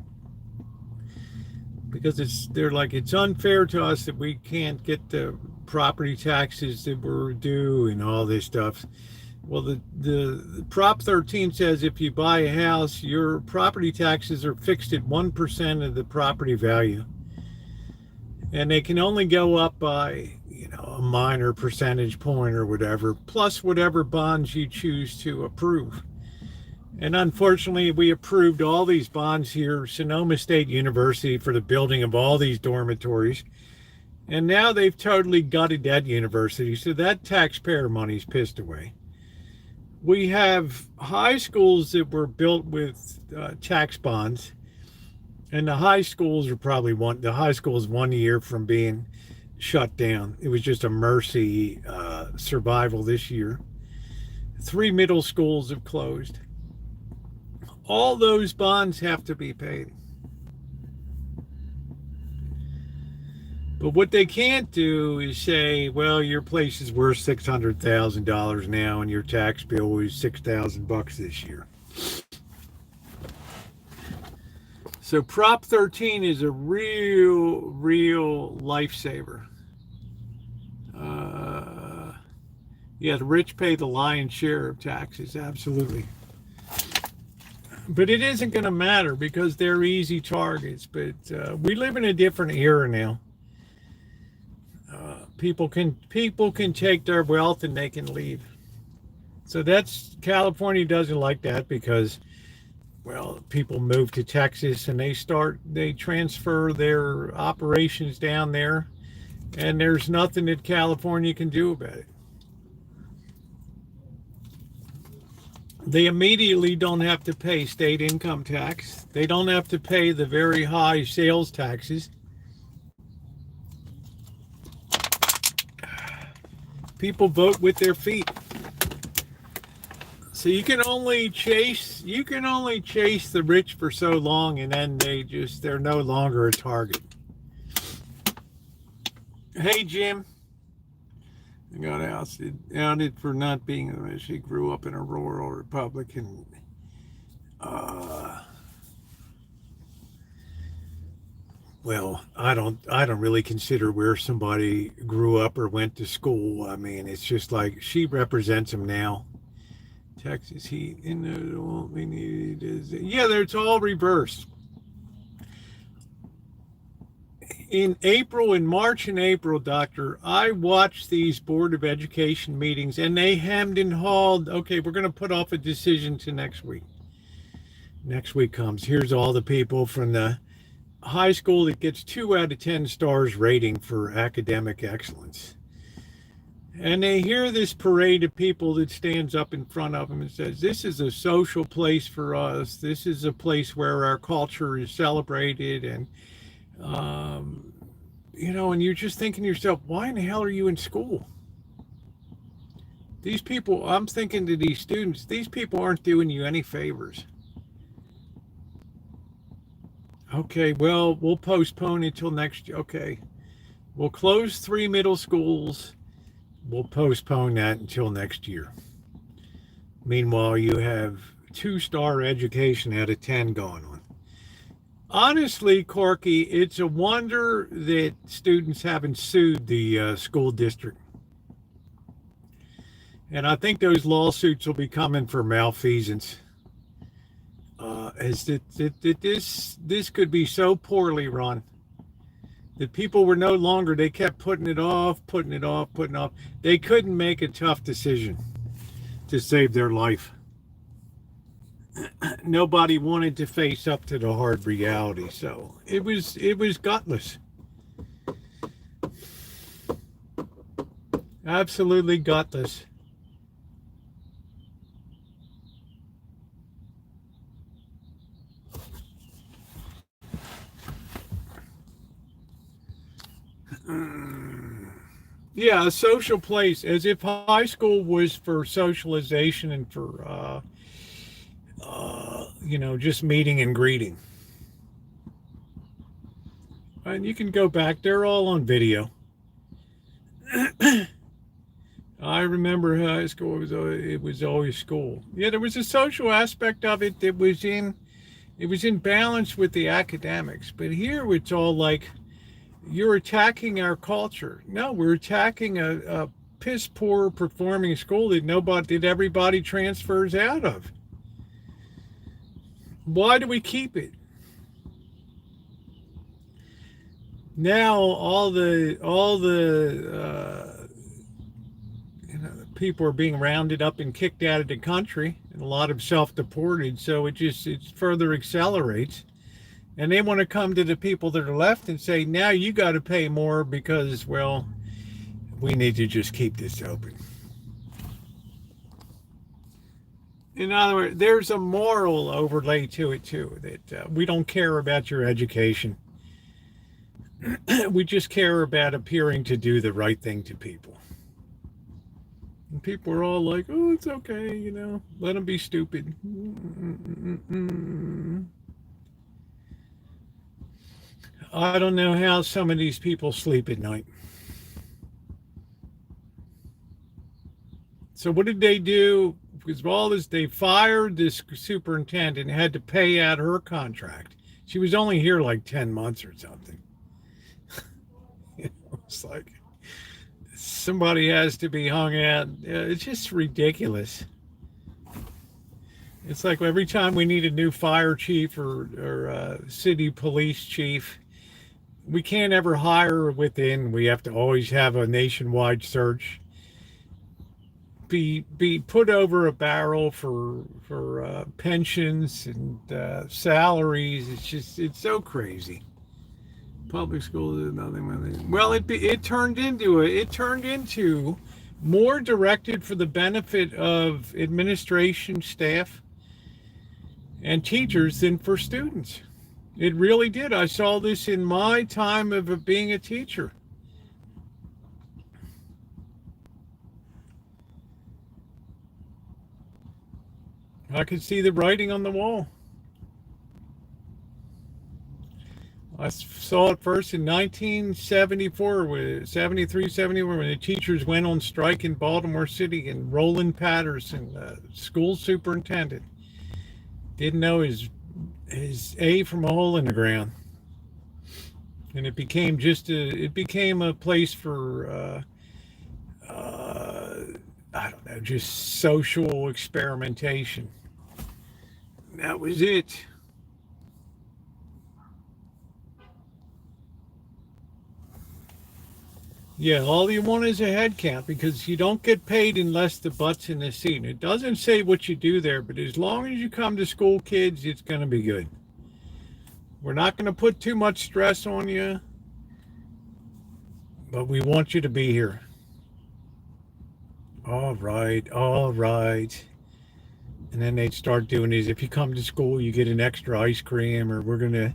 Because it's unfair to us that we can't get the property taxes that were due and all this stuff. Well, the Prop 13 says if you buy a house, your property taxes are fixed at 1% of the property value. And they can only go up by, a minor percentage point or whatever, plus whatever bonds you choose to approve. And unfortunately, we approved all these bonds here, Sonoma State University, for the building of all these dormitories. And now they've totally gutted that university, so that taxpayer money's pissed away. We have high schools that were built with tax bonds, and the high schools are probably the high school is 1 year from being shut down. It was just a mercy survival this year. 3 middle schools have closed. All those bonds have to be paid. But what they can't do is say, well, your place is worth $600,000 now and your tax bill was $6,000 this year. So Prop 13 is a real lifesaver. Yeah, the rich pay the lion's share of taxes, absolutely. But it isn't going to matter because they're easy targets. But we live in a different era now. People can take their wealth and they can leave. So California doesn't like that because, well, people move to Texas and they transfer their operations down there, and there's nothing that California can do about it. They immediately don't have to pay state income tax. They don't have to pay the very high sales taxes. People vote with their feet. So you can only chase the rich for so long, and then they're no longer a target. Hey, Jim. I got outed for not being. She grew up in a rural Republican. Well, I don't really consider where somebody grew up or went to school. I mean, it's just like she represents them now. Texas heat, and we need is it's all reversed. In March and April, Doctor, I watched these Board of Education meetings, and they hemmed and hawed. Okay, we're going to put off a decision to next week. Next week comes. Here's all the people from the high school that gets 2 out of 10 stars rating for academic excellence. And they hear this parade of people that stands up in front of them and says, this is a social place for us. This is a place where our culture is celebrated. And, and you're just thinking to yourself, why in the hell are you in school? These people, I'm thinking to these students, these people aren't doing you any favors. Okay, well, we'll postpone until next year. Okay, we'll close 3 middle schools. We'll postpone that until next year. Meanwhile, you have 2-star education out of 10 going on. Honestly, Corky, it's a wonder that students haven't sued the school district. And I think those lawsuits will be coming for malfeasance. This could be so poorly run. The people were no longer, they kept putting it off, putting it off, putting it off. They couldn't make a tough decision to save their life. Nobody wanted to face up to the hard reality. So it was gutless. Absolutely gutless. Yeah, a social place, as if high school was for socialization and for just meeting and greeting. And you can go back; they're all on video. I remember high school it was always school. Yeah, there was a social aspect of it that was in balance with the academics. But here it's all like you're attacking our culture. No, we're attacking a piss poor performing school that everybody transfers out of. Why do we keep it? Now all the people are being rounded up and kicked out of the country, and a lot of self-deported. So it further accelerates, and they want to come to the people that are left and say, now you got to pay more because, well, we need to just keep this open. In other words, there's a moral overlay to it too, that we don't care about your education. We just care about appearing to do the right thing to people. And people are all like, oh, it's okay, let them be stupid. I don't know how some of these people sleep at night. So what did they do? Because of all this, they fired this superintendent and had to pay out her contract. She was only here like 10 months or something. It's like somebody has to be hung out. It's just ridiculous. It's like every time we need a new fire chief or city police chief, we can't ever hire within. We have to always have a nationwide search. Be put over a barrel for pensions and salaries. It's so crazy. Public school is nothing. Well, it turned into more directed for the benefit of administration staff and teachers than for students. It really did. I saw this in my time of being a teacher. I could see the writing on the wall. I saw it first in 1974, 73, 74, when the teachers went on strike in Baltimore City, and Roland Patterson, school superintendent, didn't know his A from a hole in the ground. And it became a place for, I don't know, just social experimentation. That was it. Yeah, all you want is a head count because you don't get paid unless the butt's in the seat. It doesn't say what you do there, but as long as you come to school, kids, it's going to be good. We're not going to put too much stress on you, but we want you to be here. All right, all right. And then they'd start doing these. If you come to school, you get an extra ice cream, or we're gonna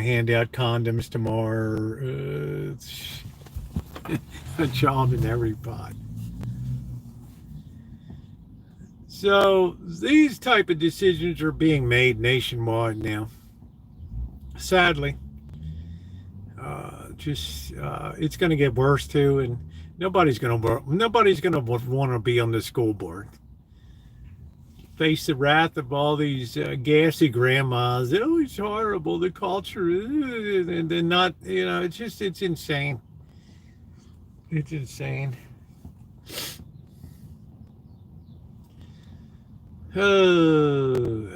hand out condoms tomorrow. A child in every pot. So these type of decisions are being made nationwide now. Sadly, it's going to get worse too, and nobody's going to want to be on the school board. Face the wrath of all these gassy grandmas. Oh, it's horrible. The culture, and then not. It's insane. It's insane. Oh.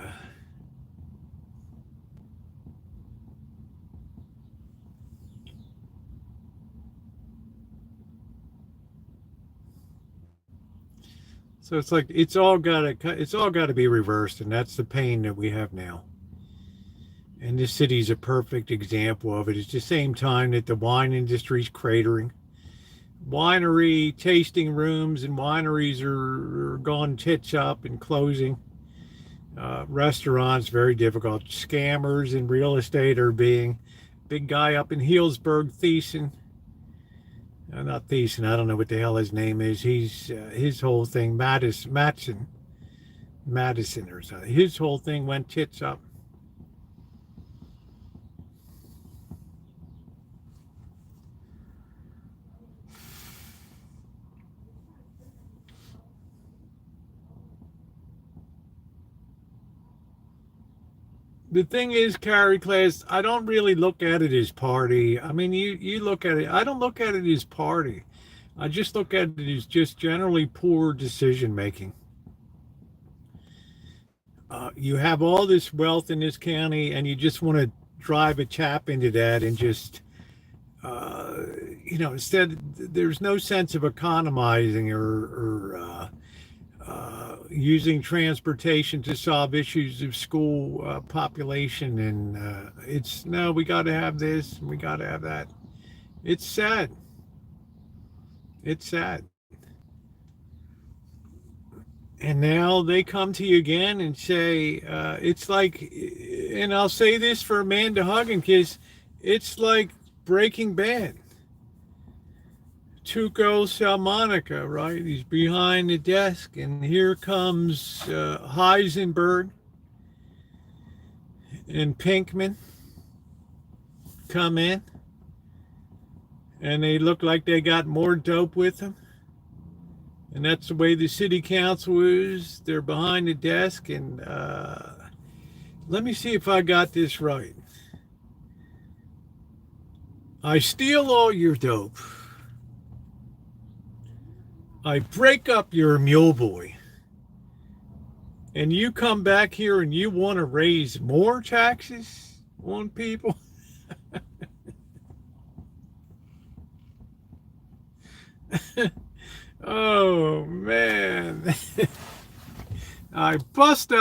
So it's like it's all got to be reversed, and that's the pain that we have now. And this city's a perfect example of it. It's the same time that the wine industry's cratering. Winery tasting rooms and wineries are gone tits up and closing. Restaurants, very difficult. Scammers in real estate are being big guy up in Healdsburg, Thiessen. Not Thiessen, I don't know what the hell his name is. He's his whole thing, Madison or something. His whole thing went tits up. The thing is, Carrie Class, I don't really look at it as party. I mean, you look at it. I don't look at it as party. I just look at it as just generally poor decision making. You have all this wealth in this county, and you just want to drive a chap into that and just, uh, instead, there's no sense of economizing or using transportation to solve issues of school population. And it's no, we got to have this, and we got to have that. It's sad. It's sad. And now they come to you again and say, it's like, and I'll say this for Amanda Huggins, it's like Breaking Bad. Tuco Salmonica, right? He's behind the desk, and here comes Heisenberg and Pinkman come in, and they look like they got more dope with them. And that's the way the city council is. They're behind the desk, and let me see if I got this right. I steal all your dope. I break up your mule boy. And you come back here and you want to raise more taxes on people? Oh man. I bust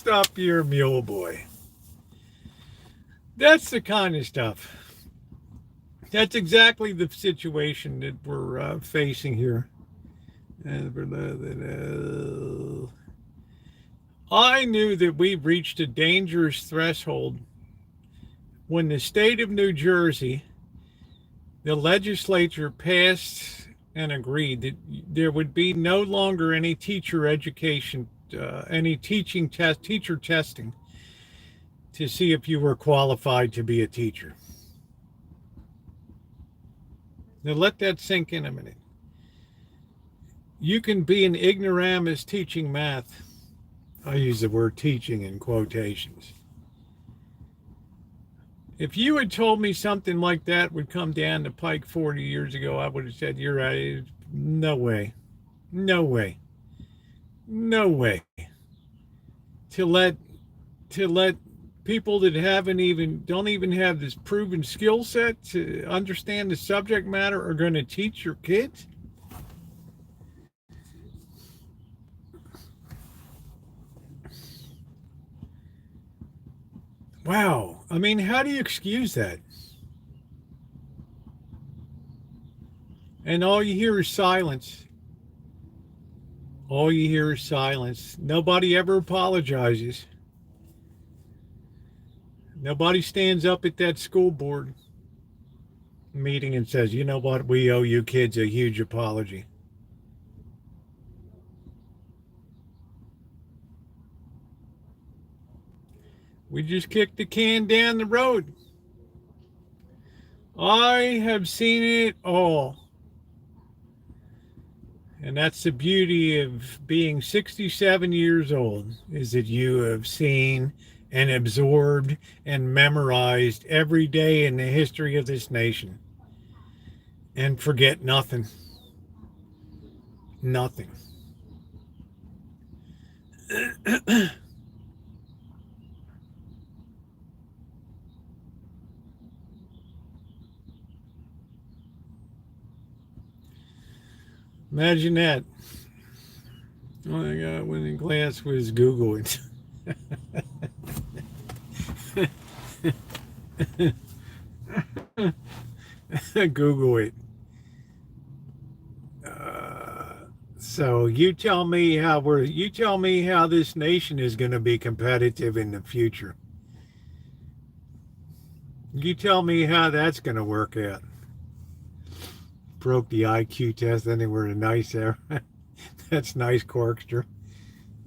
up your mule boy. That's the kind of stuff. That's exactly the situation that we're facing here. I knew that we reached a dangerous threshold when the state of New Jersey, the legislature passed and agreed that there would be no longer any teacher education, any teacher testing to see if you were qualified to be a teacher. Now let that sink in a minute. You can be an ignoramus teaching math. I use the word teaching in quotations. If you had told me something like that would come down the pike 40 years ago, I would have said, you're right. No way. No way. No way. To let people that don't even have this proven skill set to understand the subject matter are going to teach your kids? Wow. I mean, how do you excuse that? And all you hear is silence. All you hear is silence. Nobody ever apologizes. Nobody stands up at that school board meeting and says, you know what, we owe you kids a huge apology. We just kicked the can down the road. I have seen it all. And that's the beauty of being 67 years old, is that you have seen and absorbed and memorized every day in the history of this nation. And forget nothing. Nothing. Imagine that. All I got when in class was Google it. Google it. So you tell me how this nation is going to be competitive in the future. You tell me how that's going to work out. Broke the IQ test anywhere to nice there. That's nice, Corkster.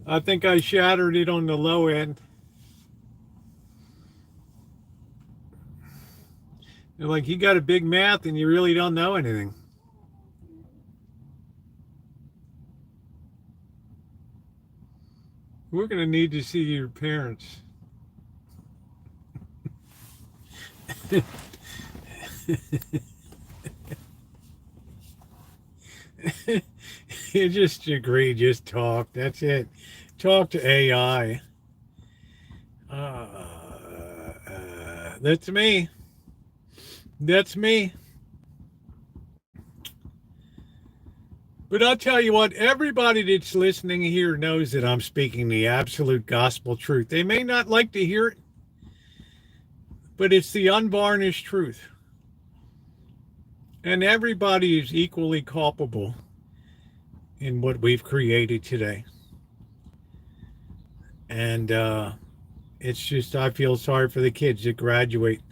I think I shattered it on the low end. They're like, you got a big mouth and you really don't know anything. We're going to need to see your parents. You just agree, just talk. That's it. Talk to AI. That's me. That's me. But I'll tell you what, everybody that's listening here knows that I'm speaking the absolute gospel truth. They may not like to hear it, but it's the unvarnished truth. And everybody is equally culpable in what we've created today. And it's just, I feel sorry for the kids that graduate.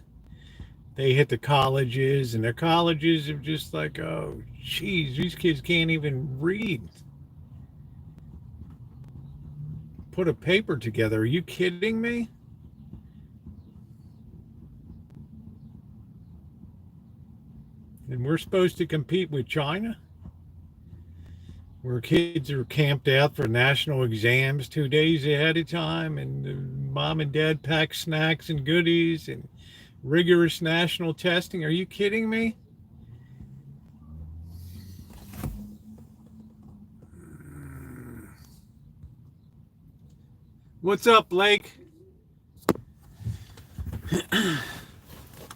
They hit the colleges, and the colleges are just like, oh, geez, these kids can't even read. Put a paper together. Are you kidding me? And we're supposed to compete with China, where kids are camped out for national exams 2 days ahead of time, and mom and dad pack snacks and goodies and rigorous national testing. Are you kidding me? What's up, Blake?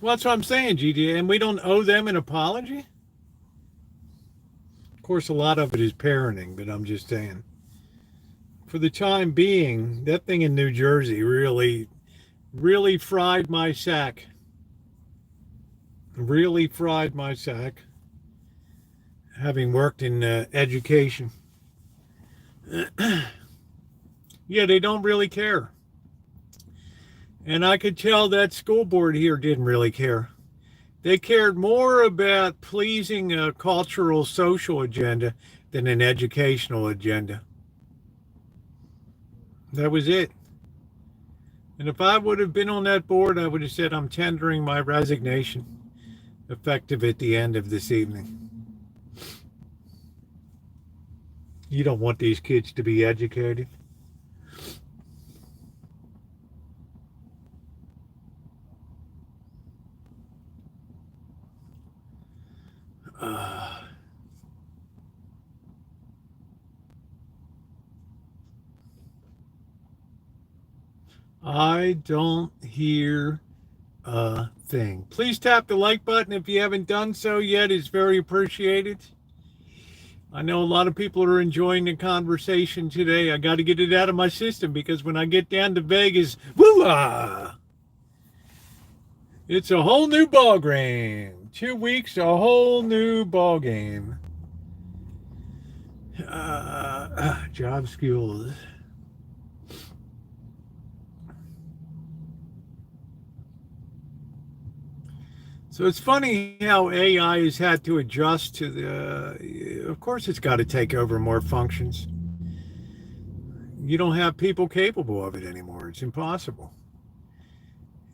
Well, that's what I'm saying, GD. And we don't owe them an apology? Of course, a lot of it is parenting, but I'm just saying. For the time being, that thing in New Jersey really fried my sack. Really fried my sack, having worked in education. Yeah, they don't really care. And I could tell that school board here didn't really care. They cared more about pleasing a cultural, social agenda than an educational agenda. That was it. And if I would have been on that board, I would have said I'm tendering my resignation, effective at the end of this evening. You don't want these kids to be educated. I don't hear a thing. Please tap the like button if you haven't done so yet. It's very appreciated. I know a lot of people are enjoying the conversation today. I got to get it out of my system because when I get down to Vegas, woo-ah! It's a whole new ball game. 2 weeks, a whole new ball game. Job skills. So it's funny how AI has had to adjust to of course it's got to take over more functions. You don't have people capable of it anymore. It's impossible.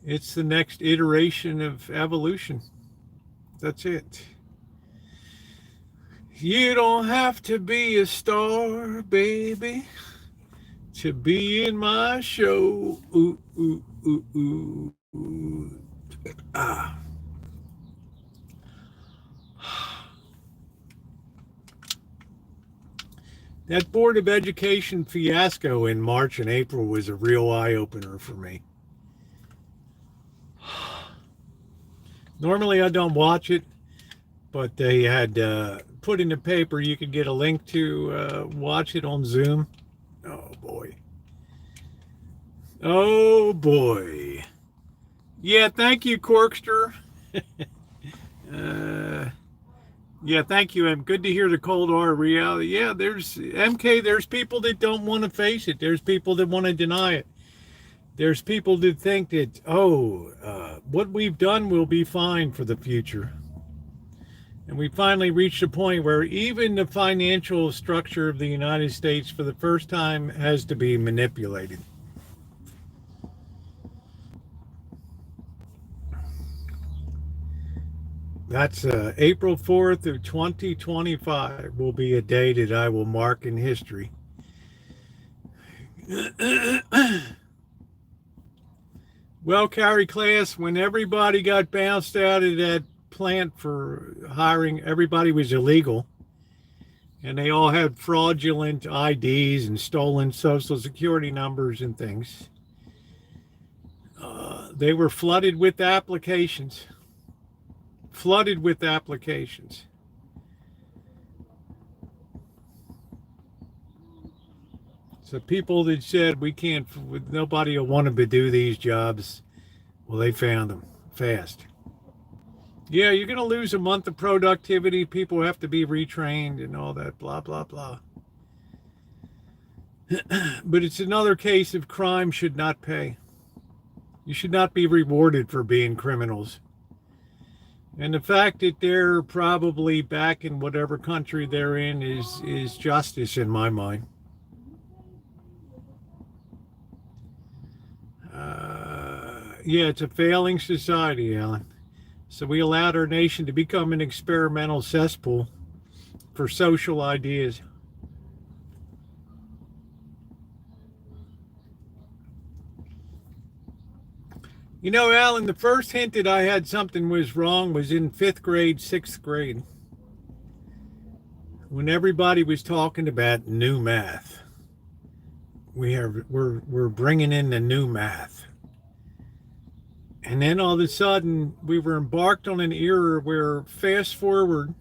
It's the next iteration of evolution. That's it. You don't have to be a star, baby, to be in my show. Ooh, ooh, ooh, ooh, ooh. Ah. That Board of Education fiasco in March and April was a real eye-opener for me. Normally I don't watch it, but they had put in the paper you could get a link to watch it on Zoom. Oh boy. Oh boy. Yeah, thank you, Corkster. Yeah, thank you. And good to hear the Cold War reality. Yeah, there's MK. There's people that don't want to face it. There's people that want to deny it. There's people that think that, what we've done will be fine for the future. And we finally reached a point where even the financial structure of the United States for the first time has to be manipulated. That's April 4th of 2025 will be a day that I will mark in history. Well, Carrie Class, when everybody got bounced out of that plant for hiring, everybody was illegal. And they all had fraudulent IDs and stolen social security numbers and things. They were flooded with applications. Flooded with applications. So people that said we can't, nobody will want to do these jobs, well, they found them fast. Yeah, you're going to lose a month of productivity. People have to be retrained and all that, blah, blah, blah. But it's another case of crime should not pay. You should not be rewarded for being criminals. And the fact that they're probably back in whatever country they're in is justice in my mind. Yeah, it's a failing society, Alan. So we allowed our nation to become an experimental cesspool for social ideas. You know, Alan, the first hint that I had something was wrong was in 5th grade, 6th grade, when everybody was talking about new math. We're bringing in the new math. And then all of a sudden, we were embarked on an era where fast forward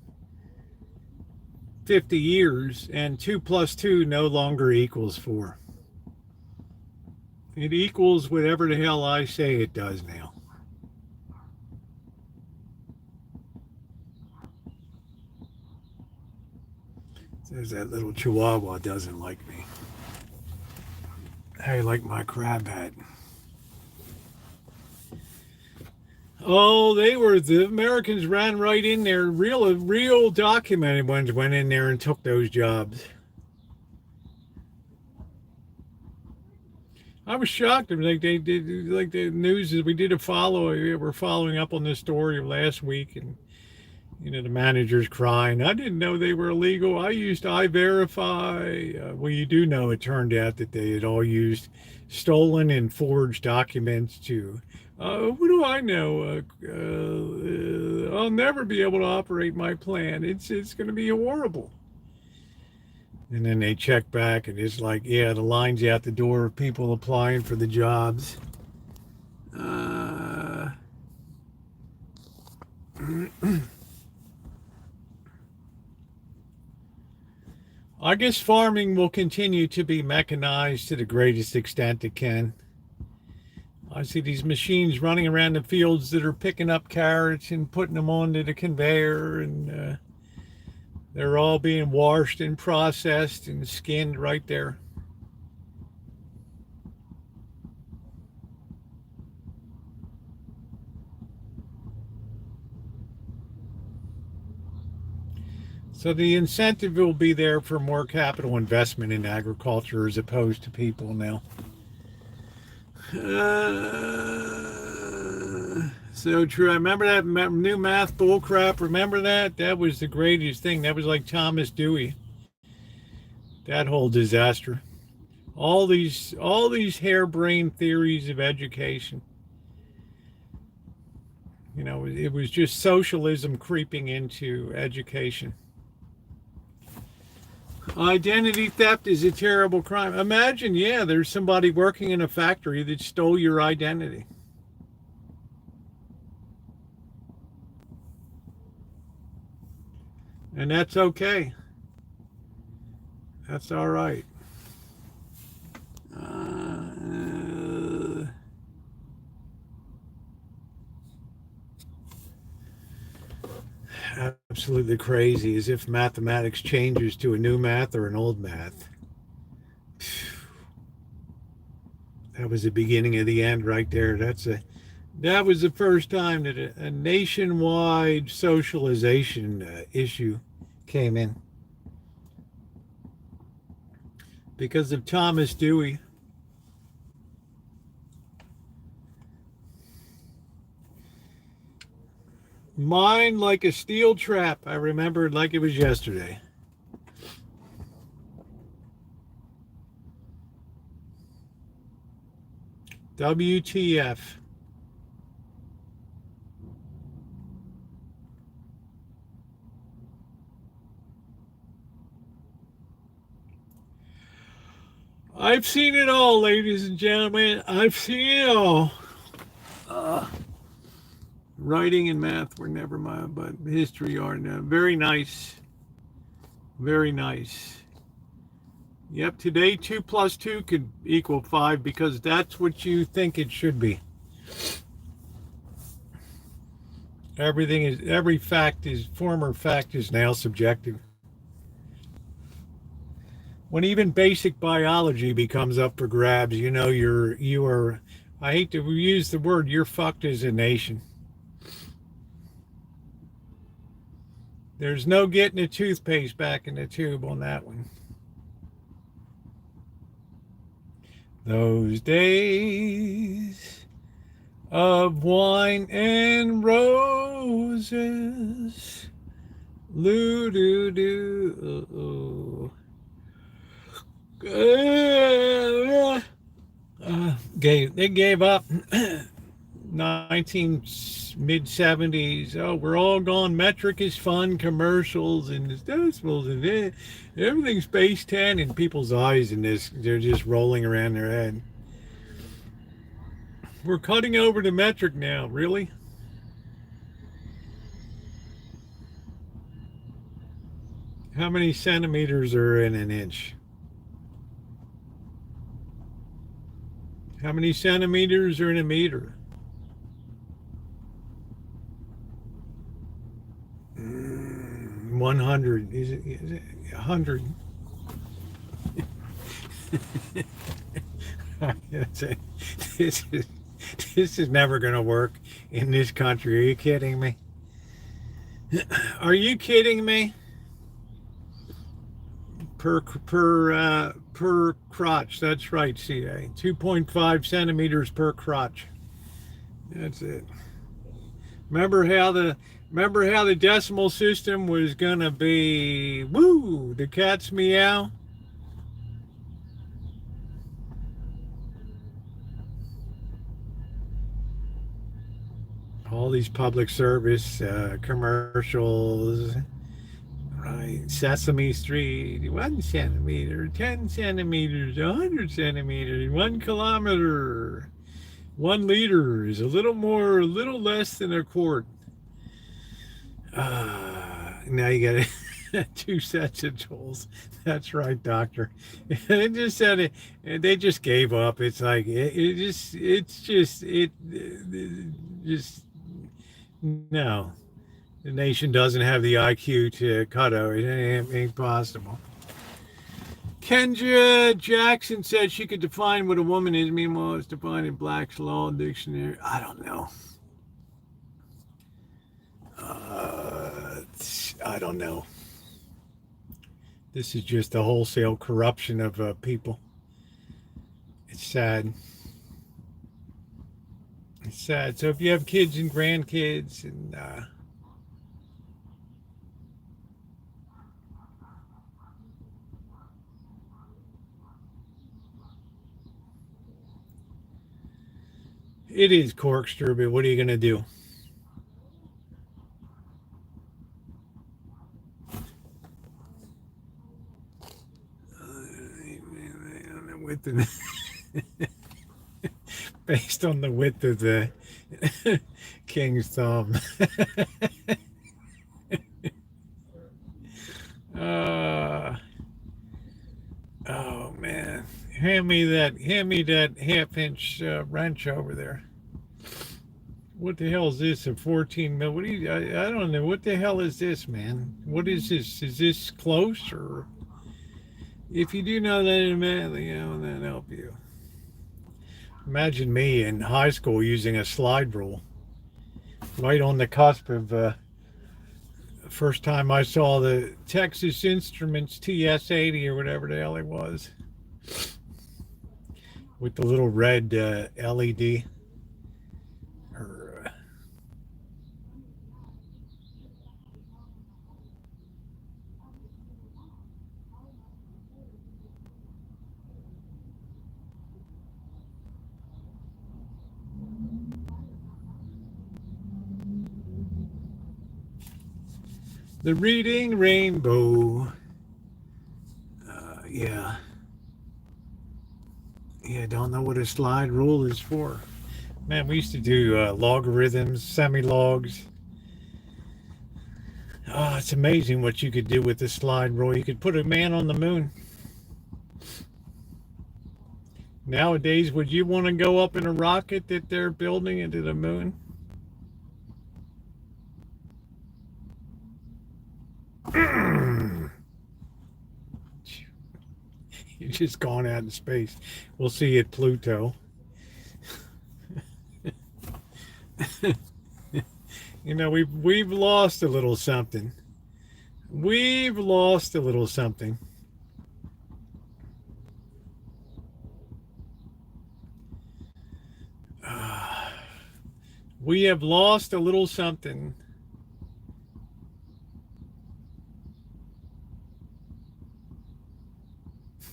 50 years and 2 plus 2 no longer equals 4. It equals whatever the hell I say it does now. Says that little chihuahua doesn't like me. I like my crab hat. Oh, the Americans ran right in there. Real documented ones went in there and took those jobs. I was shocked. Like they did, like the news is we did a follow. We're following up on this story of last week, and the manager's crying. I didn't know they were illegal. I used I-Verify. Well, you do know it turned out that they had all used stolen and forged documents to. What do I know? I'll never be able to operate my plan. It's going to be horrible. And then they check back, and it's like, yeah, the line's out the door of people applying for the jobs. I guess farming will continue to be mechanized to the greatest extent it can. I see these machines running around the fields that are picking up carrots and putting them onto the conveyor, and they're all being washed and processed and skinned right there. So the incentive will be there for more capital investment in agriculture as opposed to people now. So true. I remember that new math bullcrap. Remember that? That was the greatest thing. That was like Thomas Dewey. That whole disaster. All these harebrained theories of education. It was just socialism creeping into education. Identity theft is a terrible crime. Imagine, there's somebody working in a factory that stole your identity. And that's okay. That's all right. Absolutely crazy, as if mathematics changes to a new math or an old math. That was the beginning of the end right there. That was the first time that a nationwide socialization issue came in because of Thomas Dewey. Mind like a steel trap. I remember it like it was yesterday. WTF. I've seen it all, ladies and gentlemen. I've seen it all. Writing and math were never mine, but history are now. Very nice. Very nice. Yep, today 2 plus 2 could equal 5 because that's what you think it should be. Every former fact is now subjective. When even basic biology becomes up for grabs, you are, I hate to use the word, you're fucked as a nation. There's no getting the toothpaste back in the tube on that one. Those days of wine and roses. Loo doo doo. They gave up mid 70s. Oh, we're all gone. Metric is fun, commercials and decimals and everything's base 10 in people's eyes, and they're just rolling around their head. We're cutting over to metric now, really? How many centimeters are in an inch? How many centimeters are in a meter? 100. Is it 100? This is never going to work in this country. Are you kidding me? Are you kidding me? Per crotch. That's right, CA. 2.5 centimeters per crotch. That's it. Remember how the decimal system was gonna be the cat's meow? All these public service commercials. Right, Sesame Street, 1 centimeter, 10 centimeters, 100 centimeters, 1 kilometer, 1 liter is a little less than a quart. Now you got 2 sets of tools. That's right, doctor. They just said it. They just gave up. It's like no. The nation doesn't have the IQ to cut over. It ain't possible. Kendra Jackson said she could define what a woman is. Meanwhile, it's defined in Black's Law Dictionary. I don't know. I don't know. This is just a wholesale corruption of people. It's sad. It's sad. So if you have kids and grandkids and it is corkscrew, but what are you going to do? Based on the width of the king's thumb. Uh, oh man, hand me that half-inch wrench over there. What the hell is this? A 14 mil? What do you? I don't know. What the hell is this, man? What is this? Is this close or? If you do know that in a minute, you know, that'll help you. Imagine me in high school using a slide rule, right on the cusp of. First time I saw the Texas Instruments TS-80 or whatever the hell it was, with the little red LED. The Reading Rainbow. Yeah. Yeah, don't know what a slide rule is for. Man, we used to do logarithms, semi-logs. Oh, it's amazing what you could do with the slide rule. You could put a man on the moon. Nowadays, would you want to go up in a rocket that they're building into the moon? You've just gone out in space. We'll see you at Pluto. You know, we've lost a little something. We've lost a little something. We have lost a little something.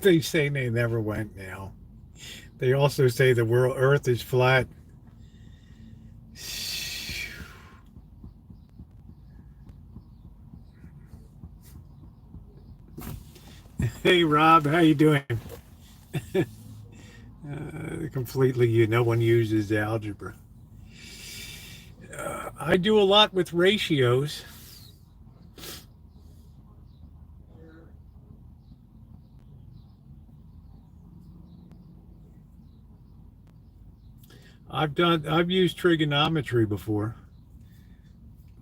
They say they never went now. They also say the world Earth is flat. Hey Rob, how you doing? Completely, no one uses algebra. I do a lot with ratios. I've used trigonometry before,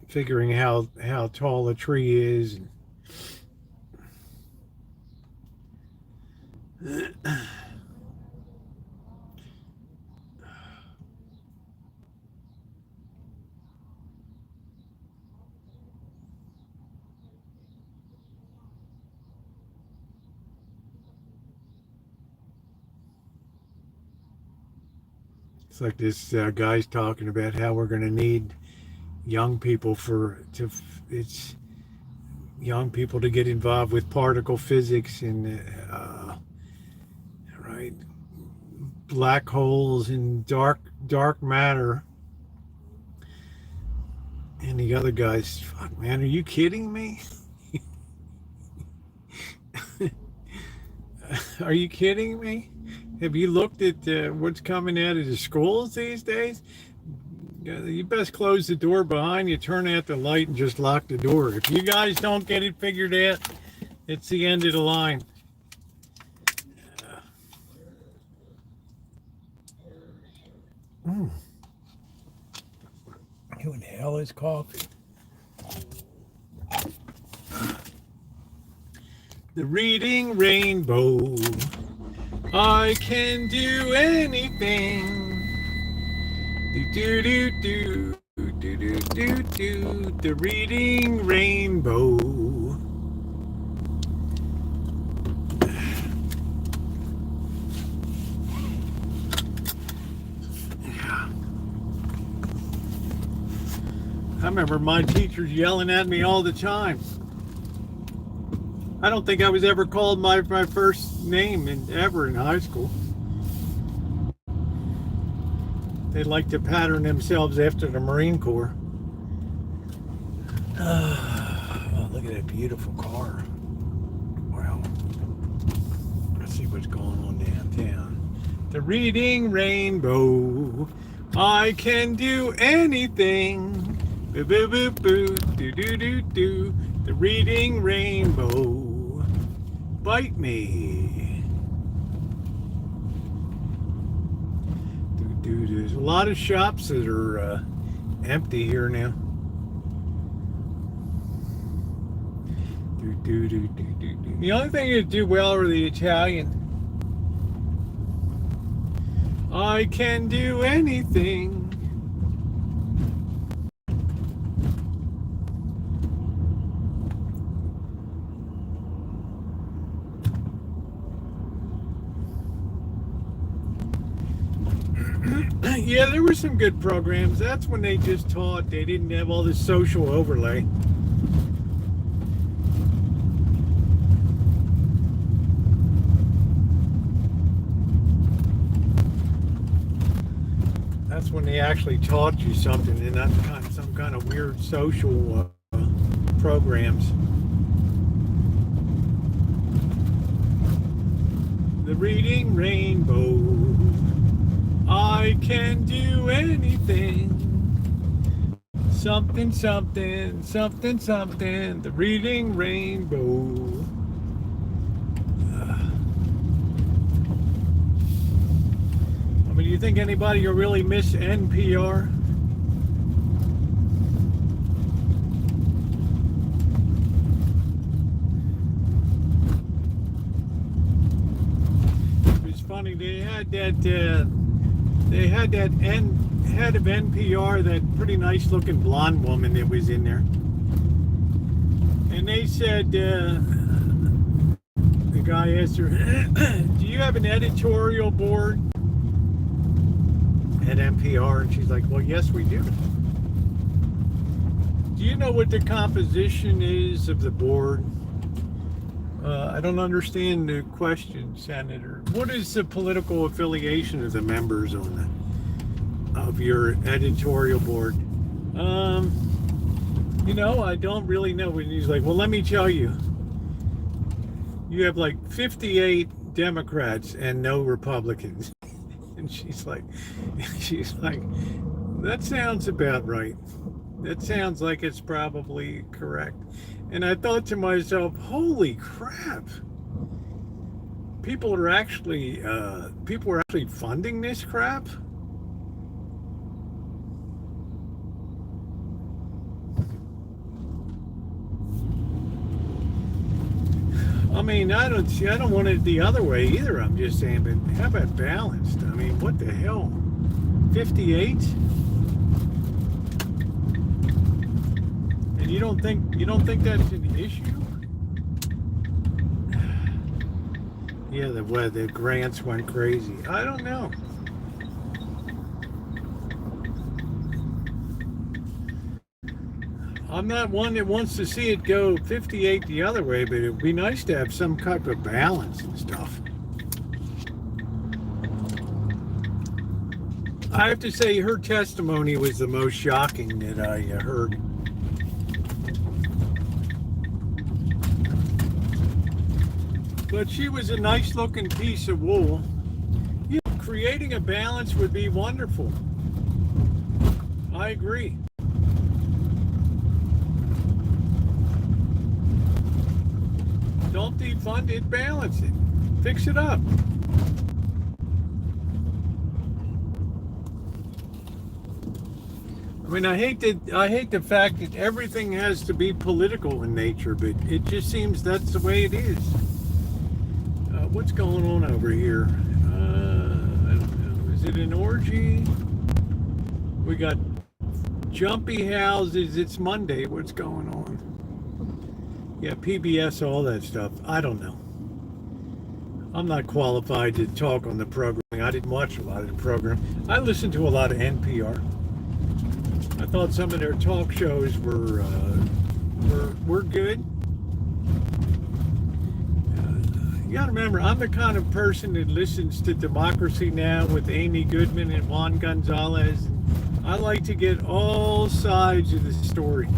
figuring how tall a tree is. It's like this guy's talking about how we're going to need young people it's young people to get involved with particle physics and right, black holes and dark matter. And the other guy's, fuck man, are you kidding me? Are you kidding me? Have you looked at what's coming out of the schools these days? You best close the door behind you, turn out the light, and just lock the door. If you guys don't get it figured out, it's the end of the line. Who in the hell is coffee? The Reading Rainbow. I can do anything. Do do do do do do do do. The Reading Rainbow. I remember my teachers yelling at me all the time. I don't think I was ever called my first name ever in high school. They like to pattern themselves after the Marine Corps. Oh, look at that beautiful car. Wow. Let's see what's going on downtown. The Reading Rainbow. I can do anything. Boo boo boo boo. Do do do do. The reading rainbow, bite me. There's a lot of shops that are empty here now. The only thing that do well are the Italian. I can do anything. Yeah, there were some good programs. That's when they just taught. They didn't have all this social overlay. That's when they actually taught you something, and not some kind of weird social programs. The reading rainbow. I can do anything. Something, something, something, something. The reading rainbow. I mean, do you think anybody will really miss NPR? It was funny. They had that. They had that head of NPR, that pretty nice looking blonde woman that was in there. And they said, the guy asked her, do you have an editorial board at NPR? And she's like, well, yes, we do. Do you know what the composition is of the board? I don't understand the question, Senator. What is the political affiliation of the members of your editorial board? You know, I don't really know. And he's like, well, let me tell you. You have like 58 Democrats and no Republicans. And she's like, that sounds about right. That sounds like it's probably correct. And I thought to myself, holy crap. People are actually funding this crap? I mean, I don't want it the other way either. I'm just saying, but how about balanced? I mean, what the hell? 58? And you don't think that's an issue? Yeah, the grants went crazy. I don't know. I'm not one that wants to see it go 58 the other way, but it would be nice to have some type of balance and stuff. I have to say, her testimony was the most shocking that I heard. But she was a nice looking piece of wool. Yeah, creating a balance would be wonderful. I agree. Don't defund it, balance it. Fix it up. I mean, I hate the fact that everything has to be political in nature, but it just seems that's the way it is. What's going on over here? I don't know. Is it an orgy? We got jumpy houses. It's Monday. What's going on? Yeah, PBS, all that stuff. I don't know. I'm not qualified to talk on the program. I didn't watch a lot of the program. I listened to a lot of NPR. I thought some of their talk shows were good. You gotta remember, I'm the kind of person that listens to Democracy Now! With Amy Goodman and Juan Gonzalez. I like to get all sides of the story.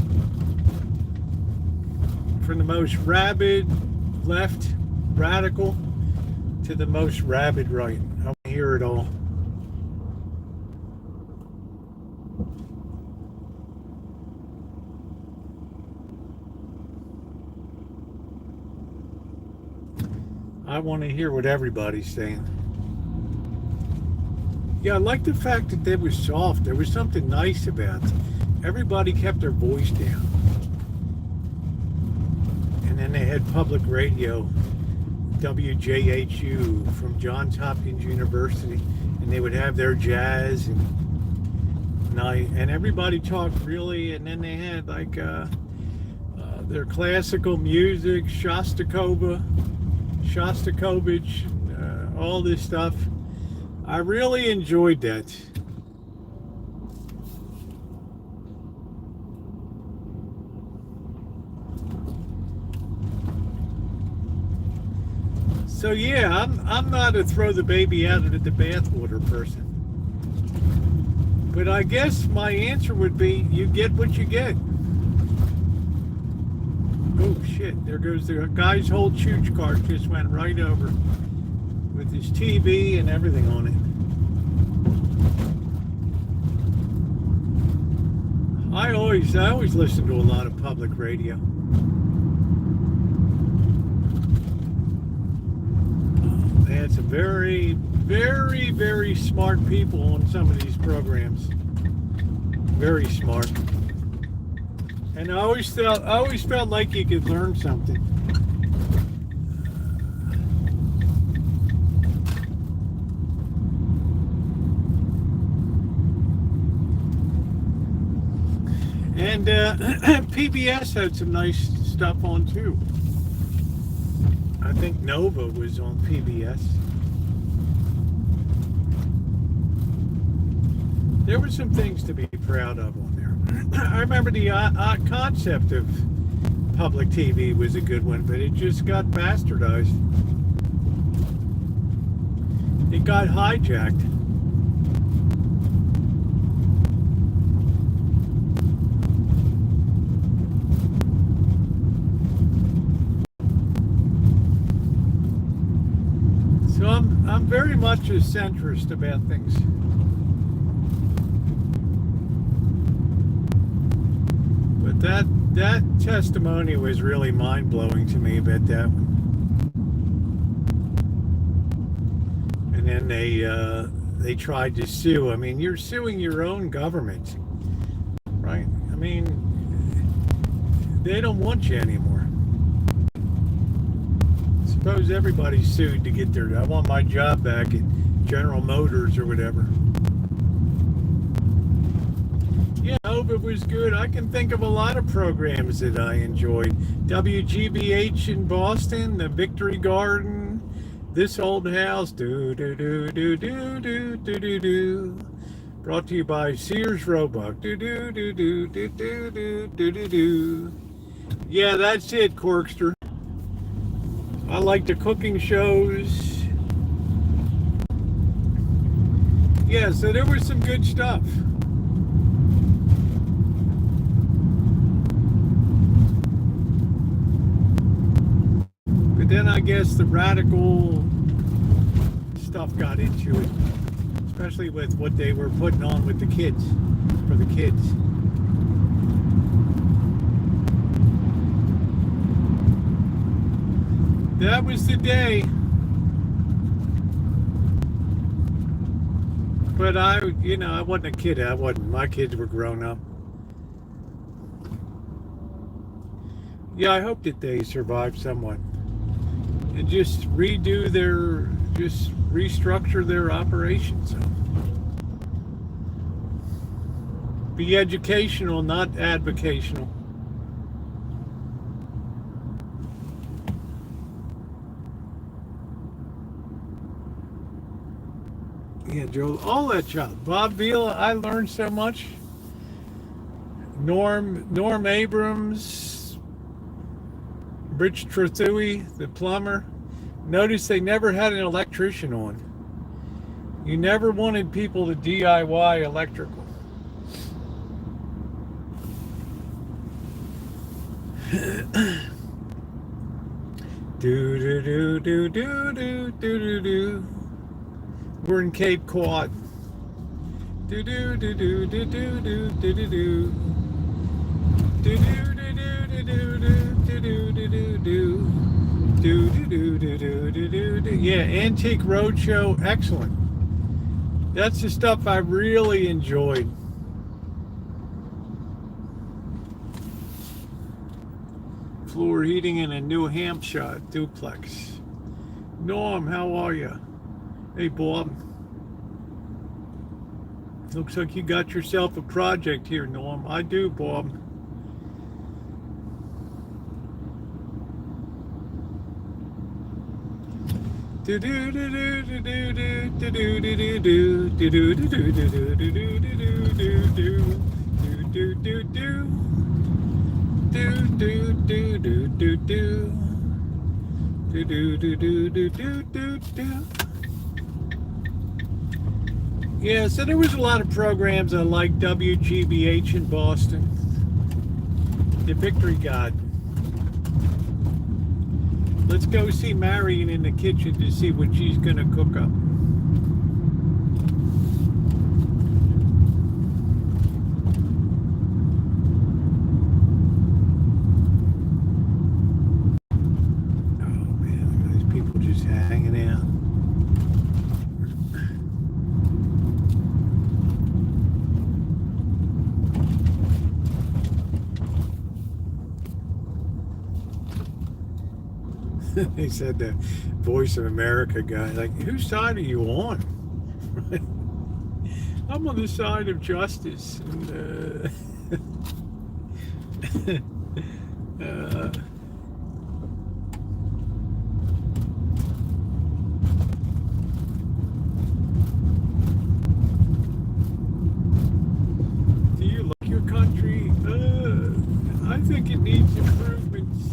From the most rabid left radical to the most rabid right. I want to hear it all. I want to hear what everybody's saying. Yeah, I like the fact that they were soft. There was something nice about it. Everybody kept their voice down. And then they had public radio, WJHU from Johns Hopkins University, and they would have their jazz and night, and everybody talked really. And then they had like their classical music, Shostakovich, all this stuff. I really enjoyed that. So yeah, I'm not a throw the baby out of the bathwater person. But I guess my answer would be you get what you get. Oh shit, there goes the guy's whole chooch cart just went right over with his TV and everything on it. I always listen to a lot of public radio. They had some very, very, very smart people on some of these programs. Very smart. And I always felt like you could learn something. And PBS had some nice stuff on too. I think Nova was on PBS. There were some things to be proud of on there. I remember the concept of public TV was a good one, but it just got bastardized. It got hijacked. So I'm very much a centrist about things. But that testimony was really mind-blowing to me about that one. And then they tried to sue. I mean, you're suing your own government, right? I mean, they don't want you anymore. Suppose everybody sued to get their, I want my job back at General Motors or whatever. Yeah, I hope it was good. I can think of a lot of programs that I enjoyed. WGBH in Boston, the Victory Garden, This Old House, do do do do do do do do do. Brought to you by Sears Roebuck, do do do do do do do do do do. Yeah, that's it, Corkster. I like the cooking shows. Yeah, so there was some good stuff. But then I guess the radical stuff got into it, especially with what they were putting on with the kids, for the kids. That was the day. But I wasn't a kid. My kids were grown up. Yeah, I hope that they survive somewhat. And just restructure their operations. So. Be educational, not advocational. Yeah, Joe, all that child. Bob Vila, I learned so much. Norm Abrams, Rich Trethewey, the plumber. Notice they never had an electrician on. You never wanted people to DIY electrical. Do do do do do do do do do. We're in Cape Cod. Do do do do do do do do do do. Do do do do do do do do do do do. Yeah, Antique Roadshow, excellent. That's the stuff I really enjoyed. Floor heating in a New Hampshire duplex. Norm, how are you? Hey, Bob. Looks like you got yourself a project here, Norm. I do, Bob. Yeah, so there was a lot of programs on like WGBH in Boston. The Victory God. Let's go see Marion in the kitchen to see what she's going to cook up. Oh man, look at these people just hanging out. They said the Voice of America guy, like, whose side are you on? I'm on the side of justice. And, do you like your country? I think it needs improvements.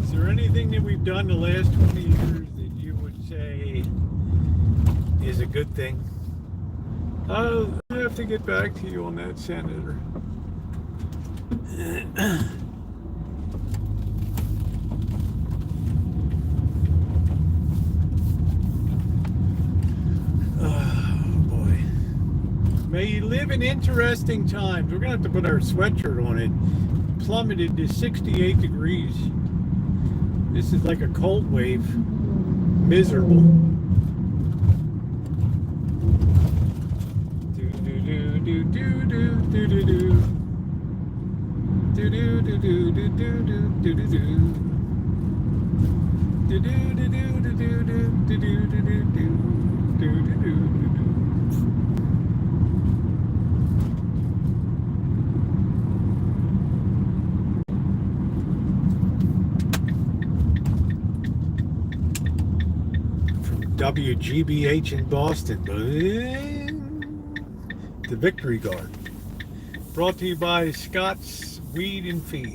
Is there anything that we've done the last 20 years that you would say is a good thing? I'll have to get back to you on that, Senator. Oh boy. May you live in interesting times. We're gonna have to put our sweatshirt on it. Plummeted to 68 degrees. This is like a cold wave. Miserable. WGBH in Boston. The Victory Garden. Brought to you by Scott's Weed and Feed.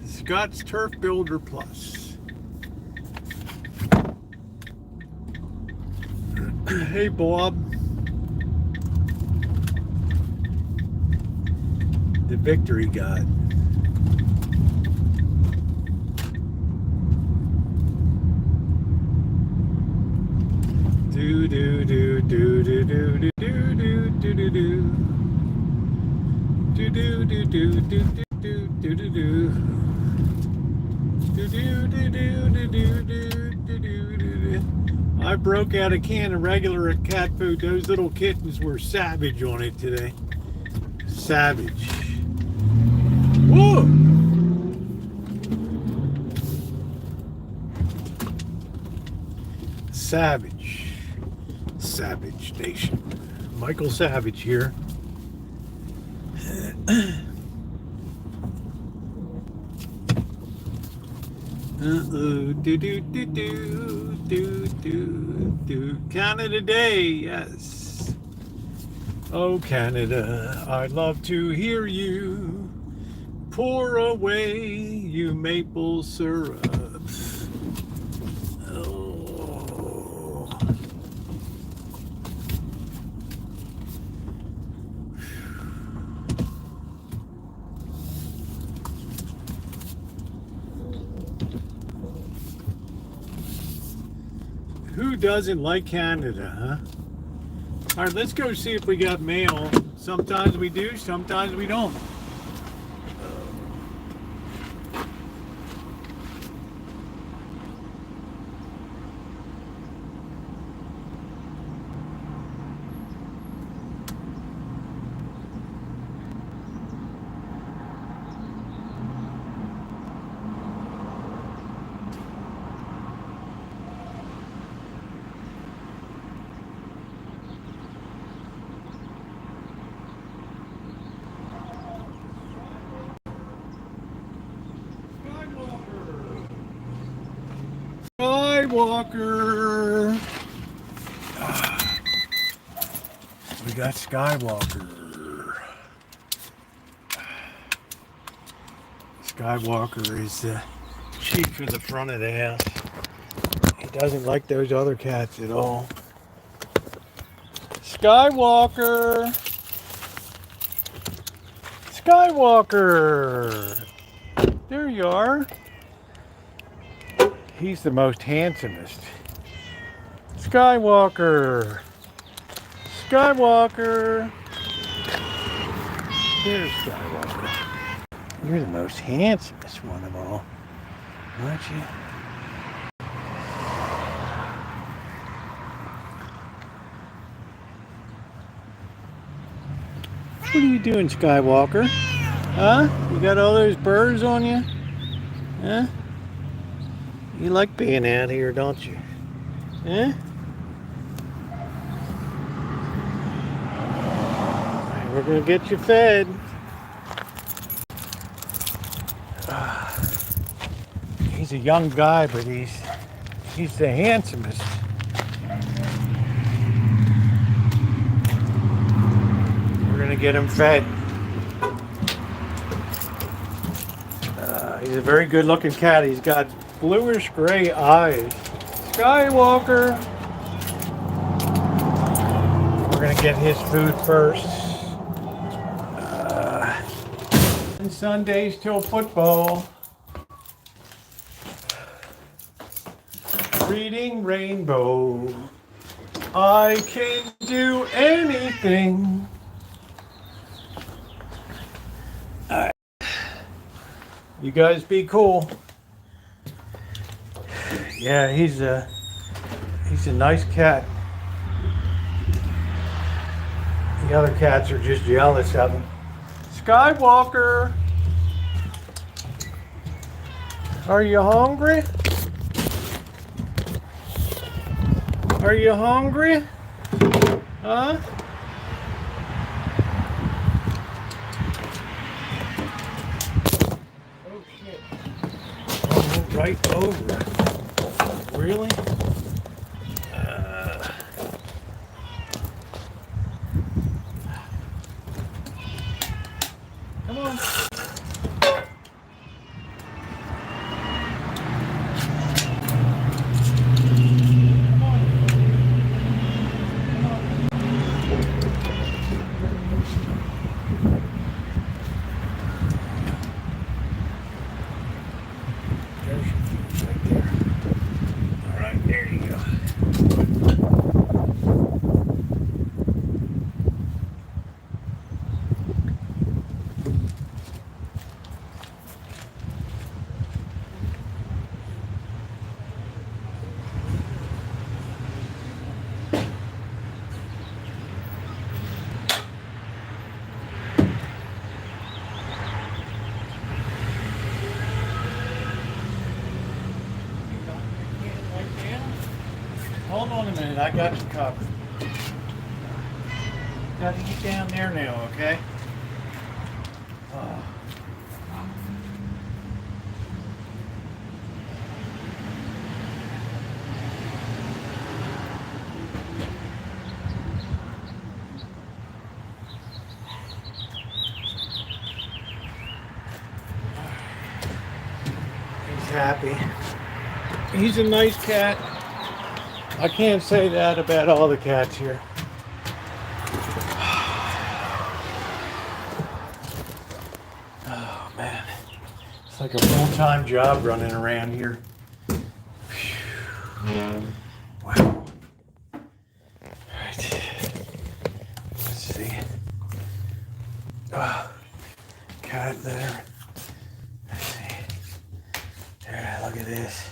Scott's Turf Builder Plus. Hey, Bob. The Victory God. Do do do do do do do do do do do do do do do do do do do. I broke out a can of regular cat food. Those little kittens were savage on it today. Savage. Whoa! Savage. Savage Nation. Michael Savage here. Uh-oh. Do. Canada Day, yes. Oh, Canada, I'd love to hear you pour away you maple syrup. Oh. Who doesn't like Canada, huh? All right, let's go see if we got mail. Sometimes we do, sometimes we don't. Skywalker. We got Skywalker. Skywalker is cheap for the front of the house. He doesn't like those other cats at all. Skywalker! Skywalker! There you are. He's the most handsomest. Skywalker! Skywalker! There's Skywalker. You're the most handsomest one of all, aren't you? What are you doing, Skywalker? Huh? You got all those birds on you? Huh? You like being out here, don't you? Huh? We're gonna get you fed. He's a young guy, but he's the handsomest. We're gonna get him fed. He's a very good-looking cat. He's got bluish gray eyes. Skywalker. We're gonna get his food first. And Sundays till football. Reading Rainbow. I can do anything. Alright. You guys be cool. Yeah, he's a nice cat. The other cats are just jealous of him. Skywalker! Are you hungry? Are you hungry? Huh? Oh shit. Oh, right over. Really? Come on. Hold on a minute, I got you covered. Gotta get down there now, okay? He's happy. He's a nice cat. I can't say that about all the cats here. Oh man, it's like a full-time job running around here. Wow. Alright. Let's see. Cat litter. Let's see. There, look at this.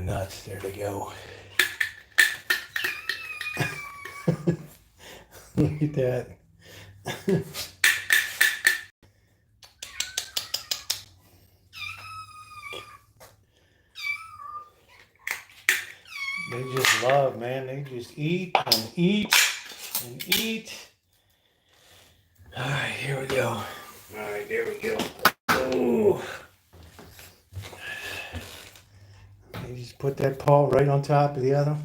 Nuts. we go. Look at that. They just love, man. They just eat and eat and eat. All right, here we go. All right, there we go. Oh. You just put that paw right on top of the other.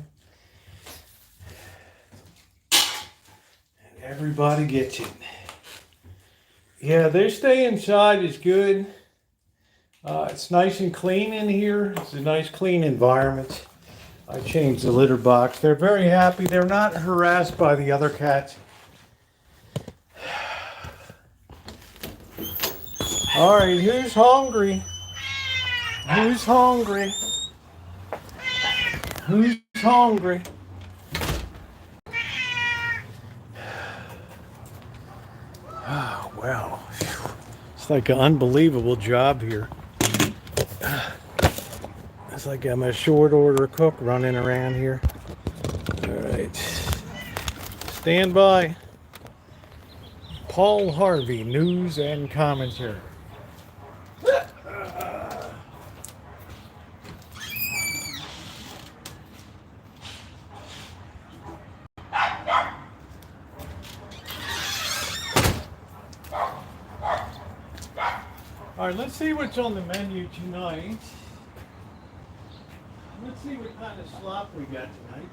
And everybody gets it. Yeah, their stay inside is good. It's nice and clean in here. It's a nice clean environment. I changed the litter box. They're very happy. They're not harassed by the other cats. All right, who's hungry? Who's hungry? Who's hungry? Oh, wow. It's like an unbelievable job here. It's like I'm a short order cook running around here. All right. Stand by. Paul Harvey, news and commentary. All right, let's see what's on the menu tonight. Let's see what kind of slop we got tonight.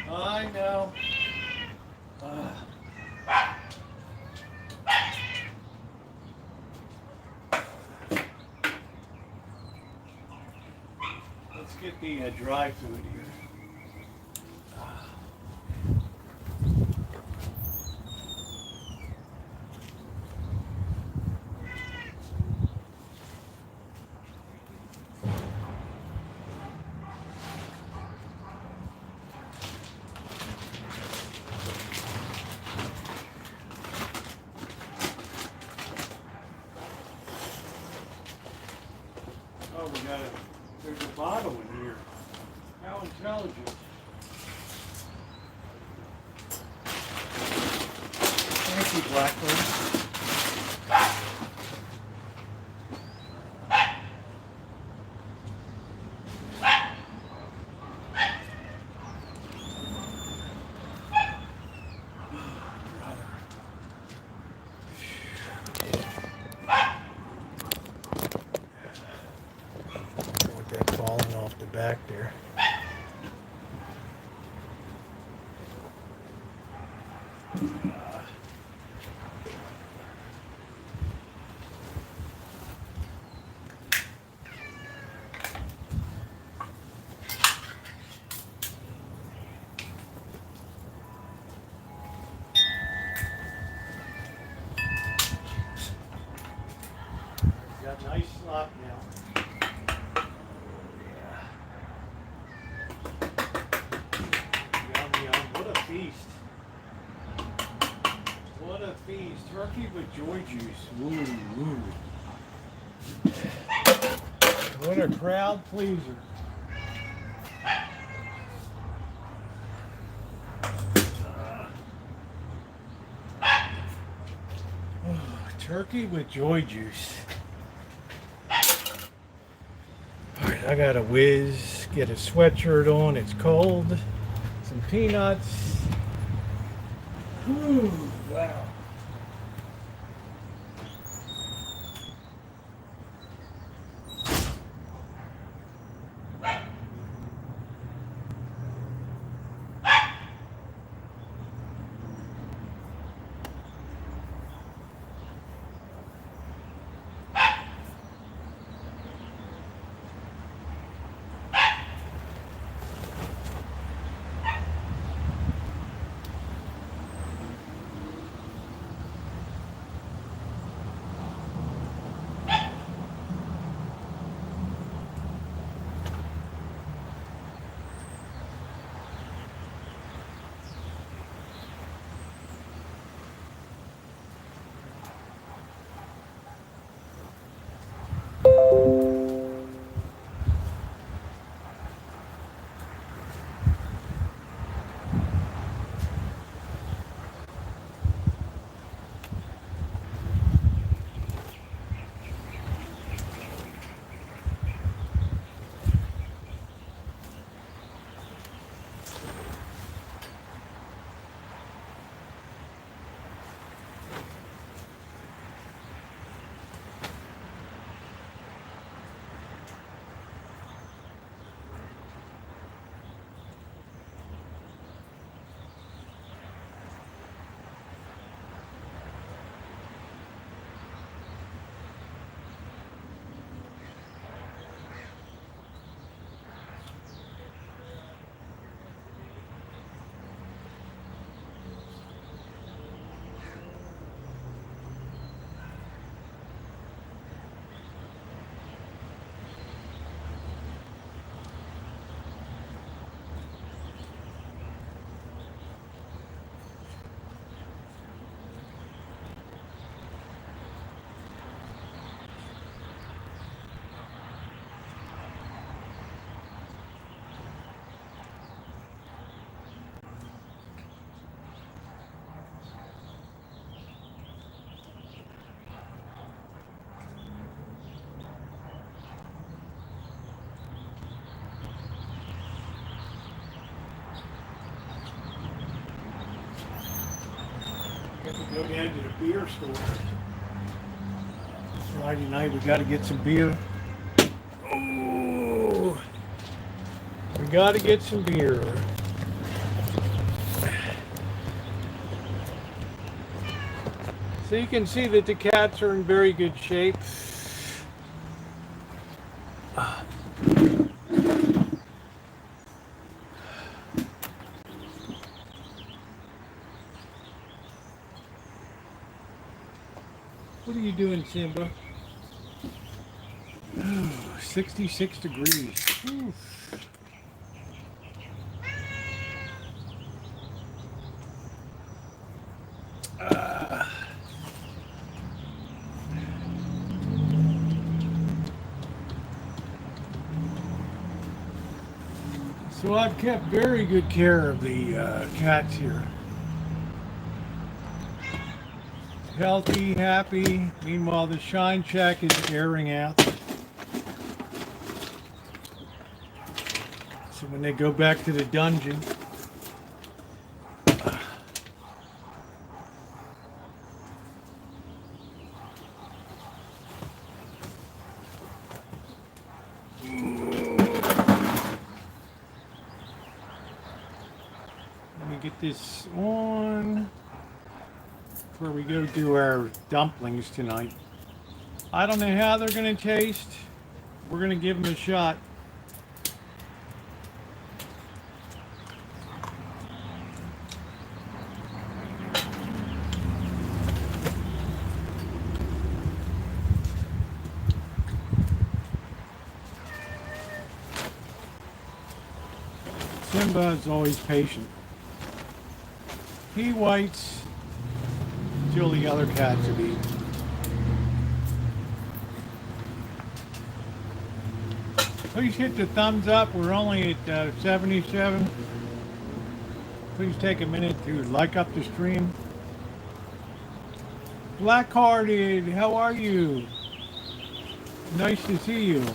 I know. Let's get the dry food here. Oh, there's a bottle in here. How intelligent. Thank you, Blackbird. Falling off the back there. Got nice slop now. What a feast. What a feast. Turkey with joy juice. Ooh, ooh. What a crowd pleaser. Turkey with joy juice. Alright, I gotta whiz, get a sweatshirt on, it's cold. Some peanuts. Ooh, wow. to go down to the beer store. Friday night we got to get some beer. Oh, we got to get some beer. So you can see that the cats are in very good shape. What are you doing, Simba? Oh, 66 degrees. Oof. So I've kept very good care of the cats here. Healthy, happy. Meanwhile, the Shine Shack is airing out. So when they go back to the dungeon, let me get this on before we go do our dumplings tonight. I don't know how they're going to taste. We're going to give them a shot. Simba is always patient. He waits until the other cats have eaten. Please hit the thumbs up. We're only at 77. Please take a minute to like up the stream. Blackhearted, how are you? Nice to see you.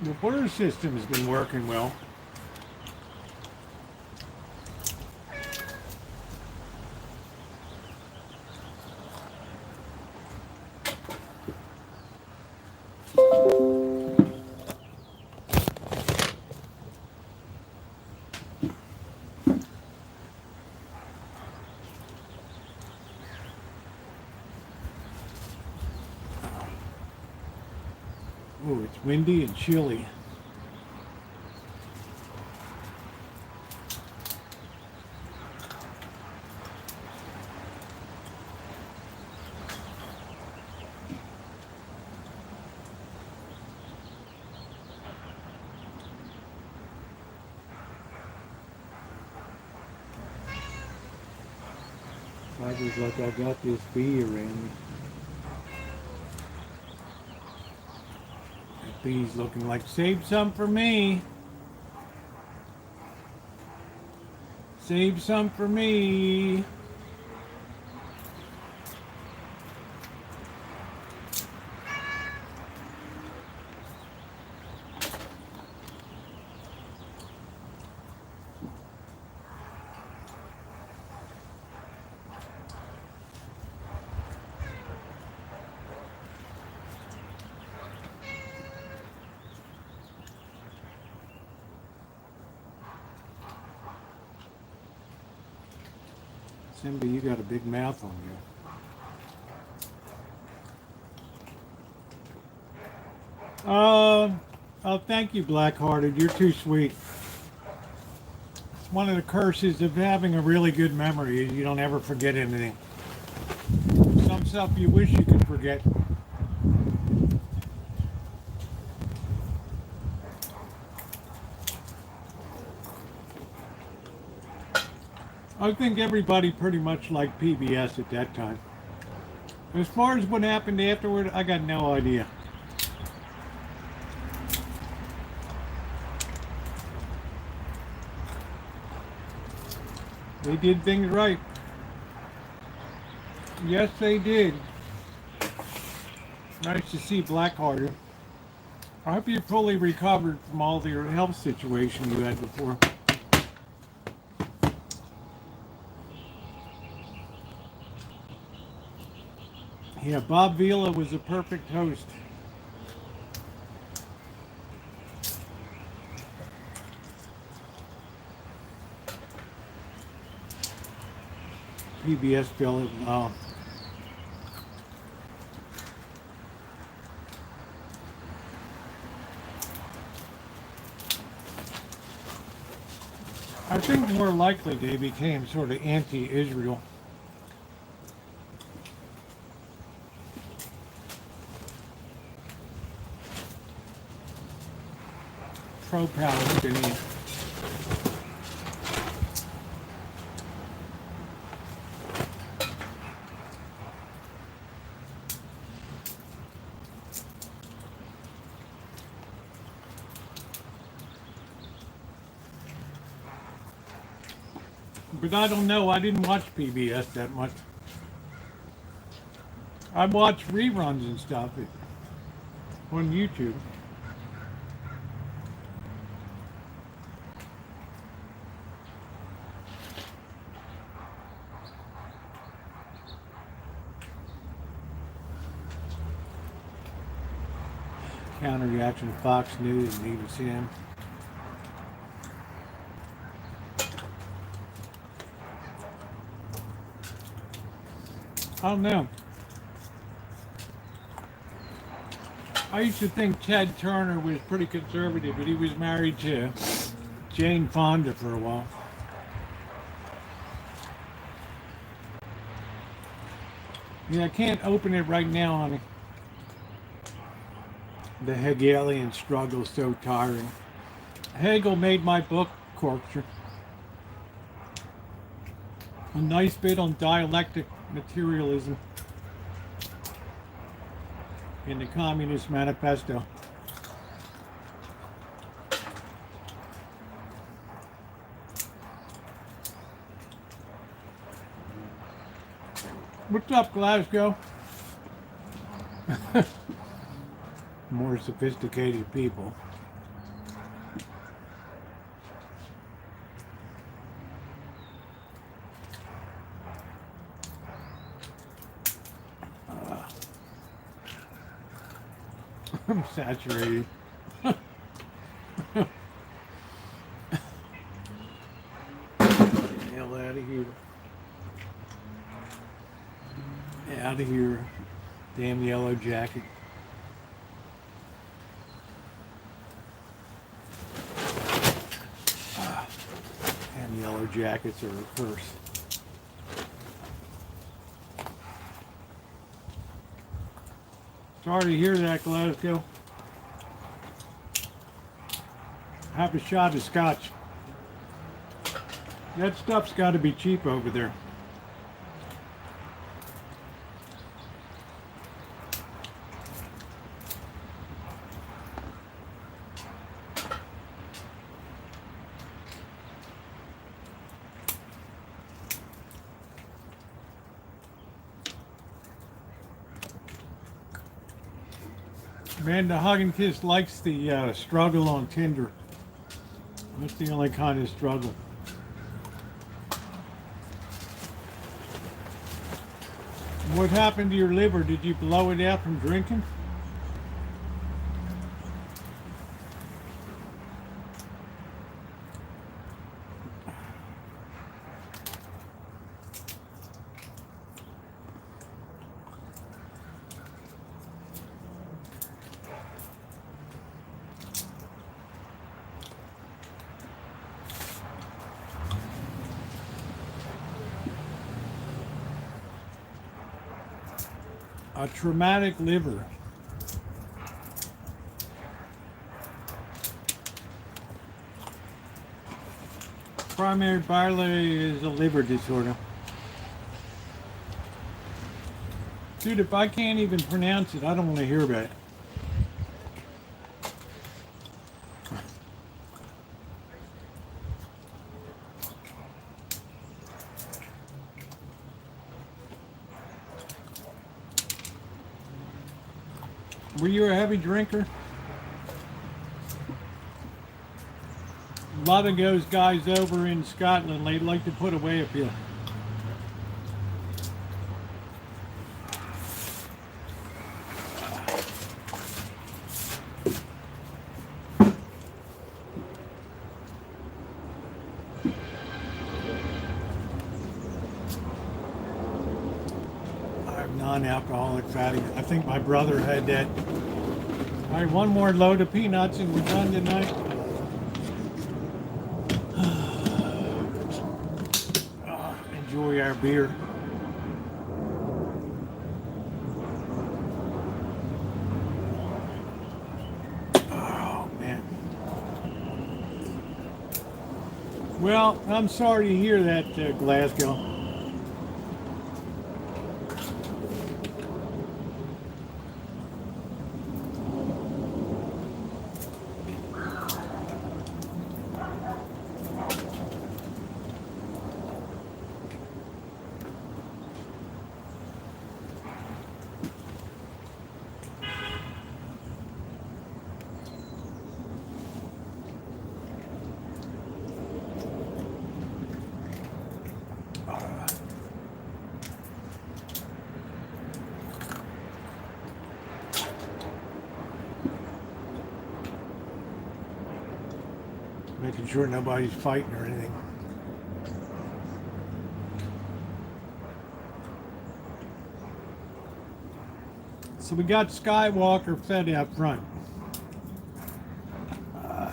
The water system has been working well. Oh, it's windy and chilly. I just like I got this bee around me. That bee's looking like, save some for me. Save some for me. Simba, you got a big mouth on you. Oh, thank you, Blackhearted. You're too sweet. It's one of the curses of having a really good memory is you don't ever forget anything. Some stuff you wish you could forget. I think everybody pretty much liked PBS at that time. As far as what happened afterward, I got no idea. They did things right. Yes, they did. Nice to see Blackhearted. I hope you fully recovered from all your health situation you had before. Yeah, Bob Vila was a perfect host. PBS Bill. I think more likely they became sort of anti-Israel. Pro-Palestinian. But I don't know, I didn't watch PBS that much. I watch reruns and stuff on YouTube. Counter-reaction to Fox News and even CNN. I don't know. I used to think Ted Turner was pretty conservative, but he was married to Jane Fonda for a while. Yeah, I can't open it right now, honey. The Hegelian struggle is so tiring. Hegel made my book, Corkscrew. A nice bit on dialectic materialism in the Communist Manifesto. What's up, Glasgow? More sophisticated people. I'm saturated. Hell out of here. Out of here. Damn yellow jacket. Damn yellow jackets are a curse. Sorry to hear that, Glasgow. Have a shot of scotch. That stuff's got to be cheap over there. Amanda Hugginkiss likes the struggle on Tinder. That's the only kind of struggle. What happened to your liver? Did you blow it out from drinking? A traumatic liver. Primary biliary is a liver disorder. Dude, if I can't even pronounce it, I don't want to hear about it. Were you a heavy drinker? A lot of those guys over in Scotland, they like to put away a few. I have non-alcoholic fatty. I think my brother had that. All right, one more load of peanuts and we're done tonight. Enjoy our beer. Oh, man. Well, I'm sorry to hear that, Glasgow. Making sure nobody's fighting or anything. So we got Skywalker fed out front. All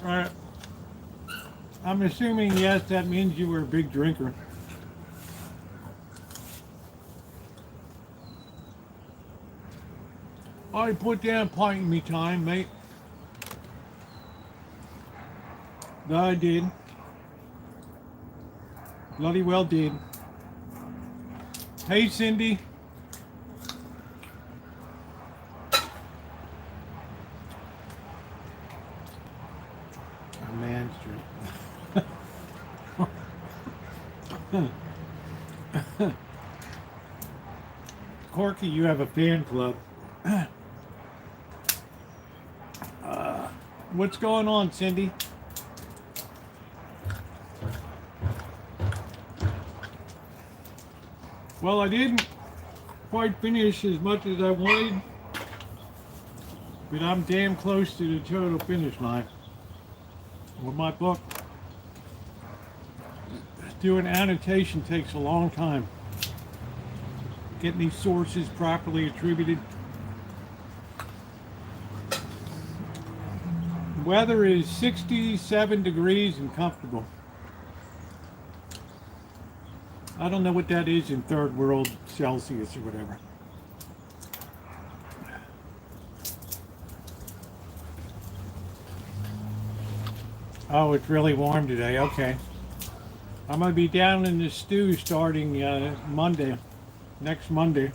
right. I'm assuming, yes, that means you were a big drinker. I put down pint in me time, mate. I did. Bloody well did. Hey, Cindy. Oh, man, Corky, you have a fan club. What's going on, Cindy? Well, I didn't quite finish as much as I wanted, but I'm damn close to the total finish line with my book. Doing annotation takes a long time. Getting these sources properly attributed. Weather is 67 degrees and comfortable. I don't know what that is in third world Celsius or whatever. Oh, it's really warm today. Okay. I'm going to be down in the stew starting Monday, next Monday.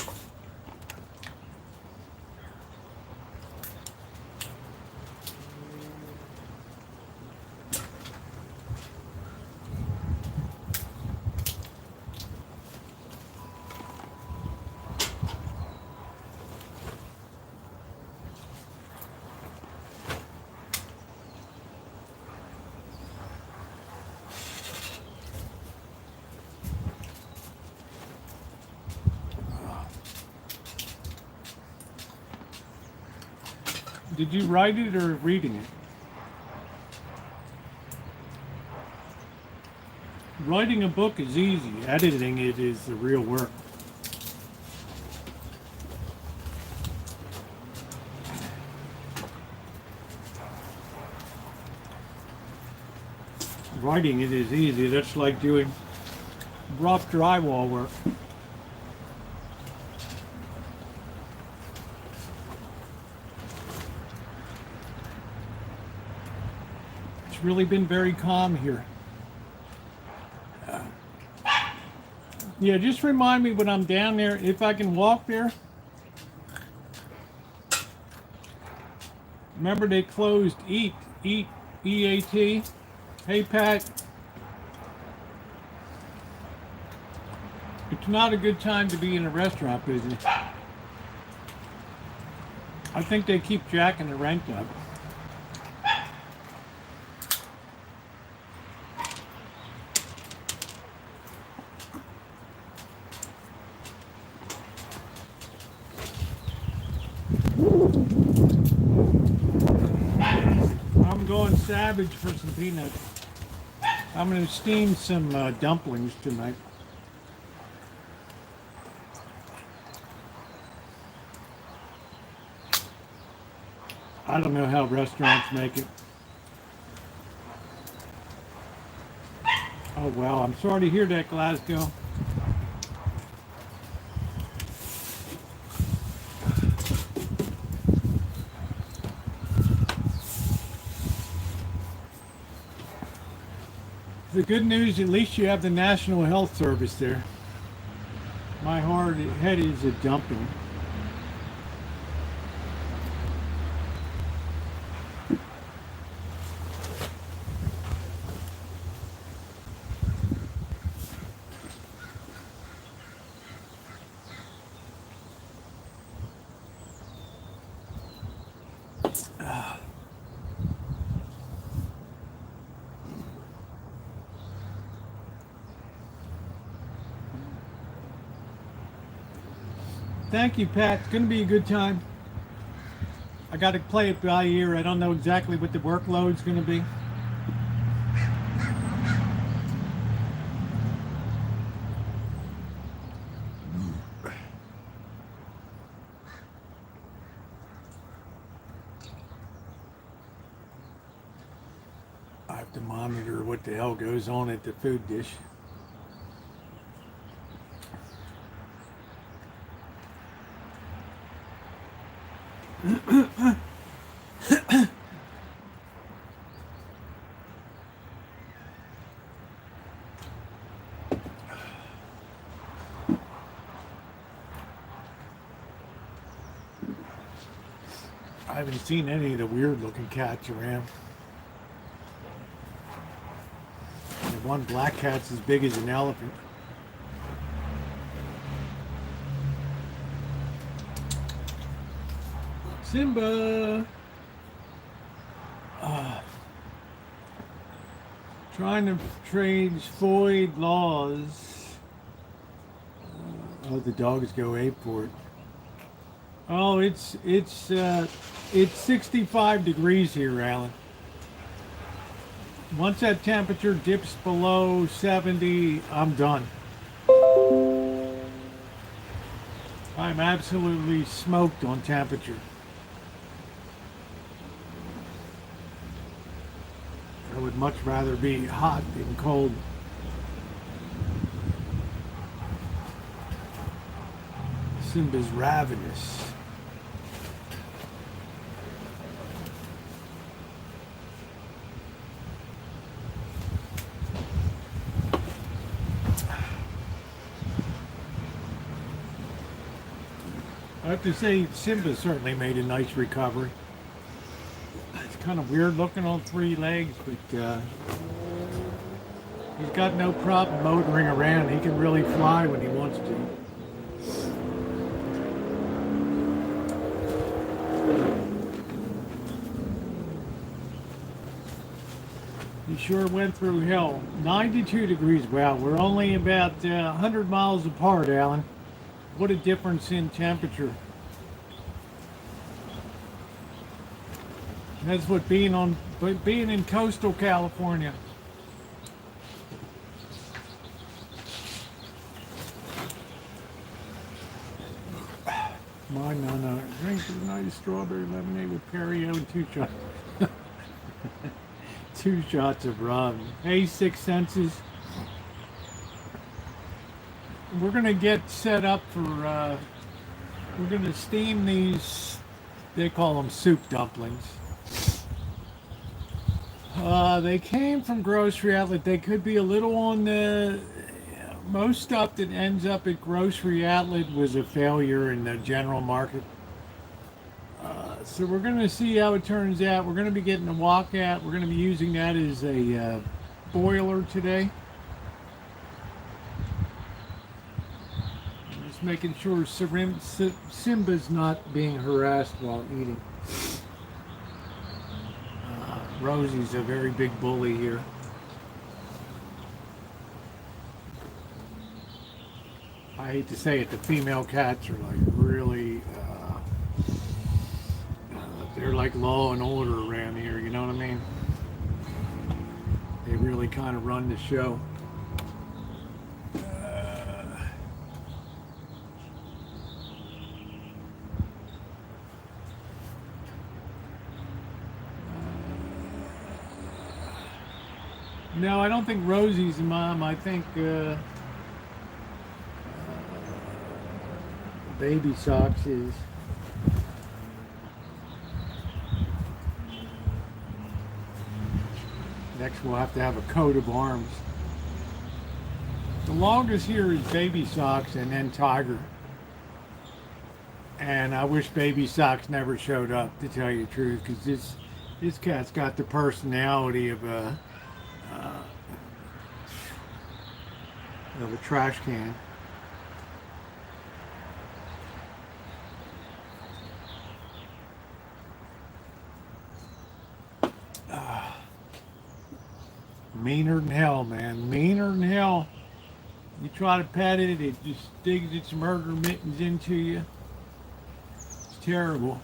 Did you write it or reading it? Writing a book is easy. Editing it is the real work. Writing it is easy. That's like doing rough drywall work. Really been very calm here. Yeah, just remind me when I'm down there, if I can walk there. Remember they closed EAT, E-A-T. Hey, Pat. It's not a good time to be in a restaurant business. I think they keep jacking the rent up. I'm going savage for some peanuts. I'm going to steam some dumplings tonight. I don't know how restaurants make it. Oh wow, I'm sorry to hear that, Glasgow. The good news, at least you have the National Health Service there. My hard head is a dumping. Thank you, Pat. It's going to be a good time. I got to play it by ear. I don't know exactly what the workload's going to be. I have to monitor what the hell goes on at the food dish. I haven't seen any of the weird looking cats around. The one black cat's as big as an elephant. Simba! Trying to trade Floyd laws. Oh, the dogs go ape for it. Oh, it's 65 degrees here, Alan. Once that temperature dips below 70, I'm done. I'm absolutely smoked on temperature. I would much rather be hot than cold. Simba's ravenous. I have to say, Simba certainly made a nice recovery. It's kind of weird looking on three legs, but he's got no problem motoring around. He can really fly when he wants to. He sure went through hell. 92 degrees. Wow, we're only about 100 miles apart, Alan. What a difference in temperature. That's what being in coastal California. My nana, drink a nice strawberry lemonade with Perrier and 2 shots. 2 shots of rum. Hey, Six Senses. We're gonna get set up for, we're gonna steam these, they call them soup dumplings. They came from Grocery Outlet. They could be a little on the, most stuff that ends up at Grocery Outlet was a failure in the general market. So we're gonna see how it turns out. We're gonna be getting a walkout. We're gonna be using that as a boiler today. Just making sure Simba's not being harassed while eating. Rosie's a very big bully here. I hate to say it, the female cats are like really, they're like law and order around here, you know what I mean? They really kind of run the show. No, I don't think Rosie's the mom. I think Baby Socks is. Next we'll have to have a coat of arms. The longest here is Baby Socks and then Tiger. And I wish Baby Socks never showed up, to tell you the truth, because this cat's got the personality of a trash can. Meaner than hell, man. Meaner than hell. You try to pet it, it just digs its murder mittens into you. It's terrible.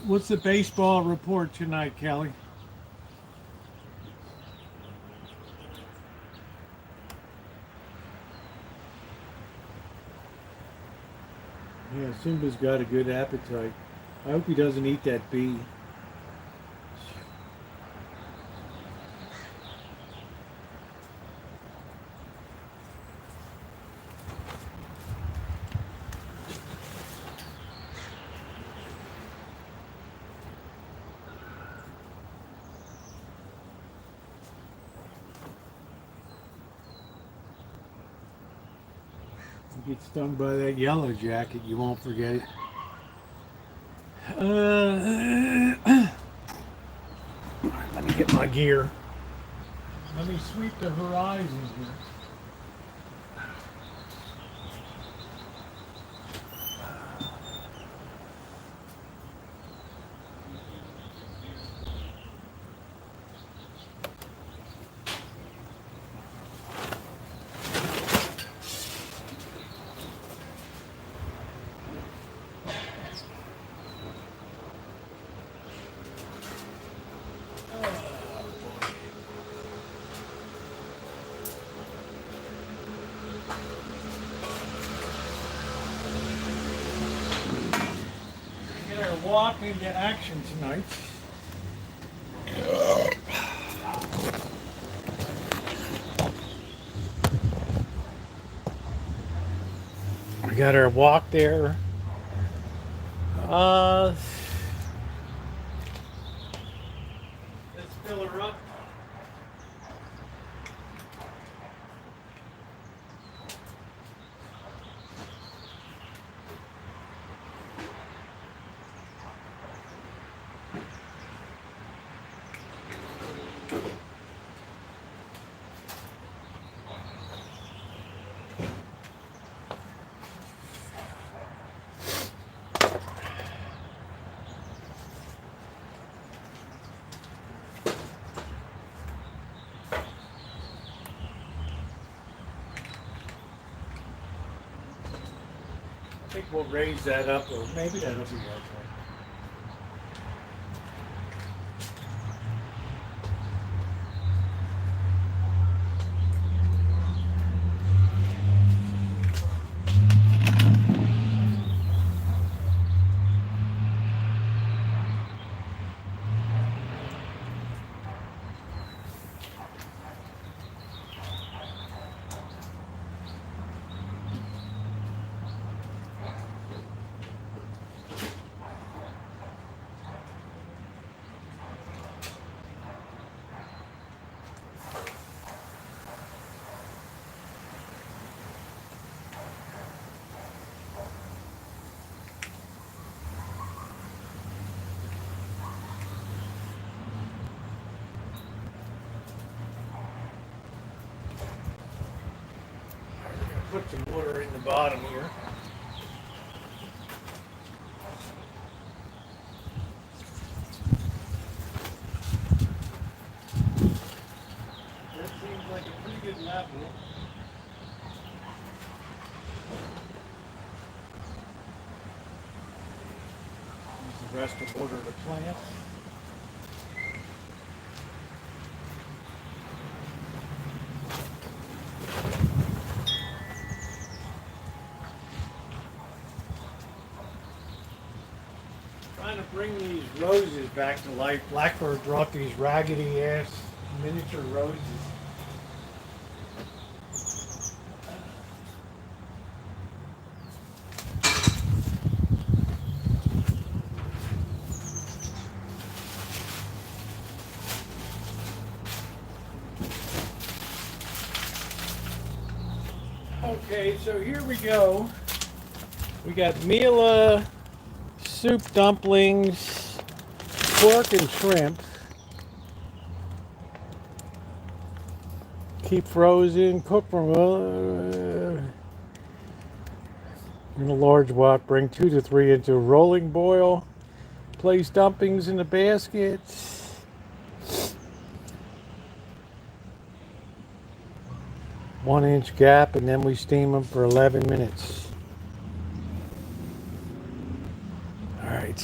What's the baseball report tonight, Kelly? Yeah, Simba's got a good appetite. I hope he doesn't eat that bee. Get stung by that yellow jacket, you won't forget it. Let me get my gear. Let me sweep the horizon here. Walk into action tonight. We got our walk there. Let's fill her up. I think we'll raise that up, or maybe that'll be okay. put some water in the bottom here. That seems like a pretty good level. Use the rest of water to plant. Trying to bring these roses back to life. Blackbird brought these raggedy ass miniature roses. Okay, so here we go. We got Mila soup dumplings, pork and shrimp. Keep frozen, cook from in a large wok. Bring 2 to 3 into a rolling boil. Place dumplings in the basket. One-inch gap, and then we steam them for 11 minutes. All right.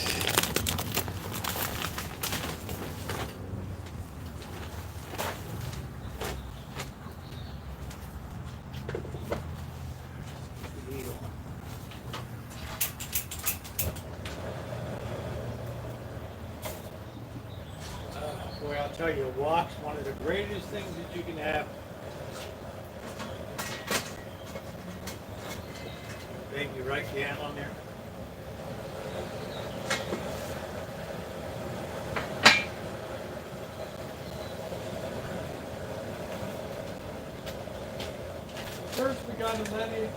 Boy, I'll tell you, a wok's one of the greatest things that you can have. Baby, right down on there. First, we gotta let it.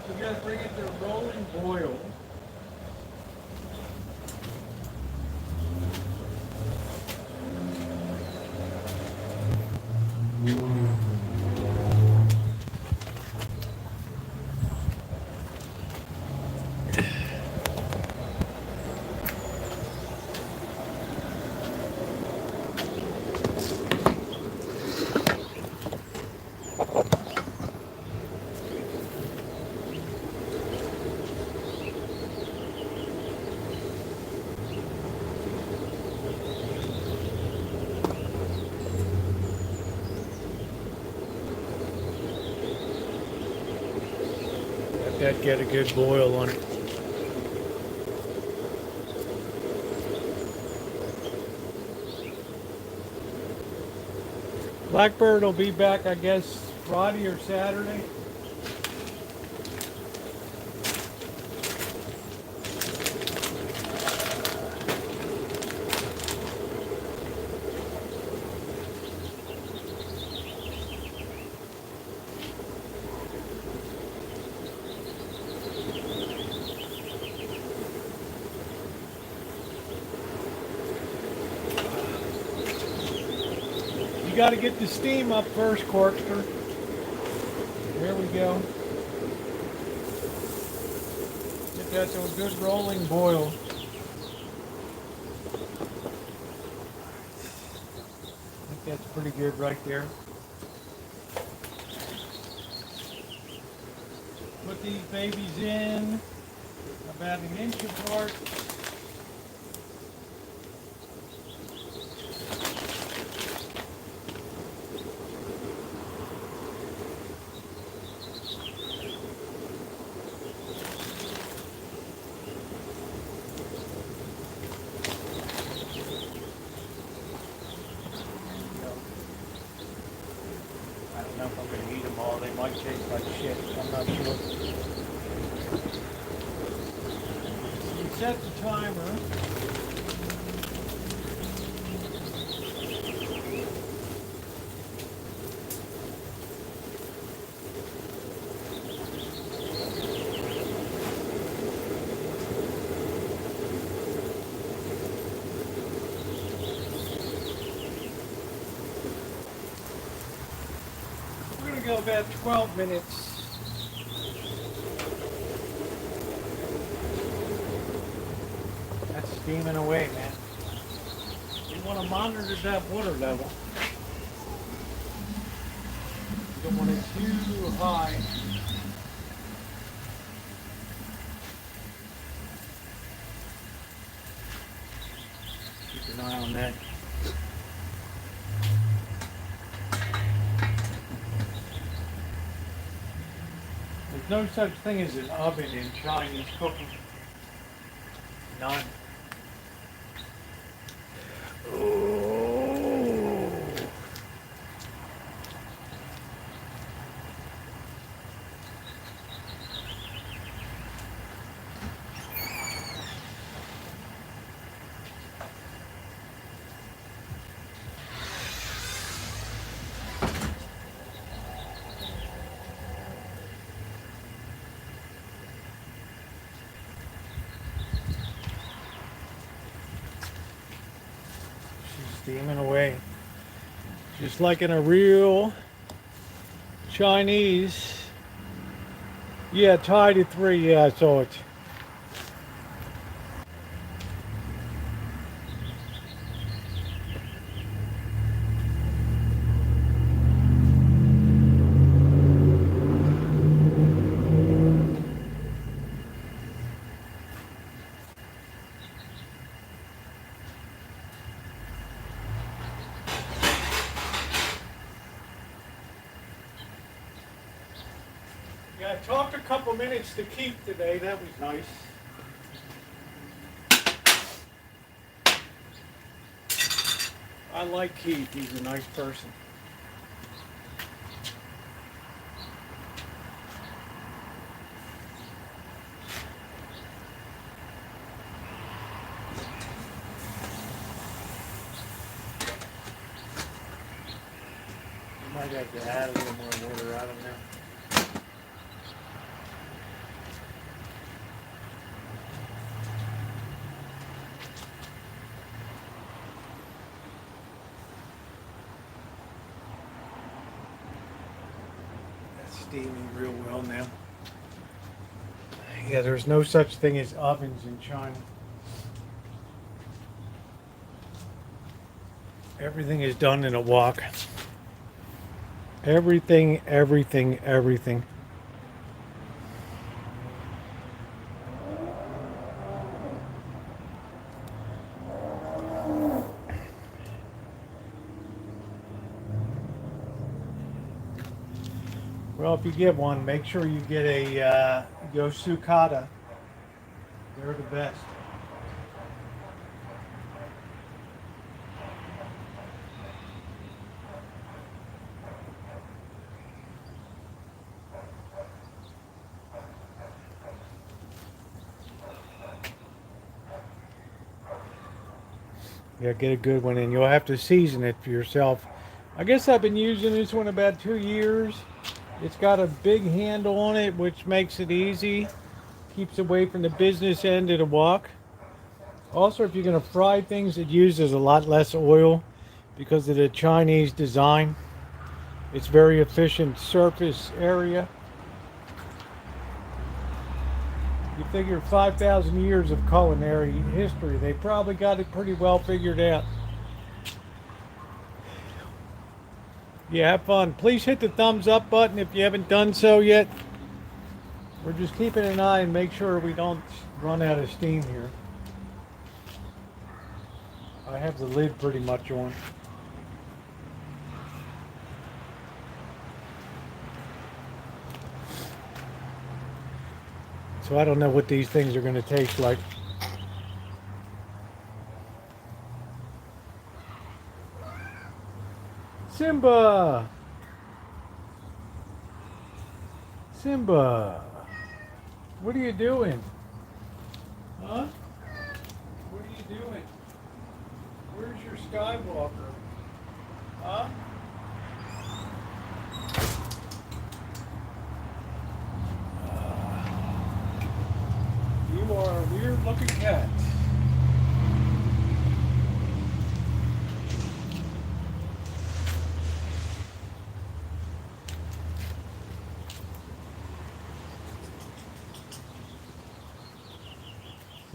We gotta bring it to a rolling boil. Let that get a good boil on it. Blackbird will be back, I guess, Friday or Saturday. You got to get the steam up first, Corkster. There we go. Get that to a good rolling boil. I think that's pretty good right there. Put these babies in about an inch apart. I don't know if I'm going to eat them all. They might taste like shit. I'm not sure. You set the timer. Still about 12 minutes. That's steaming away, man. You want to monitor that water level. You don't want it too high. Keep an eye on that. There's no such thing as an oven in Chinese cooking. None. Oh. Steaming away. Just like in a real Chinese. Yeah, tied at 3. Yeah, I saw it. Yeah, I talked a couple minutes to Keith today. That was nice. I like Keith. He's a nice person. You might have to add a little more water. I don't know. Steaming real well now. Yeah, there's no such thing as ovens in China. Everything is done in a wok. Everything, everything, everything. Well, if you get one, make sure you get a Yosukata. They're the best. Yeah, get a good one, and you'll have to season it for yourself. I guess I've been using this one about 2 years. It's got a big handle on it, which makes it easy. Keeps away from the business end of the wok. Also, if you're going to fry things, it uses a lot less oil because of the Chinese design. It's very efficient surface area. You figure 5,000 years of culinary history, they probably got it pretty well figured out. Yeah, have fun. Please hit the thumbs up button if you haven't done so yet. We're just keeping an eye and make sure we don't run out of steam here. I have the lid pretty much on. So I don't know what these things are going to taste like. Simba! Simba! What are you doing? Huh? What are you doing? Where's your Skywalker? Huh? You are a weird looking cat.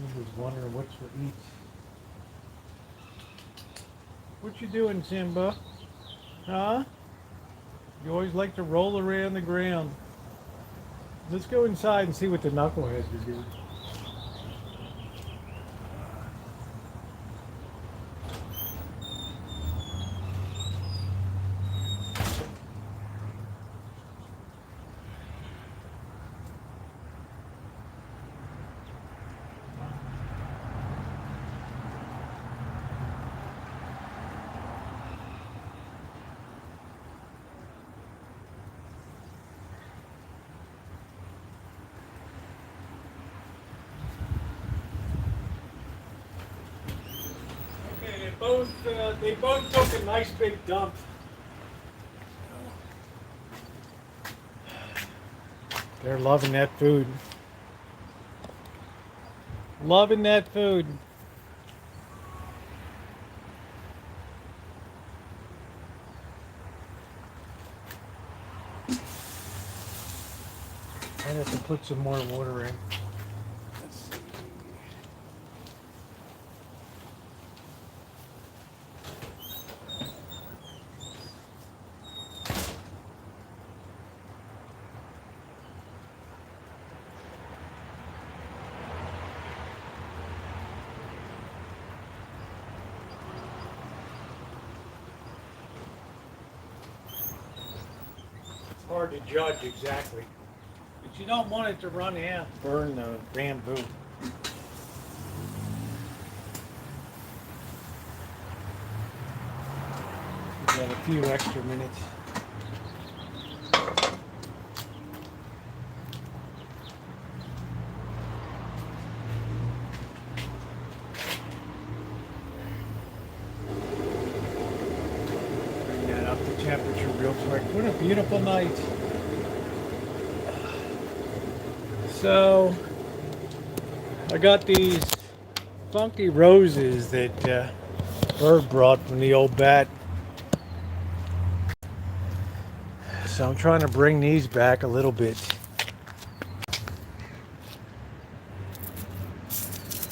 He was wondering what's for each. What you doing, Simba? Huh? You always like to roll around the ground. Let's go inside and see what the knuckleheads are doing. They both took a nice big dump. They're loving that food. Loving that food. I have to put some more water in. Let's see. It's hard to judge exactly. But you don't want it to run out, burn the bamboo. We've got a few extra minutes. Bring that up to temperature real quick. What a beautiful night. So, I got these funky roses that Bird brought from the old bat. So I'm trying to bring these back a little bit.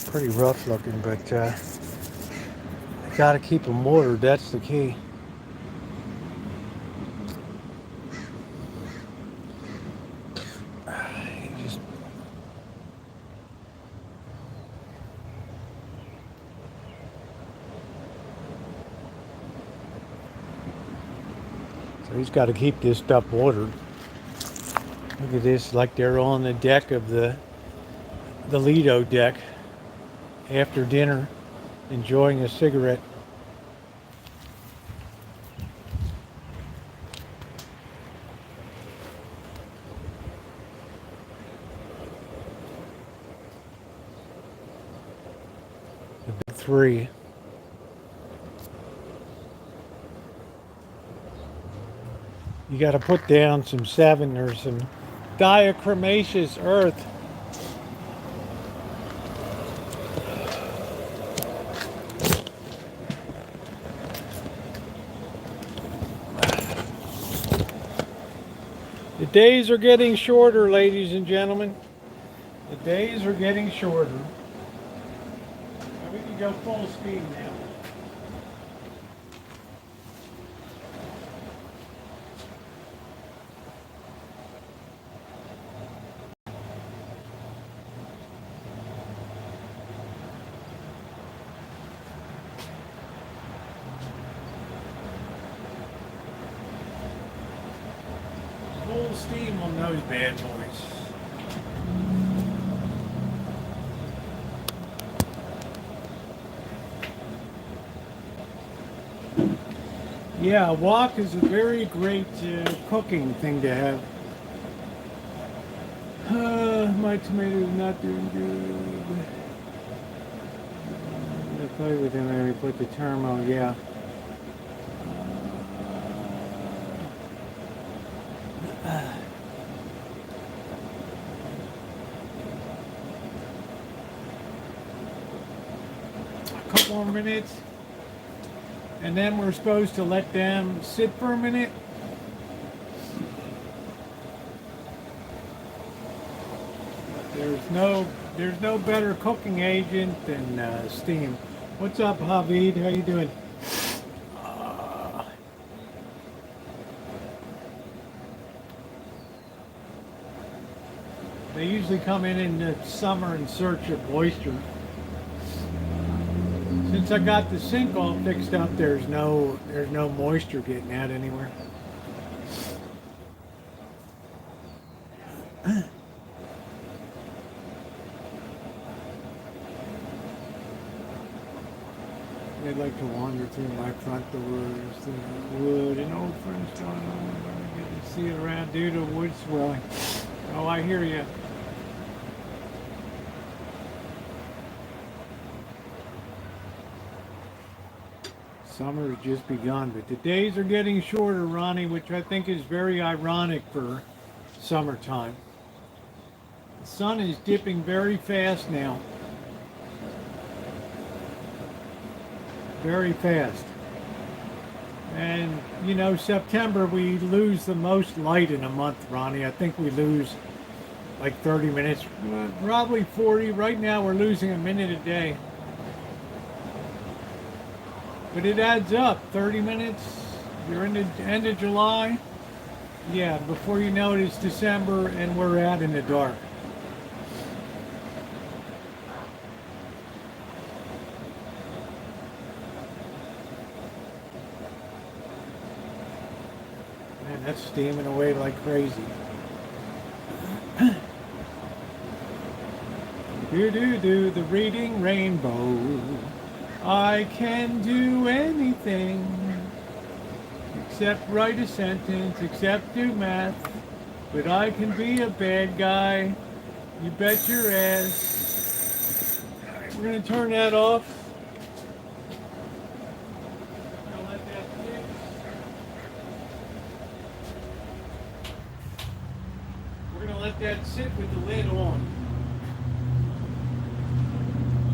Pretty rough looking, but I gotta keep them watered, that's the key. He's got to keep this stuff watered. Look at this, like they're on the deck of the Lido deck after dinner, enjoying a cigarette. The big three. You got to put down some 7 or some diachromaceous earth. The days are getting shorter, ladies and gentlemen. The days are getting shorter. We can go full speed now. Full steam on those bad boys. Yeah, wok is a very great cooking thing to have. My tomatoes not doing good. I play with them and we put the turmo, yeah. A couple more minutes. And then we're supposed to let them sit for a minute. There's There's no better cooking agent than steam. What's up, Javid? How you doing? They usually come in the summer in search of moisture. Since I got the sink all fixed up, there's no moisture getting out anywhere. They'd like to wander through my front doors, through the wood, and old friends going on. I get to see it around due to wood swelling. Oh, I hear you. Summer has just begun, but the days are getting shorter, Ronnie, which I think is very ironic for summertime. The sun is dipping very fast now. Very fast. And, you know, September we lose the most light in a month, Ronnie. I think we lose like 30 minutes, probably 40. Right now we're losing a minute a day. But it adds up. 30 minutes, you're in the end of July. Yeah, before you know it, it's December and we're out in the dark. Man, that's steaming away like crazy. Do, the reading rainbow. I can do anything except write a sentence, except do math. But I can be a bad guy. You bet your ass. All right, we're going to turn that off. Gonna let that sit. We're going to let that sit with the lid on,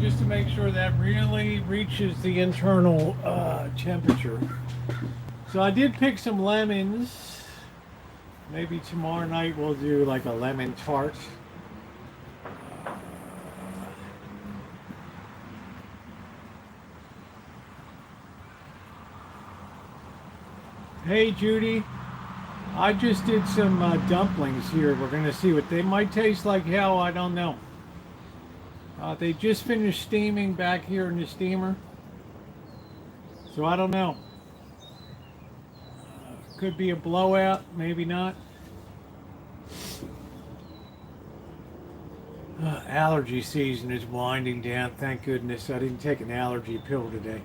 just to make sure that really reaches the internal temperature. So I did pick some lemons. Maybe tomorrow night we'll do like a lemon tart. Hey Judy, I just did some dumplings here. We're gonna see what they might taste like. Hell, I don't know. They just finished steaming back here in the steamer, so I don't know. Could be a blowout, maybe not. Allergy season is winding down. Thank goodness I didn't take an allergy pill today.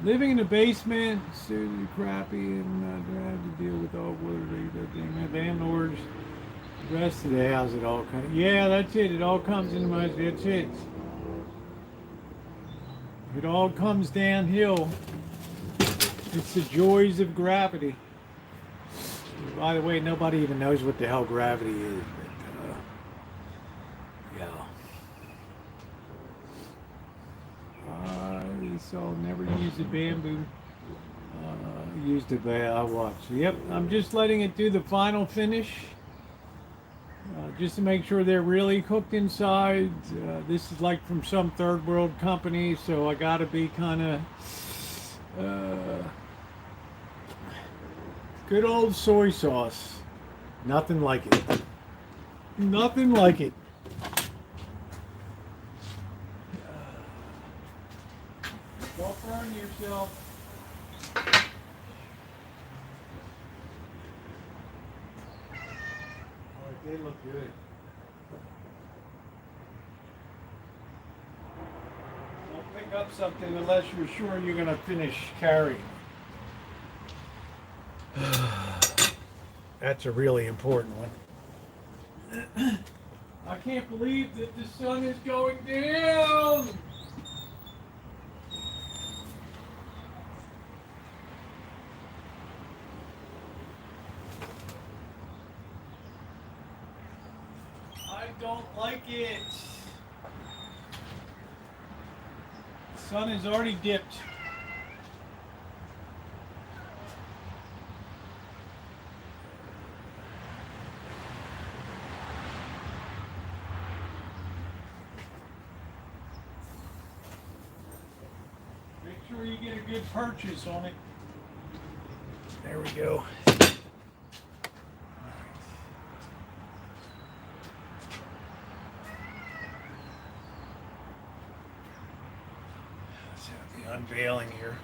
Living in the basement, seriously crappy, and I have to deal with all the landlords. The rest of the house, it all comes. Yeah, that's it. It all comes into my. That's it. It all comes downhill. It's the joys of gravity. By the way, nobody even knows what the hell gravity is. But, yeah. So I'll never use the bamboo. Used it by I watched. Yep, I'm just letting it do the final finish. Just to make sure they're really cooked inside. This is like from some third world company, so I gotta be kind of good old soy sauce. Nothing like it. Nothing like it. Don't burn yourself. They look good. Don't pick up something unless you're sure you're going to finish carrying. That's a really important one. I can't believe that the sun is going down. I don't like it. The sun has already dipped. sure you get a good purchase on it. There we go. Let's have the unveiling here.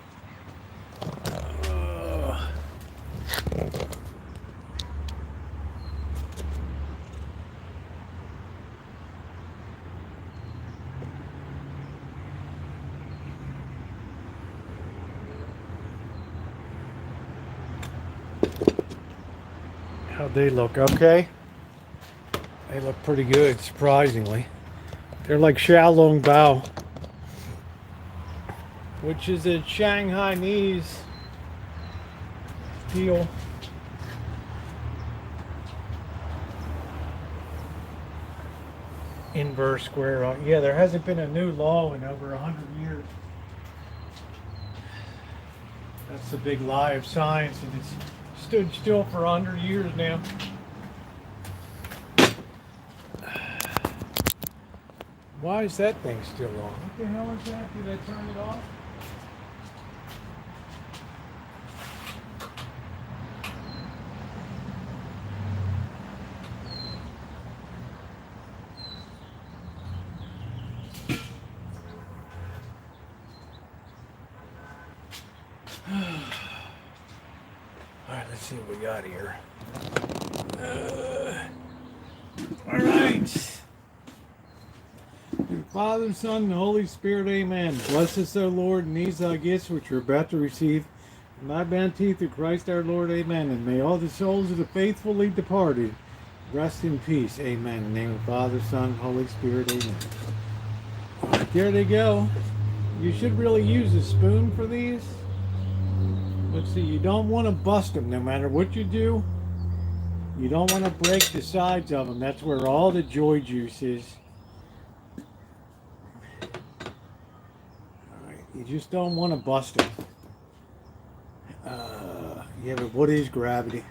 How'd they look? Okay. They look pretty good, surprisingly. They're like Xiaolong Bao, which is a Shanghainese steel. Inverse square. Yeah, there hasn't been a new law in over 100 years. That's the big lie of science, and it's stood still for 100 years now. Why is that thing still on? What the hell is that? Did I turn it off? Alright, let's see what we got here. Alright. Father, Son, and Holy Spirit, amen. Bless us, O Lord, and these thy gifts which we're about to receive. And thy bounty through Christ our Lord, amen. And may all the souls of the faithfully departed rest in peace, amen. In the name of the Father, Son, and Holy Spirit, amen. Alright, there they go. You should really use a spoon for these. Let's see, you don't want to bust them no matter what you do. You don't want to break the sides of them. That's where all the joy juice is. Alright, you just don't want to bust them. Yeah, but what is gravity?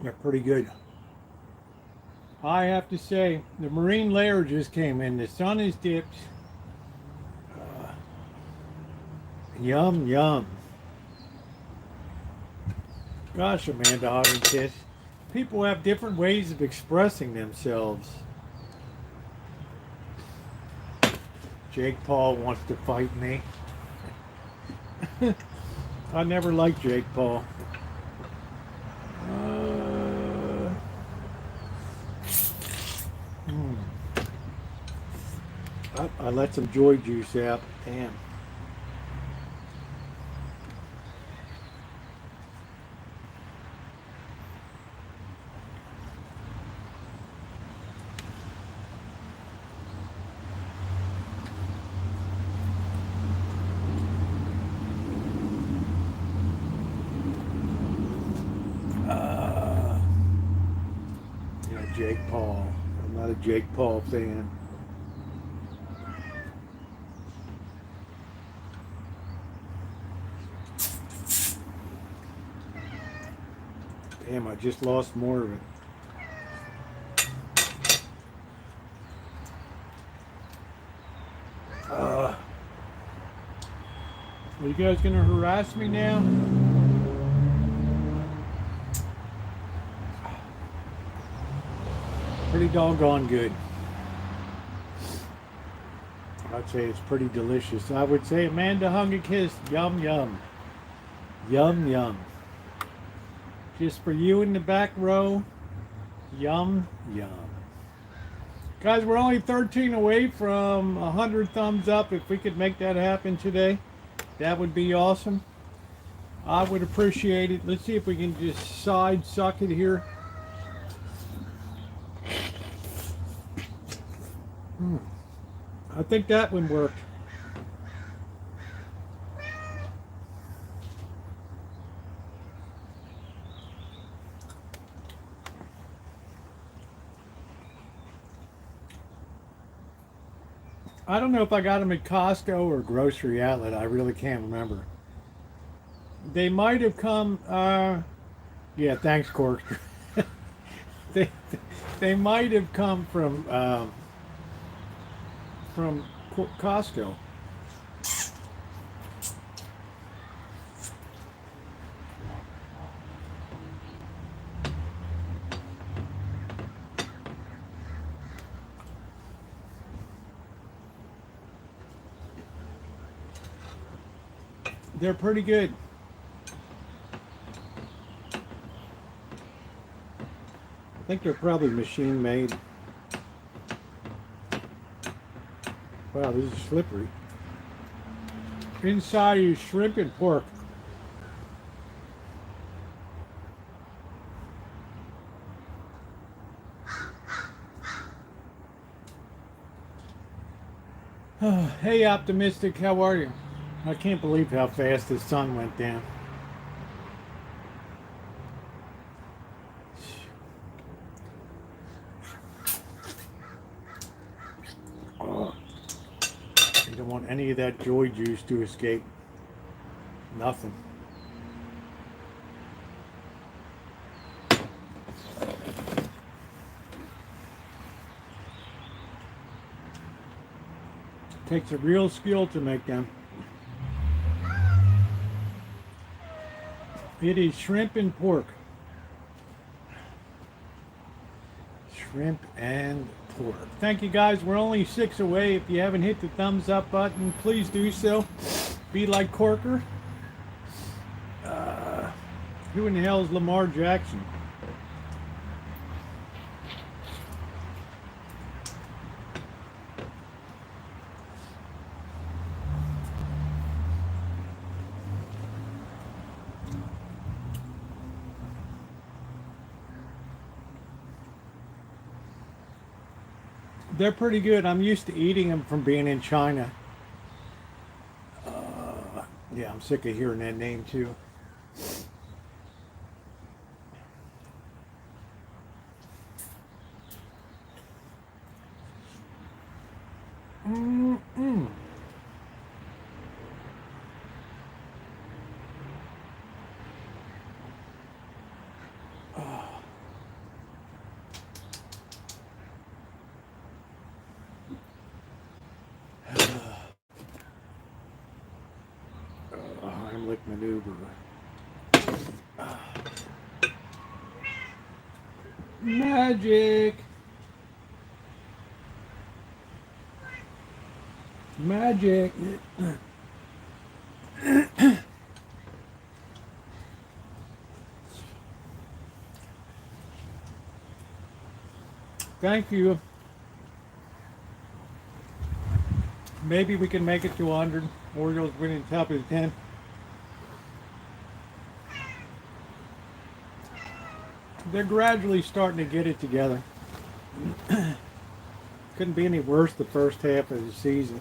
They're pretty good. I have to say, the marine layer just came in. The sun is dipped. Yum, yum. Gosh, Amanda Hawkins, people have different ways of expressing themselves. Jake Paul wants to fight me. I never liked Jake Paul. I let some joy juice out. Damn. Jake Paul. I'm not a Jake Paul fan. Damn, I just lost more of it. Are you guys gonna harass me now? Pretty doggone good. I'd say it's pretty delicious. I would say Amanda hung a kiss. Yum, yum. Yum, yum. Just for you in the back row. Yum, yum. Guys, we're only 13 away from 100 thumbs up. If we could make that happen today, that would be awesome. I would appreciate it. Let's see if we can just side suck it here. I think that one worked. I don't know if I got them at Costco or Grocery Outlet. I really can't remember. They might have come. Yeah, thanks, Corkscrew. they they might have come from Costco. They're pretty good. I think they're probably machine made. Wow, this is slippery. Inside is shrimp and pork. Hey, Optimistic, how are you? I can't believe how fast the sun went down. Oh, you don't want any of that joy juice to escape. Nothing. Takes a real skill to make them. It is shrimp and pork. Shrimp and pork. Thank you guys. We're only 6 away. If you haven't hit the thumbs up button, please do so. Be like Corker. Who in the hell is Lamar Jackson? They're pretty good. I'm used to eating them from being in China. Yeah, I'm sick of hearing that name too. Mm-mm. Heimlich maneuver. Magic. Magic. Thank you. Maybe we can make it to 100. Orioles winning top of the 10. They're gradually starting to get it together. Couldn't be any worse the first half of the season.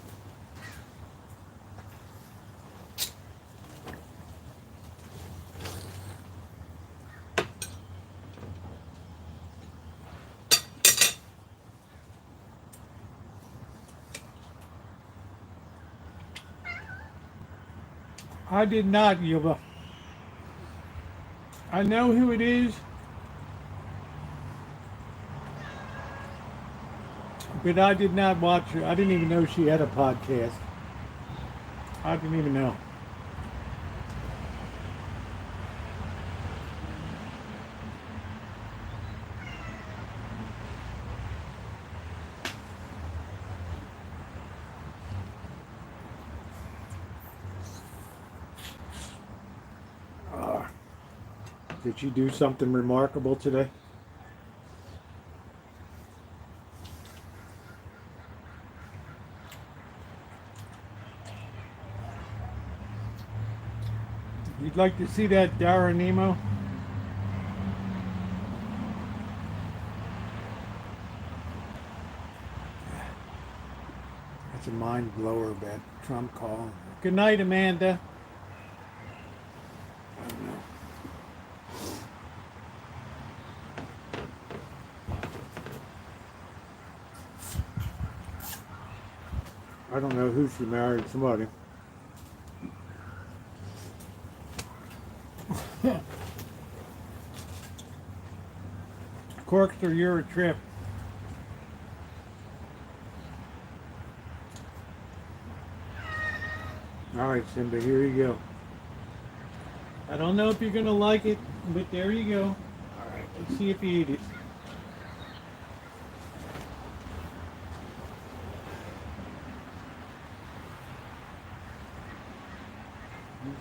I did not, Yuba. I know who it is, but I did not watch her. I didn't even know she had a podcast. I didn't even know. Did she do something remarkable today? You'd like to see that Dara Nemo? That's a mind blower, that Trump call. Good night, Amanda. I don't know who she married, somebody. Corkster, you're a trip. All right, Simba, here you go. I don't know if you're gonna like it, but there you go. All right, let's see if you eat it.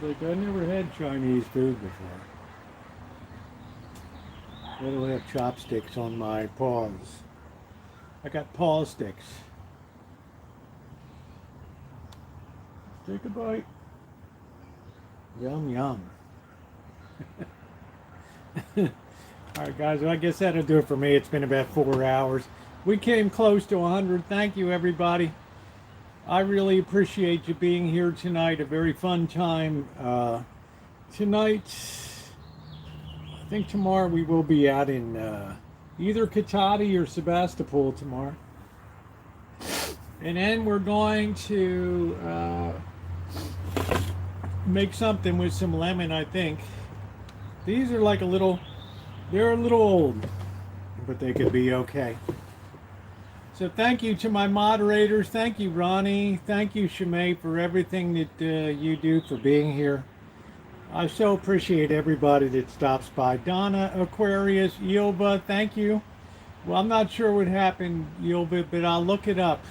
He's like, I never had Chinese food before. I don't have chopsticks on my paws. I got paw sticks. Take a bite. Yum, yum. All right, guys, well, I guess that'll do it for me. It's been about 4 hours. We came close to 100. Thank you, everybody. I really appreciate you being here tonight. A very fun time. Tonight, I think tomorrow we will be out in either Katati or Sebastopol tomorrow. And then we're going to make something with some lemon, I think. These are like they're a little old, but they could be okay. So thank you to my moderators. Thank you, Ronnie. Thank you, Shimei, for everything that you do, for being here. I so appreciate everybody that stops by. Donna, Aquarius, Yoba, thank you. Well, I'm not sure what happened, Yoba, but I'll look it up.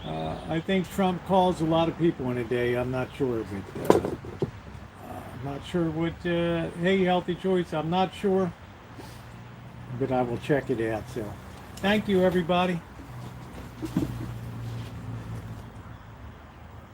I think Trump calls a lot of people in a day. I'm not sure, but I'm not sure what. Hey, Healthy Choice, I'm not sure, but I will check it out. So, thank you, everybody.